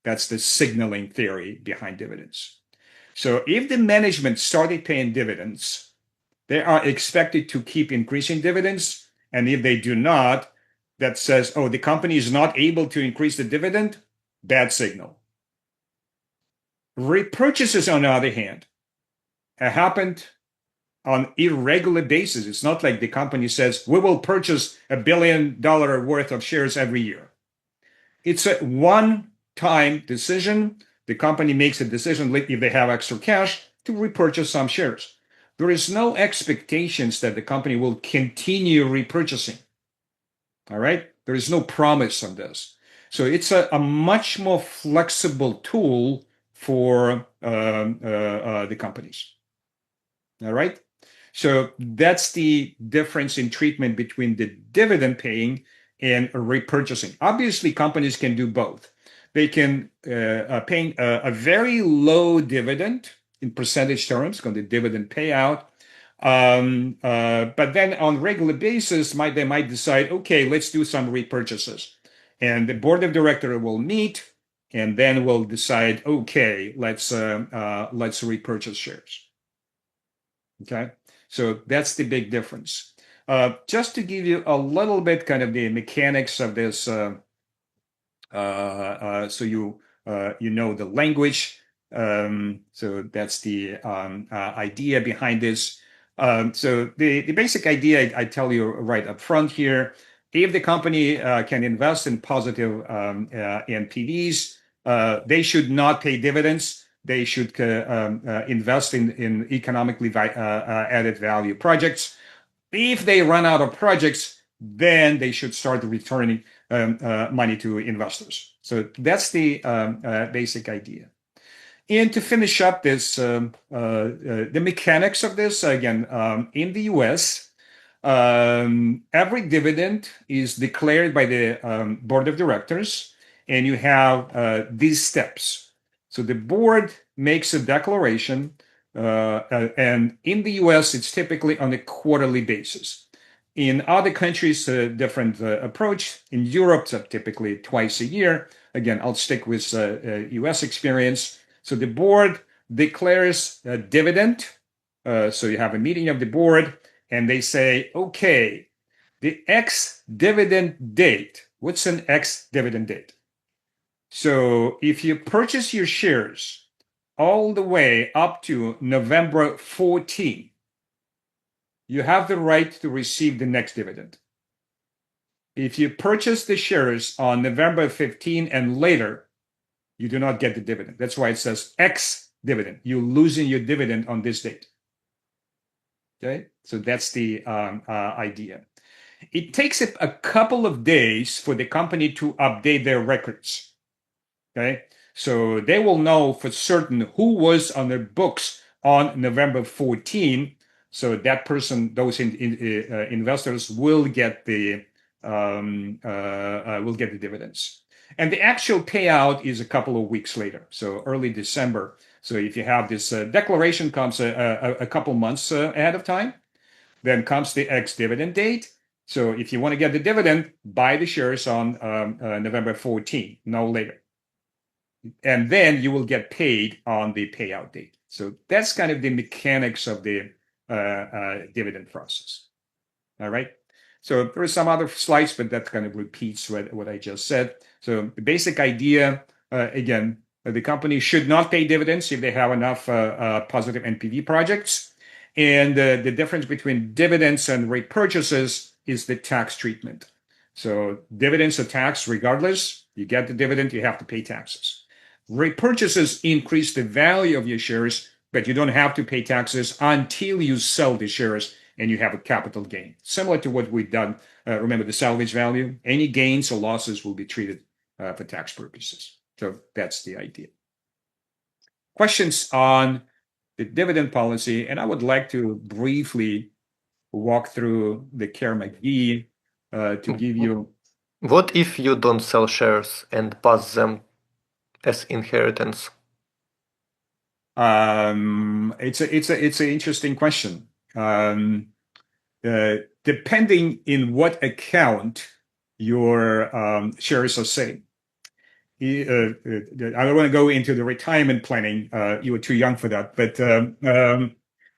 That's the signaling theory behind dividends. So if the management started paying dividends, they are expected to keep increasing dividends. And if they do not, that says, oh, the company is not able to increase the dividend, bad signal. Repurchases, on the other hand, happened on irregular basis. It's not like the company says, we will purchase $1 billion worth of shares every year. It's a one-time decision. The company makes a decision if they have extra cash to repurchase some shares. There is no expectations that the company will continue repurchasing. All right? There is no promise on this. So it's a much more flexible tool for the companies. All right? So that's the difference in treatment between the dividend paying and repurchasing. Obviously, companies can do both. They can pay a very low dividend in percentage terms, called the dividend payout. But then on regular basis, they might decide, okay, let's do some repurchases. And the board of directors will meet and then we'll decide, okay, let's repurchase shares. Okay, so that's the big difference. Just to give you a little bit kind of the mechanics of this, so you know the language. So that's the idea behind this. So the basic idea I tell you right up front here: if the company can invest in positive NPVs, they should not pay dividends. They should invest in economically added value projects. If they run out of projects, then they should start returning money to investors. So that's the basic idea. And to finish up this, the mechanics of this, again, in the US, every dividend is declared by the board of directors, and you have these steps. So the board makes a declaration, and in the US, it's typically on a quarterly basis. In other countries, a different approach. In Europe, it's typically twice a year. Again, I'll stick with US experience. So the board declares a dividend. So you have a meeting of the board, and they say, okay, the X dividend date. What's an X dividend date? So if you purchase your shares all the way up to November 14, you have the right to receive the next dividend. If you purchase the shares on November 15 and later, you do not get the dividend. That's why it says X dividend. You're losing your dividend on this date. Okay, so that's the idea. It takes a couple of days for the company to update their records. Okay, so they will know for certain who was on their books on November 14. So that person, those investors will get the dividends. And the actual payout is a couple of weeks later, so early December. So if you have this declaration comes a couple months ahead of time, then comes the ex-dividend date. So if you want to get the dividend, buy the shares on November 14, no later. And then you will get paid on the payout date. So that's kind of the mechanics of the dividend process. All right. So there are some other slides, but that kind of repeats what I just said. So the basic idea, again, the company should not pay dividends if they have enough positive NPV projects. And the difference between dividends and repurchases is the tax treatment. So dividends are taxed regardless. You get the dividend, you have to pay taxes. Repurchases increase the value of your shares, but you don't have to pay taxes until you sell the shares and you have a capital gain. Similar to what we've done. Remember the salvage value? Any gains or losses will be treated for tax purposes. So that's the idea. Questions on the dividend policy, and I would like to briefly walk through the Kerr-McGee to give you. What if you don't sell shares and pass them as inheritance? It's an interesting question. depending in what account your shares are sitting. I don't want to go into the retirement planning. You were too young for that. But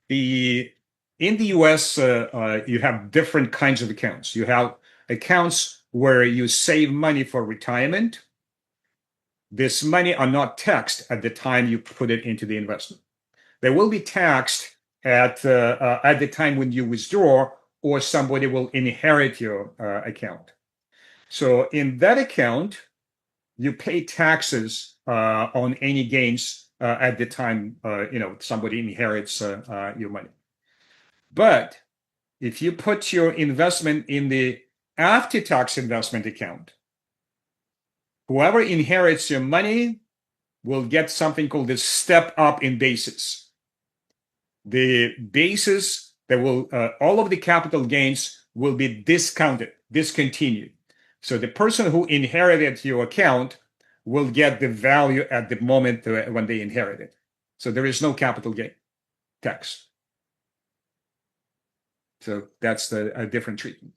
in the US, you have different kinds of accounts. You have accounts where you save money for retirement. This money are not taxed at the time you put it into the investment. They will be taxed at the time when you withdraw, or somebody will inherit your account. So in that account, you pay taxes on any gains at the time somebody inherits your money. But if you put your investment in the after-tax investment account, whoever inherits your money will get something called the step up in basis. The basis that will all of the capital gains will be discontinued. So the person who inherited your account will get the value at the moment when they inherit it. So there is no capital gain tax. So that's a different treatment.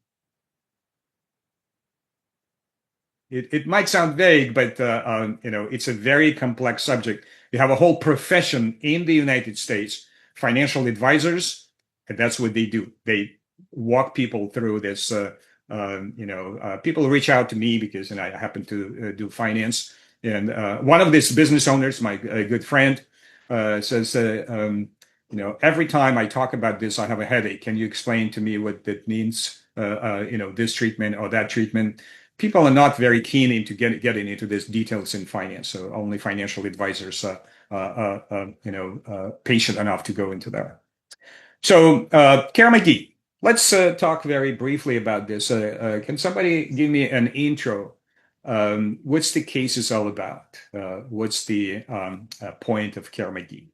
It might sound vague, but it's a very complex subject. You have a whole profession in the United States, financial advisors, and that's what they do. They walk people through this. People reach out to me because I happen to do finance, and one of these business owners, my good friend, says, every time I talk about this, I have a headache. Can you explain to me what that means? This treatment or that treatment. People are not very keen into getting into these details in finance, so only financial advisors are patient enough to go into that. So, Kerr-McGee, let's talk very briefly about this. Can somebody give me an intro? What's the case is all about? What's the point of Kerr-McGee?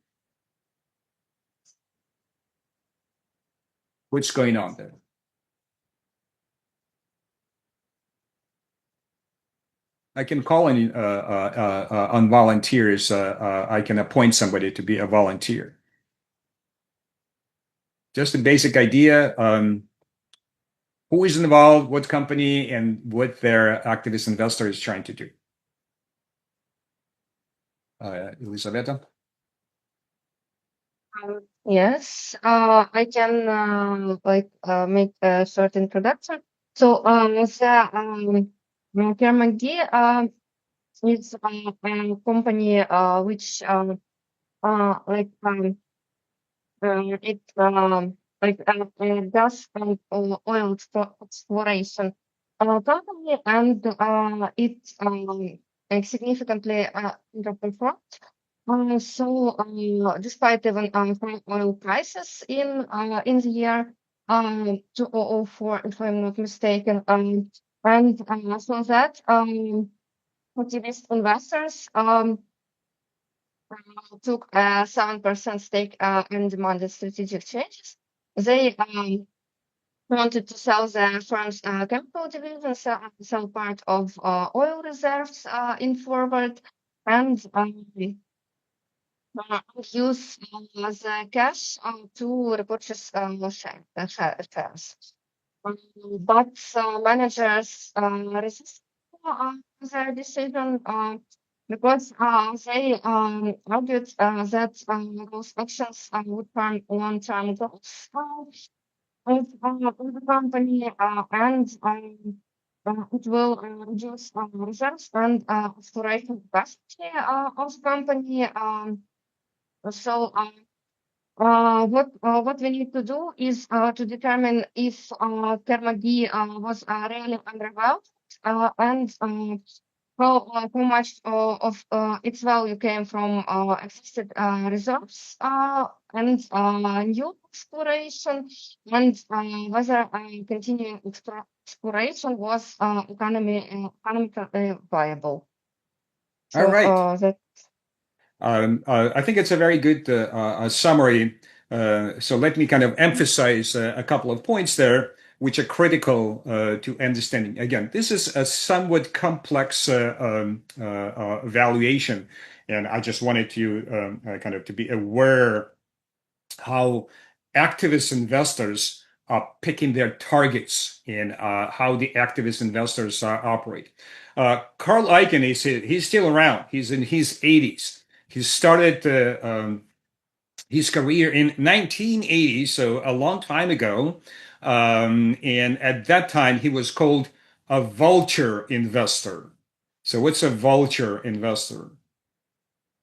What's going on there? I can call on volunteers. I can appoint somebody to be a volunteer. Just a basic idea. Who is involved, what company, and what their activist investor is trying to do. Elizaveta? Yes, I can make a short introduction. So, Kerr-McGee is a company which it does oil exploration company, and it significantly underperformed. So, despite even high oil prices in the year 2004, if I'm not mistaken, and so that activist investors took a 7% stake and demanded strategic changes. They wanted to sell the firm's chemical division, sell part of oil reserves in forward, and use the cash to repurchase shares. But managers resisted their decision because they argued that those actions would harm long-term growth of the company, and it will reduce reserves and exploration capacity of the company. So, what we need to do is to determine if Kerr-McGee was really undervalued, and how much of its value came from existing reserves and new exploration, and whether continuing exploration was economically viable. So, all right. I think it's a very good summary. So let me kind of emphasize a couple of points there, which are critical to understanding. Again, this is a somewhat complex valuation, and I just wanted to kind of to be aware how activist investors picking their targets and how the activist investors operate. Carl Icahn, he's still around. He's in his 80s. He started his career in 1980, so a long time ago. And at that time, he was called a vulture investor. So what's a vulture investor?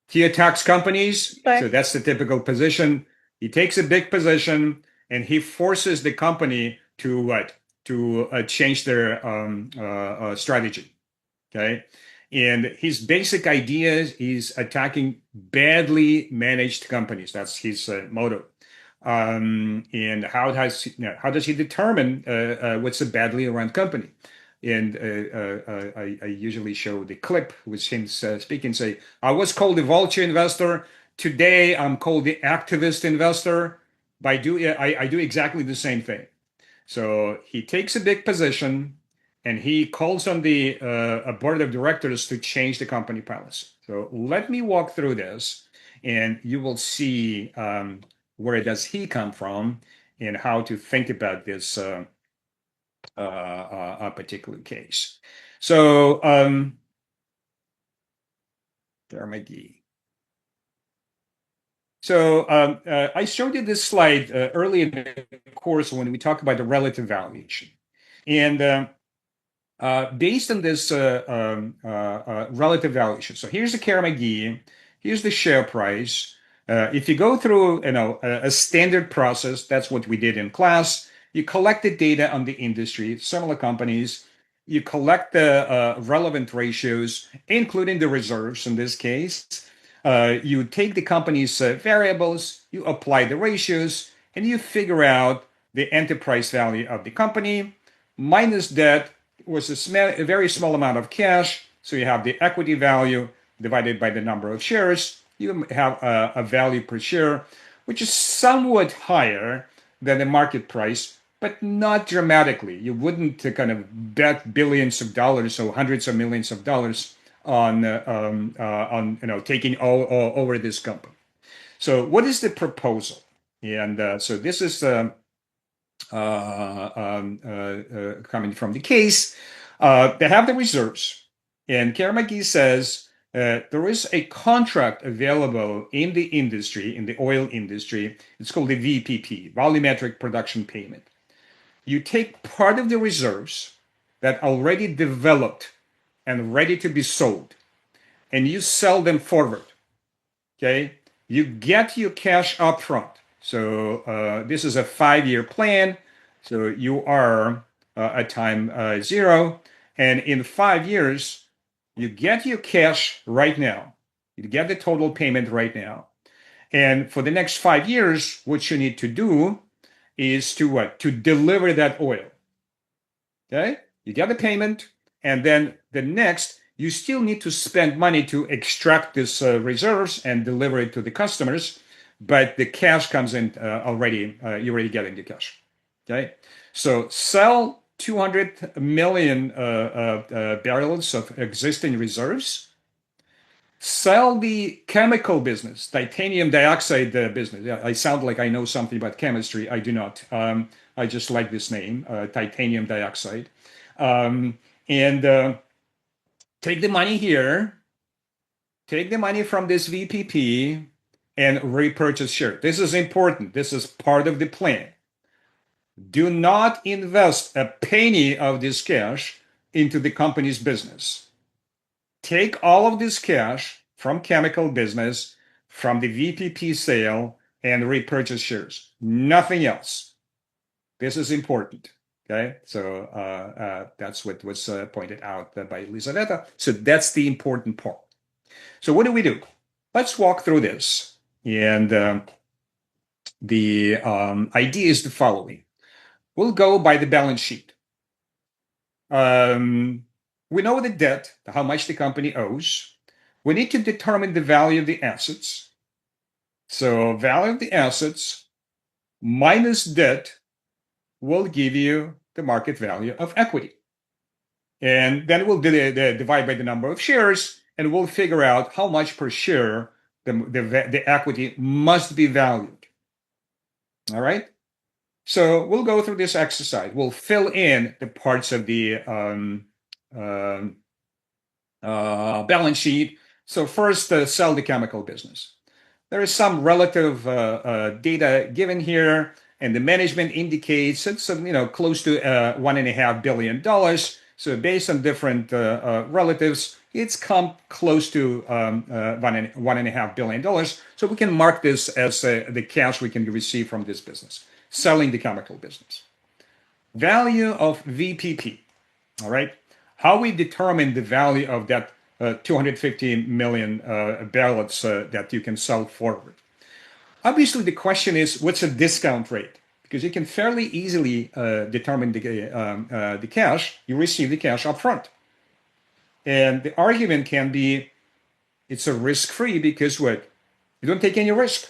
He attacks companies. Right. So that's the typical position. He takes a big position and he forces the company to what? To change their strategy. Okay. And his basic idea is attacking badly managed companies. That's his motto. And how does he determine what's a badly run company? And I usually show the clip with him speaking, say, I was called the vulture investor. Today, I'm called the activist investor. I do exactly the same thing. So he takes a big position and he calls on the board of directors to change the company policy. So let me walk through this and you will see where does he come from and how to think about this a particular case. So, Pierre McGee. So I showed you this slide early in the course when we talked about the relative valuation. And based on this relative valuation, so here's the Kerr-McGee, here's the share price. If you go through a standard process, that's what we did in class. You collect the data on the industry, similar companies. You collect the relevant ratios, including the reserves in this case. You take the company's variables, you apply the ratios, and you figure out the enterprise value of the company minus debt was a very small amount of cash. So you have the equity value divided by the number of shares. You have a value per share, which is somewhat higher than the market price, but not dramatically. You wouldn't kind of bet billions of dollars or hundreds of millions of dollars on taking all over this company. So what is the proposal? And so this is coming from the case. They have the reserves, and Kerr-McGee says there is a contract available in the industry, in the oil industry. It's called the VPP, volumetric production payment. You take part of the reserves that already developed and ready to be sold, and you sell them forward. Okay, you get your cash upfront. So this is a 5-year plan. So you are at time 0, and in 5 years, you get your cash right now. You get the total payment right now. And for the next 5 years, what you need to do is to what? To deliver that oil. Okay? You get the payment, and then the next, you still need to spend money to extract this reserves and deliver it to the customers, but the cash comes in already. You're already getting the cash. Okay? So sell 200 million barrels of existing reserves. Sell the chemical business, titanium dioxide business. Yeah, I sound like I know something about chemistry. I do not. I just like this name, titanium dioxide. And take the money here, take the money from this VPP, and repurchase shares. This is important. This is part of the plan. Do not invest a penny of this cash into the company's business. Take all of this cash from chemical business, from the VPP sale, and repurchase shares. Nothing else. This is important. Okay, so that's what was pointed out by Elisaveta. So that's the important part. So what do? Let's walk through this. And the idea is the following. We'll go by the balance sheet. We know the debt, how much the company owes. We need to determine the value of the assets. So value of the assets minus debt will give you the market value of equity. And then we'll divide by the number of shares, and we'll figure out how much per share the equity must be valued. All right? So we'll go through this exercise. We'll fill in the parts of the balance sheet. So first, sell the chemical business. There is some relative data given here, and the management indicates it's close to $1.5 billion. So based on different relatives, it's come close to $1.5 billion. So we can mark this as the cash we can receive from this business, selling the chemical business. Value of VPP, all right? How we determine the value of that 250 million barrels that you can sell forward. Obviously, the question is, what's a discount rate? Because you can fairly easily determine the cash. You receive the cash up front. And the argument can be, it's a risk-free because what? You don't take any risk.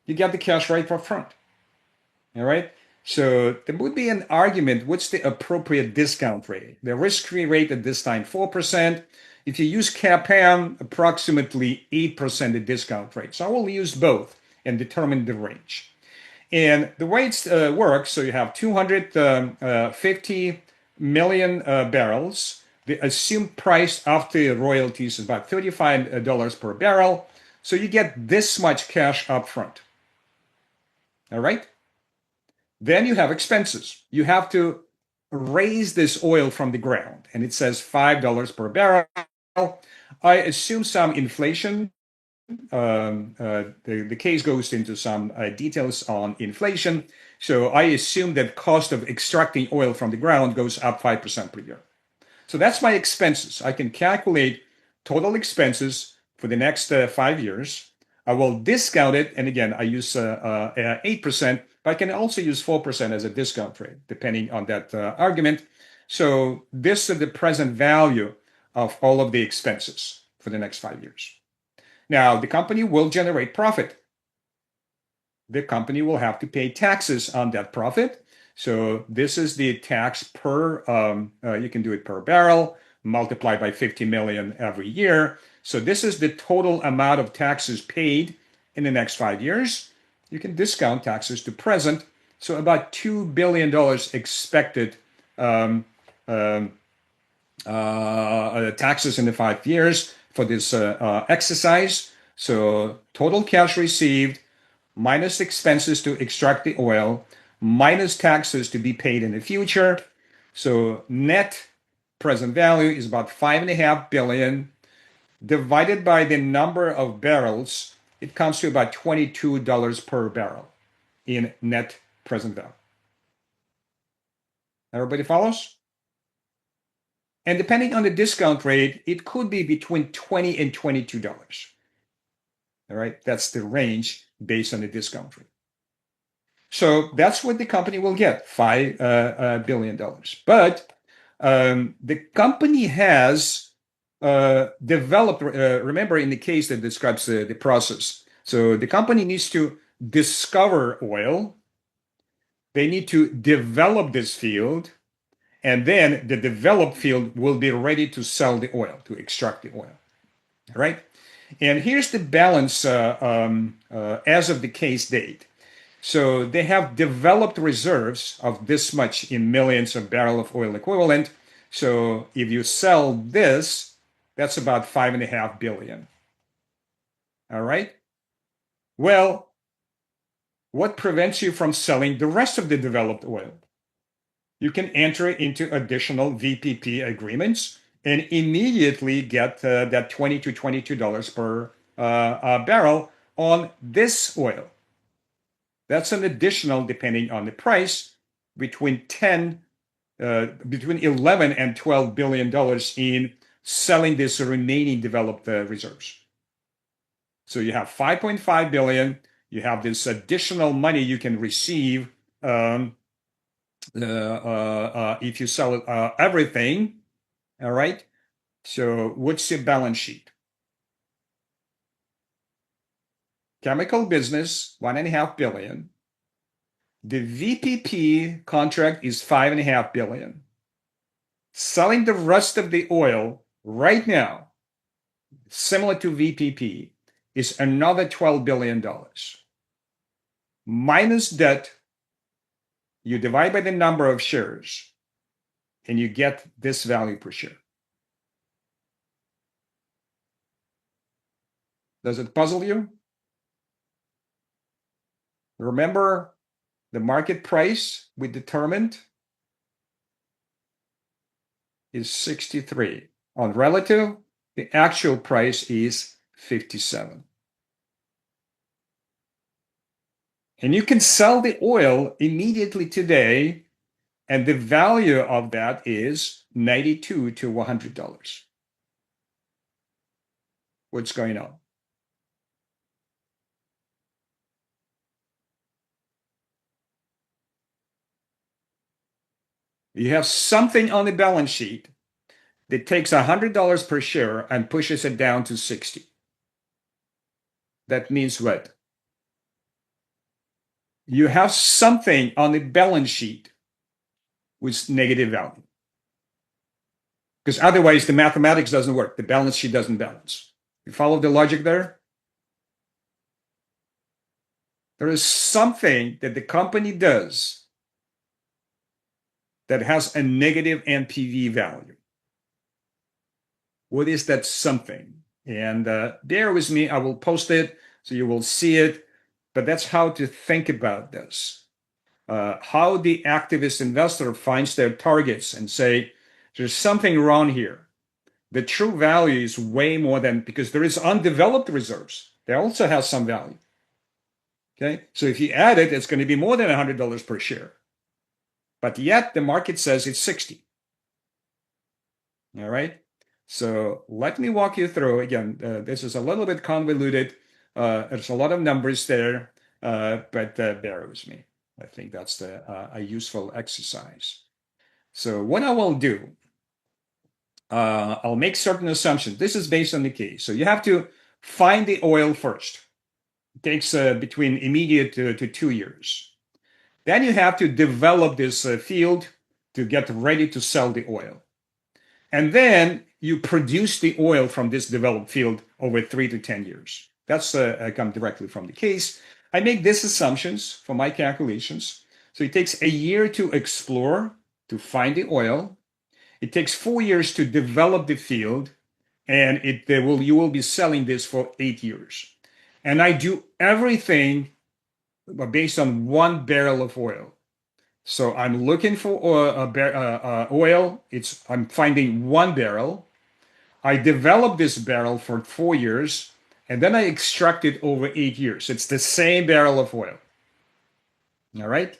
You get the cash right up front. All right? So there would be an argument, what's the appropriate discount rate? The risk-free rate at this time, 4%. If you use CAPM, approximately 8% the discount rate. So I will use both and determine the range. And the way it works, so you have 250 million barrels. The assumed price after royalties is about $35 per barrel. So you get this much cash up front. All right? Then you have expenses. You have to raise this oil from the ground, and it says $5 per barrel. I assume some inflation. The case goes into some details on inflation. So I assume that cost of extracting oil from the ground goes up 5% per year. So that's my expenses. I can calculate total expenses for the next 5 years. I will discount it, and again, I use 8%, but I can also use 4% as a discount rate, depending on that argument. So this is the present value of all of the expenses for the next 5 years. Now, the company will generate profit. The company will have to pay taxes on that profit. So this is the tax per, you can do it per barrel, multiplied by 50 million every year. So this is the total amount of taxes paid in the next 5 years. You can discount taxes to present. So about $2 billion expected taxes in the 5 years for this exercise. So total cash received minus expenses to extract the oil minus taxes to be paid in the future. So net present value is about $5.5 billion. Divided by the number of barrels, it comes to about $22 per barrel in net present value. Everybody follows? And depending on the discount rate, it could be between $20 and $22. All right, that's the range based on the discount rate. So that's what the company will get, $5 billion. But the company has developed, remember in the case that describes the process. So the company needs to discover oil. They need to develop this field. And then the developed field will be ready to sell the oil, to extract the oil. All right? And here's the balance as of the case date. So they have developed reserves of this much in millions of barrels of oil equivalent. So if you sell this, that's about $5.5 billion. All right? Well, what prevents you from selling the rest of the developed oil? You can enter into additional VPP agreements and immediately get that $20 to $22 per barrel on this oil. That's an additional, depending on the price, between 11 and $12 billion in selling this remaining developed reserves. So you have $5.5 billion. You have this additional money you can receive if you sell everything. All right. So what's your balance sheet? Chemical business, $1.5 billion. The VPP contract is $5.5 billion. Selling the rest of the oil right now, similar to VPP, is another $12 billion. Minus debt, you divide by the number of shares, and you get this value per share. Does it puzzle you? Remember the market price we determined is 63. On relative, the actual price is 57. And you can sell the oil immediately today, and the value of that is $92 to $100. What's going on? You have something on the balance sheet that takes $100 per share and pushes it down to 60. That means what? You have something on the balance sheet with negative value. Because otherwise the mathematics doesn't work. The balance sheet doesn't balance. You follow the logic there? There is something that the company does that has a negative NPV value. What is that something? And bear with me, I will post it so you will see it. But that's how to think about this. How the activist investor finds their targets and say, there's something wrong here. The true value is way more than, because there is undeveloped reserves. They also have some value. Okay, so if you add it, it's going to be more than $100 per share. But yet the market says it's 60. All right. So let me walk you through again. This is a little bit convoluted. There's a lot of numbers there, but bear with me. I think that's a useful exercise. So what I will do, I'll make certain assumptions. This is based on the case. So you have to find the oil first. It takes between immediate to 2 years. Then you have to develop this field to get ready to sell the oil. And then you produce the oil from this developed field over 3 to 10 years. That's come directly from the case. I make these assumptions for my calculations. So it takes a year to explore, to find the oil. It takes 4 years to develop the field, and you will be selling this for 8 years. And I do everything based on 1 barrel of oil. So I'm looking for oil. I'm finding 1 barrel. I develop this barrel for 4 years, and then I extract it over 8 years. It's the same barrel of oil. All right.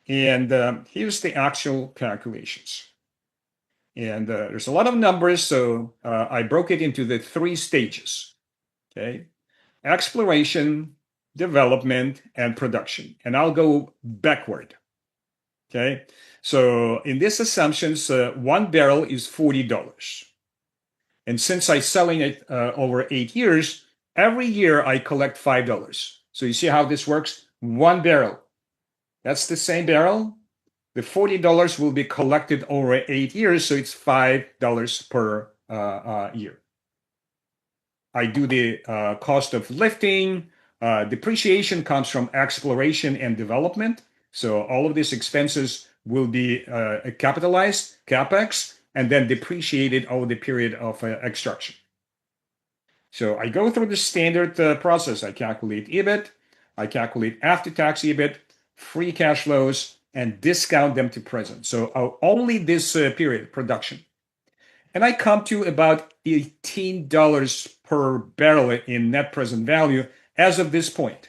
And here's the actual calculations. And there's a lot of numbers, so I broke it into the 3 stages. Okay. Exploration, development, and production. And I'll go backward. Okay. So in these assumptions, 1 barrel is $40. And since I'm selling it over 8 years, every year I collect $5. So you see how this works? 1 barrel. That's the same barrel. The $40 will be collected over 8 years, so it's $5 per year. I do the cost of lifting. Depreciation comes from exploration and development. So all of these expenses will be capitalized, CapEx, and then depreciated over the period of extraction. So I go through the standard process. I calculate EBIT, I calculate after-tax EBIT, free cash flows, and discount them to present. So only this period, production. And I come to about $18 per barrel in net present value as of this point.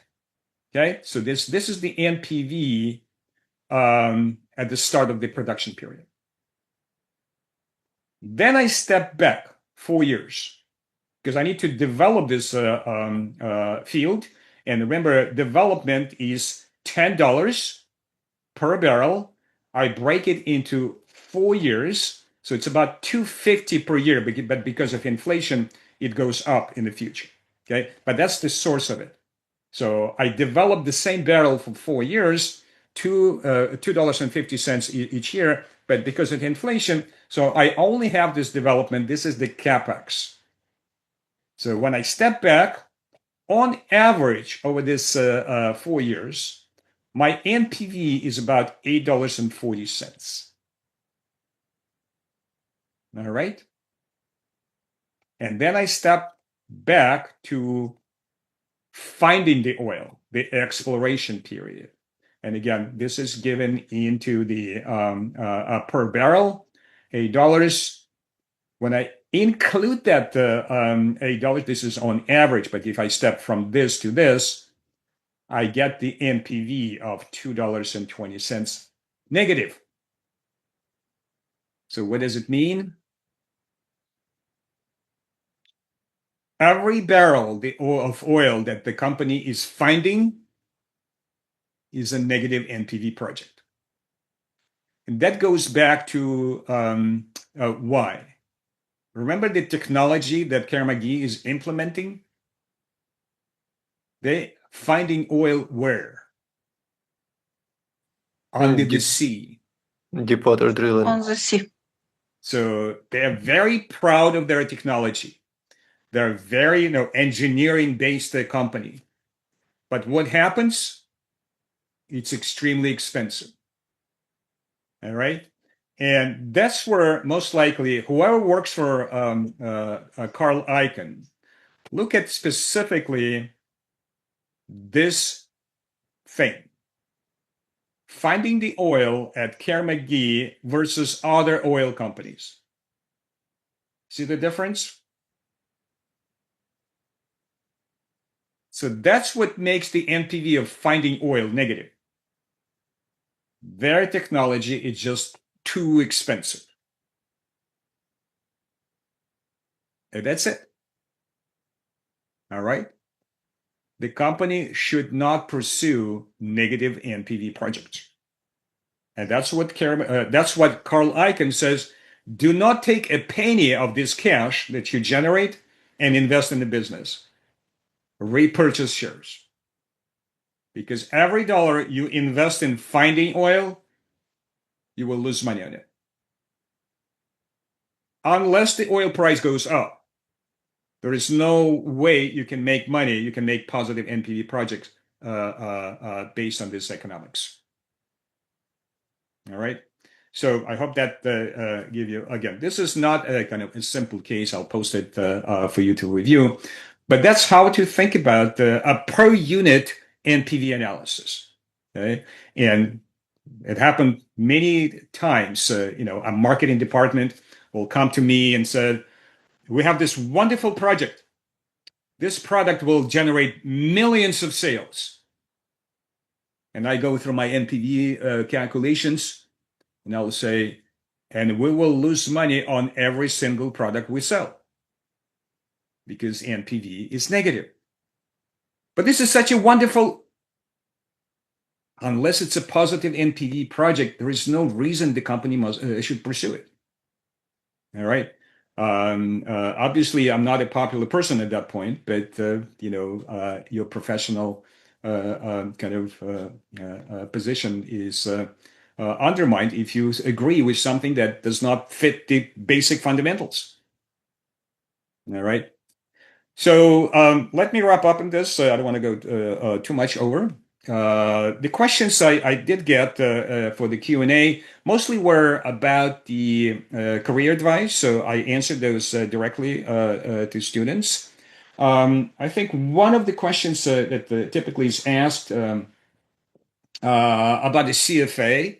Okay, so this is the NPV at the start of the production period. Then I step back 4 years because I need to develop this field. And remember, development is $10 per barrel. I break it into 4 years. So it's about $250 per year, but because of inflation, it goes up in the future. Okay, but that's the source of it. So I developed the same barrel for 4 years, $2.50 each year, but because of inflation, so I only have this development. This is the CapEx. So when I step back, on average over this 4 years, my NPV is about $8.40. All right. And then I step back to finding the oil, the exploration period. And again, this is given into the per barrel, $8. When I include that $8, this is on average, but if I step from this to this, I get the NPV of $2.20 negative. So what does it mean? Every barrel of oil that the company is finding is a negative NPV project. And that goes back to why. Remember the technology that Kerr-McGee is implementing? They finding oil where? Under the sea. Deep water drilling. On the sea. So they are very proud of their technology. They're very, engineering-based company. But what happens? It's extremely expensive. All right? And that's where most likely whoever works for Carl Icahn, look at specifically this thing. Finding the oil at Kerr-McGee versus other oil companies. See the difference? So that's what makes the NPV of finding oil negative. Their technology is just too expensive. And that's it. All right? The company should not pursue negative NPV projects. And that's what Carl Icahn says. Do not take a penny of this cash that you generate and invest in the business. Repurchase shares. Because every dollar you invest in finding oil, you will lose money on it. Unless the oil price goes up, there is no way you can make money, you can make positive NPV projects based on this economics. All right. So I hope that give you, again, this is not a kind of a simple case. I'll post it for you to review. But that's how to think about a per unit NPV analysis. Okay? And it happened many times. A marketing department will come to me and said, we have this wonderful project. This product will generate millions of sales. And I go through my NPV calculations, and I will say, and we will lose money on every single product we sell because NPV is negative. But this is such a wonderful, unless it's a positive NPV project, there is no reason the company should pursue it. All right. Obviously, I'm not a popular person at that point, but your professional position is undermined if you agree with something that does not fit the basic fundamentals. All right. So let me wrap up on this. I don't want to go too much over. The questions I did get for the Q&A mostly were about the career advice. So I answered those directly to students. I think one of the questions that typically is asked about the CFA,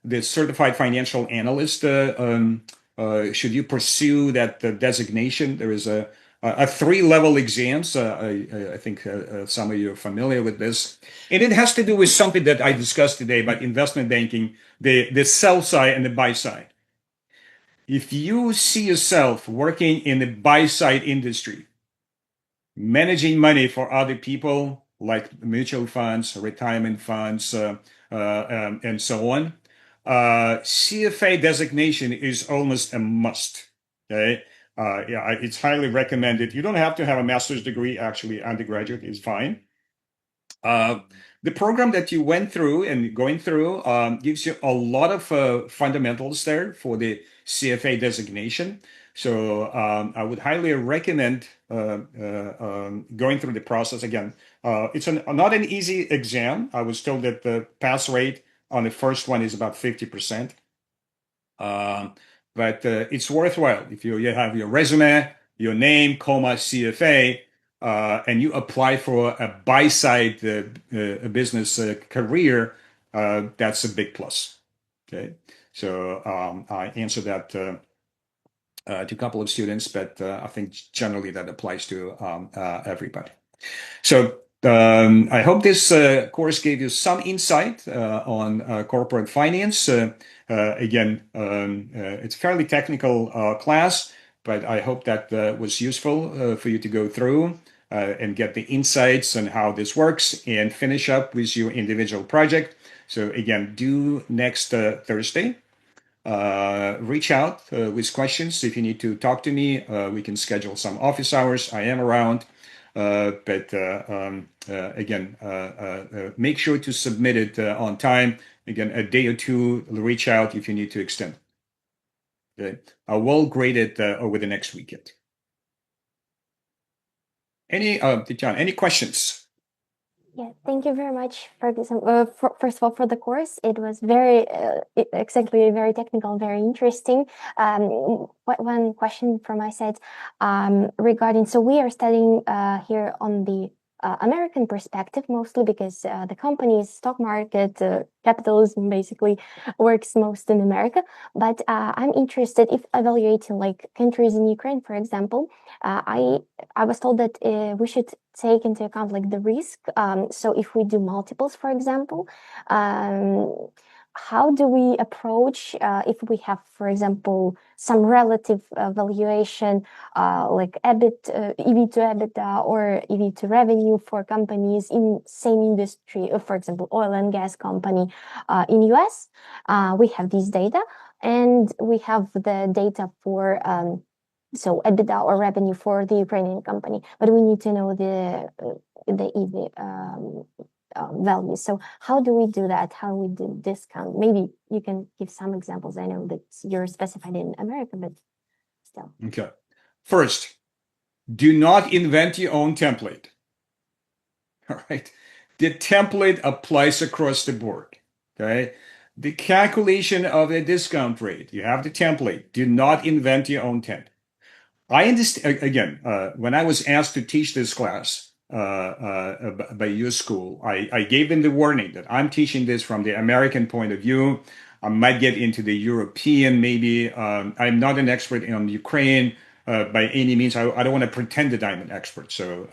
the Certified Financial Analyst, should you pursue that designation? There is a 3-level exams. I think some of you are familiar with this. And it has to do with something that I discussed today about investment banking, the sell side and the buy side. If you see yourself working in the buy side industry, managing money for other people like mutual funds, retirement funds, and so on, CFA designation is almost a must. Okay. It's highly recommended. You don't have to have a master's degree. Actually, undergraduate is fine. The program that you went through and going through gives you a lot of fundamentals there for the CFA designation. So I would highly recommend going through the process again. It's not an easy exam. I was told that the pass rate on the first one is about 50%. But it's worthwhile if you have your resume, your name, CFA, and you apply for a buy-side business career, that's a big plus. Okay, so I answered that to a couple of students, but I think generally that applies to everybody. So I hope this course gave you some insight on corporate finance. Again, it's a fairly technical class, but I hope that was useful for you to go through and get the insights on how this works and finish up with your individual project. So again, due next Thursday. Reach out with questions. If you need to talk to me, we can schedule some office hours. I am around. But again, make sure to submit it on time. Again, a day or two, reach out if you need to extend. Okay. I will grade it over the next weekend. Tatiana, any questions? Yeah, thank you very much, Ferguson. First of all, for the course, it was very, exactly, very technical, very interesting. One question from my side regarding, so we are studying here on the American perspective mostly because the company's stock market, capitalism basically works most in America. But I'm interested if evaluating like countries in Ukraine, for example. I was told that we should take into account like the risk. So if we do multiples, for example, how do we approach if we have, for example, some relative valuation like EBIT, EV to EBITDA or EV to revenue for companies in same industry, for example, oil and gas company in US? We have these data and we have the data for so EBITDA or revenue for the Ukrainian company, but we need to know the EV value. So how do we do that? How we do discount? Maybe you can give some examples. I know that you're specified in America, but still. Okay. First, do not invent your own template. All right. The template applies across the board. Okay. The calculation of the discount rate, you have the template. Do not invent your own template. I understand, again, when I was asked to teach this class by your school, I gave them the warning that I'm teaching this from the American point of view. I might get into the European, maybe. I'm not an expert on Ukraine by any means. I don't want to pretend that I'm an expert, so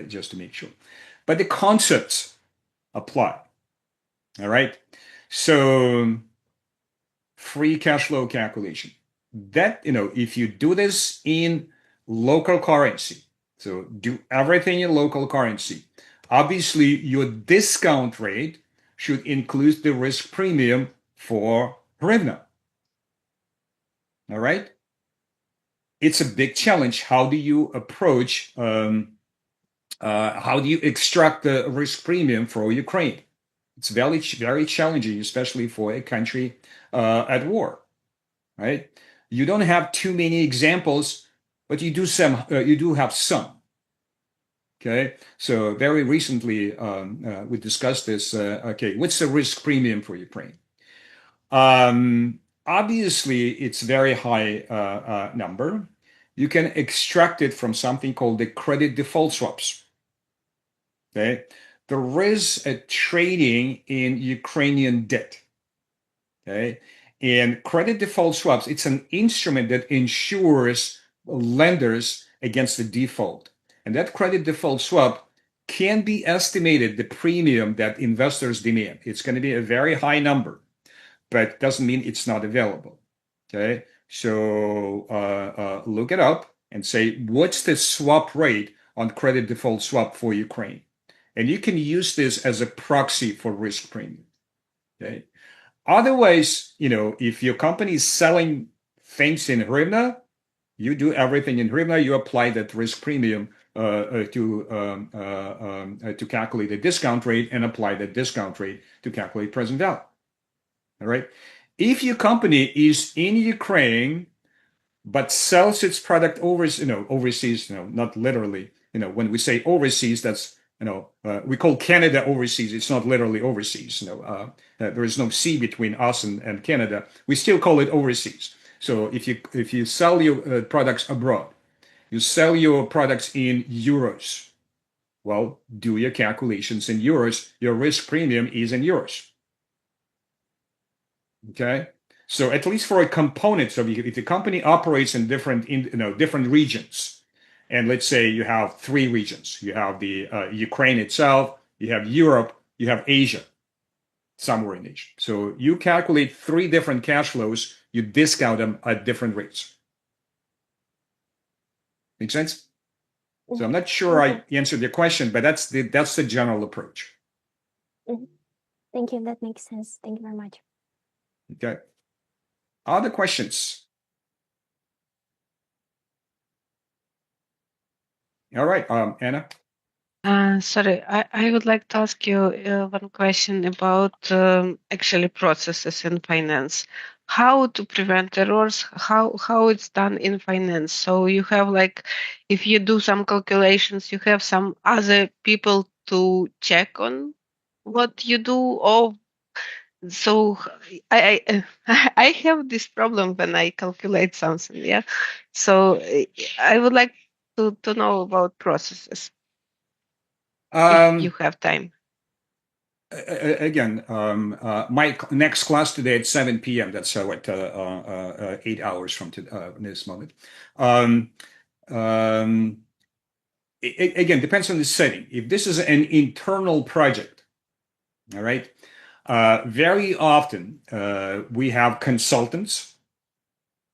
just to make sure. But the concepts apply, all right? So free cash flow calculation. That, if you do this in local currency, so do everything in local currency, obviously your discount rate should include the risk premium for hryvnia. All right? It's a big challenge. How do you approach, how do you extract the risk premium for Ukraine? It's very, very challenging, especially for a country at war, right? You don't have too many examples, but you do have some. Okay, so very recently we discussed this. Okay, what's the risk premium for Ukraine? Obviously, it's very high number. You can extract it from something called the credit default swaps. Okay, there is a trading in Ukrainian debt. Okay. And credit default swaps, it's an instrument that insures lenders against the default. And that credit default swap can be estimated, the premium that investors demand. It's going to be a very high number, but doesn't mean it's not available. Okay, so look it up and say, what's the swap rate on credit default swap for Ukraine? And you can use this as a proxy for risk premium. Okay. Otherwise, if your company is selling things in hryvnia, you do everything in hryvnia, you apply that risk premium to calculate the discount rate and apply the discount rate to calculate present value. All right. If your company is in Ukraine but sells its product overseas, not literally, when we say overseas, that's we call Canada overseas. It's not literally overseas. There is no sea between us and Canada. We still call it overseas. So if you sell your products abroad, you sell your products in euros. Well, do your calculations in euros. Your risk premium is in euros. Okay. So at least for a component, so if the company operates in different regions, and let's say you have 3 regions, you have the Ukraine itself, you have Europe, you have Asia, somewhere in Asia. So you calculate 3 different cash flows, you discount them at different rates. Make sense? So I'm not sure I answered your question, but that's the general approach. Thank you. That makes sense. Thank you very much. Okay. Other questions? All right, Anna. Sorry, I would like to ask you one question about actually processes in finance. How to prevent errors? How it's done in finance? So you have if you do some calculations, you have some other people to check on what you do, or so I have this problem when I calculate something. Yeah, so I would like to know about processes. If you have time. Again, my next class today at 7 p.m. That's 8 hours from this moment. Again, depends on the setting. If this is an internal project, all right, very often we have consultants.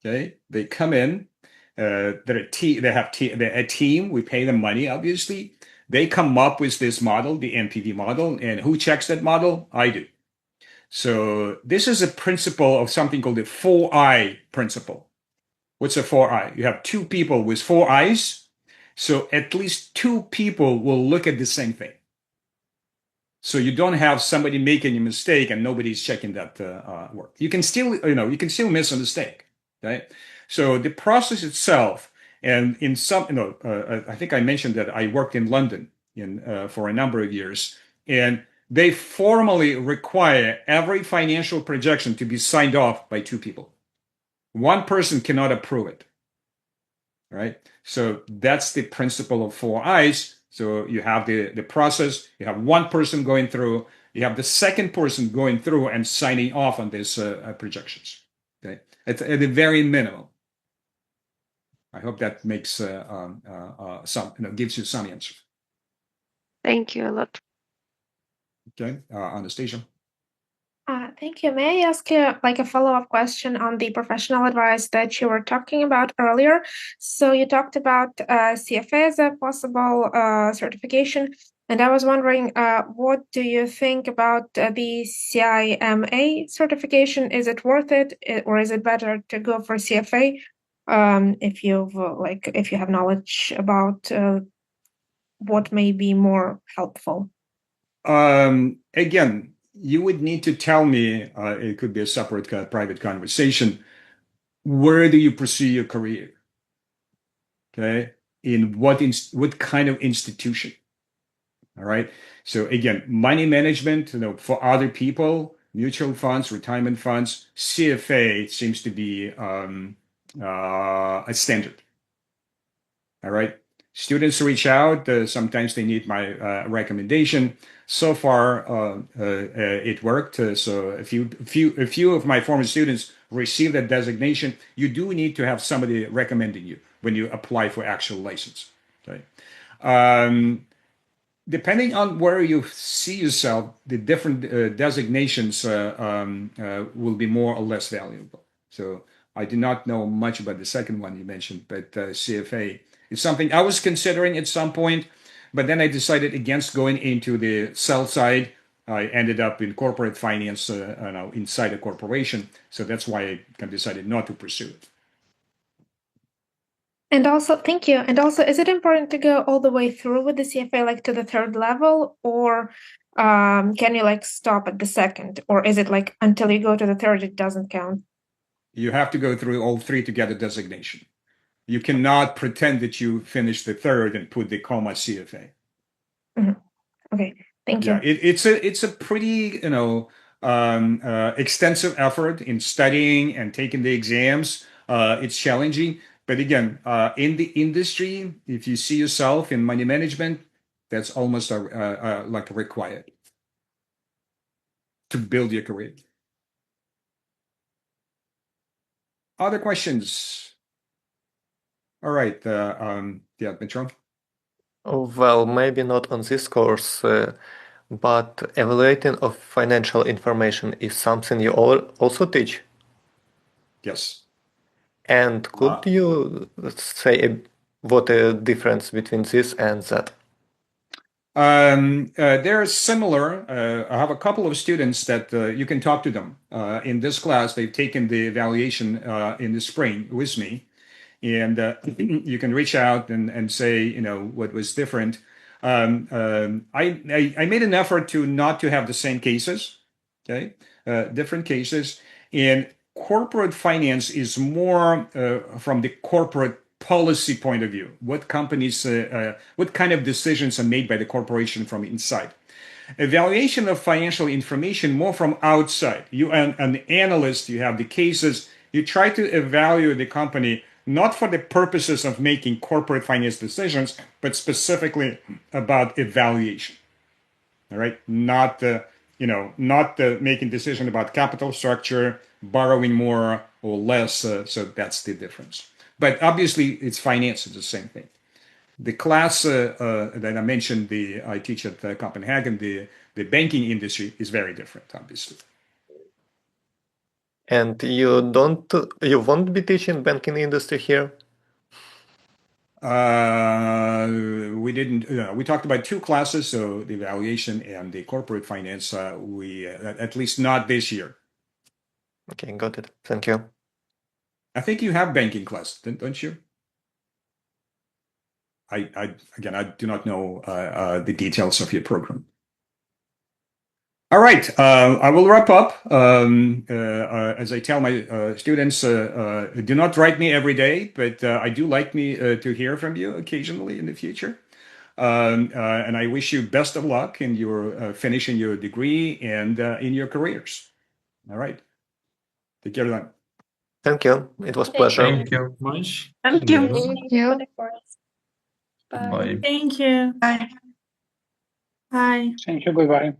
Okay, they come in. They're a team. We pay them money, obviously. They come up with this model, the NPV model, and who checks that model? I do. So this is a principle of something called the 4I principle. What's a 4I? You have 2 people with 4 eyes, so at least 2 people will look at the same thing. So you don't have somebody making a mistake and nobody's checking that work. You can still miss a mistake, right? So the process itself. And in some, I think I mentioned that I worked in London for a number of years, and they formally require every financial projection to be signed off by 2 people. 1 person cannot approve it, right? So that's the principle of 4 eyes. So you have the process, you have 1 person going through, you have the second person going through and signing off on these projections, okay? At the very minimum. I hope that makes some, gives you some answer. Thank you a lot. Okay, Anastasia. Thank you. May I ask you a follow-up question on the professional advice that you were talking about earlier? So you talked about CFA as a possible certification, and I was wondering, what do you think about the CIMA certification? Is it worth it, or is it better to go for CFA? If you have knowledge about what may be more helpful. Again, you would need to tell me, it could be a separate private conversation, where do you pursue your career? Okay, in what kind of institution? All right. So again, money management, for other people, mutual funds, retirement funds, CFA seems to be a standard. All right. Students reach out. Sometimes they need my recommendation. So far, it worked. So a few of my former students received that designation. You do need to have somebody recommending you when you apply for actual license. Okay. Depending on where you see yourself, the different designations will be more or less valuable. So I do not know much about the second one you mentioned, but CFA is something I was considering at some point, but then I decided against going into the sell side. I ended up in corporate finance inside a corporation. So that's why I decided not to pursue it. And also, thank you. And also, is it important to go all the way through with the CFA, like to the third level, or can you like stop at the second, or is it like until you go to the third, it doesn't count? You have to go through all three to get a designation. You cannot pretend that you finished the third and put the comma CFA. Okay, thank you. Yeah, it's a pretty extensive effort in studying and taking the exams. It's challenging, but again, in the industry, if you see yourself in money management, that's almost like required to build your career. Other questions? All right, yeah, Mitron. Well, maybe not on this course, but evaluating of financial information is something you also teach. Yes. And could you say what a difference between this and that? They're similar. I have a couple of students that you can talk to them. In this class, they've taken the evaluation in the spring with me. And you can reach out and say, what was different. I made an effort to not to have the same cases, okay? Different cases. And corporate finance is more from the corporate policy point of view. What companies, what kind of decisions are made by the corporation from inside? Evaluation of financial information more from outside. You an analyst, you have the cases, you try to evaluate the company not for the purposes of making corporate finance decisions, but specifically about evaluation. All right, not making decision about capital structure, borrowing more or less. So that's the difference. But obviously, it's finance. It's the same thing. The class that I mentioned, I teach at Copenhagen, the banking industry is very different, obviously. And you won't be teaching banking industry here? We didn't. We talked about two classes, so the evaluation and the corporate finance. We at least not this year. Okay, got it. Thank you. I think you have banking class, don't you? I do not know the details of your program. All right, I will wrap up. As I tell my students, do not write me every day, but I do like me to hear from you occasionally in the future. And I wish you best of luck in your finishing your degree and in your careers. All right. Take care then. Thank you. It was a pleasure. Thank you much. Thank you. Thank you. Bye. Thank you. Bye. Bye. Thank you. Goodbye.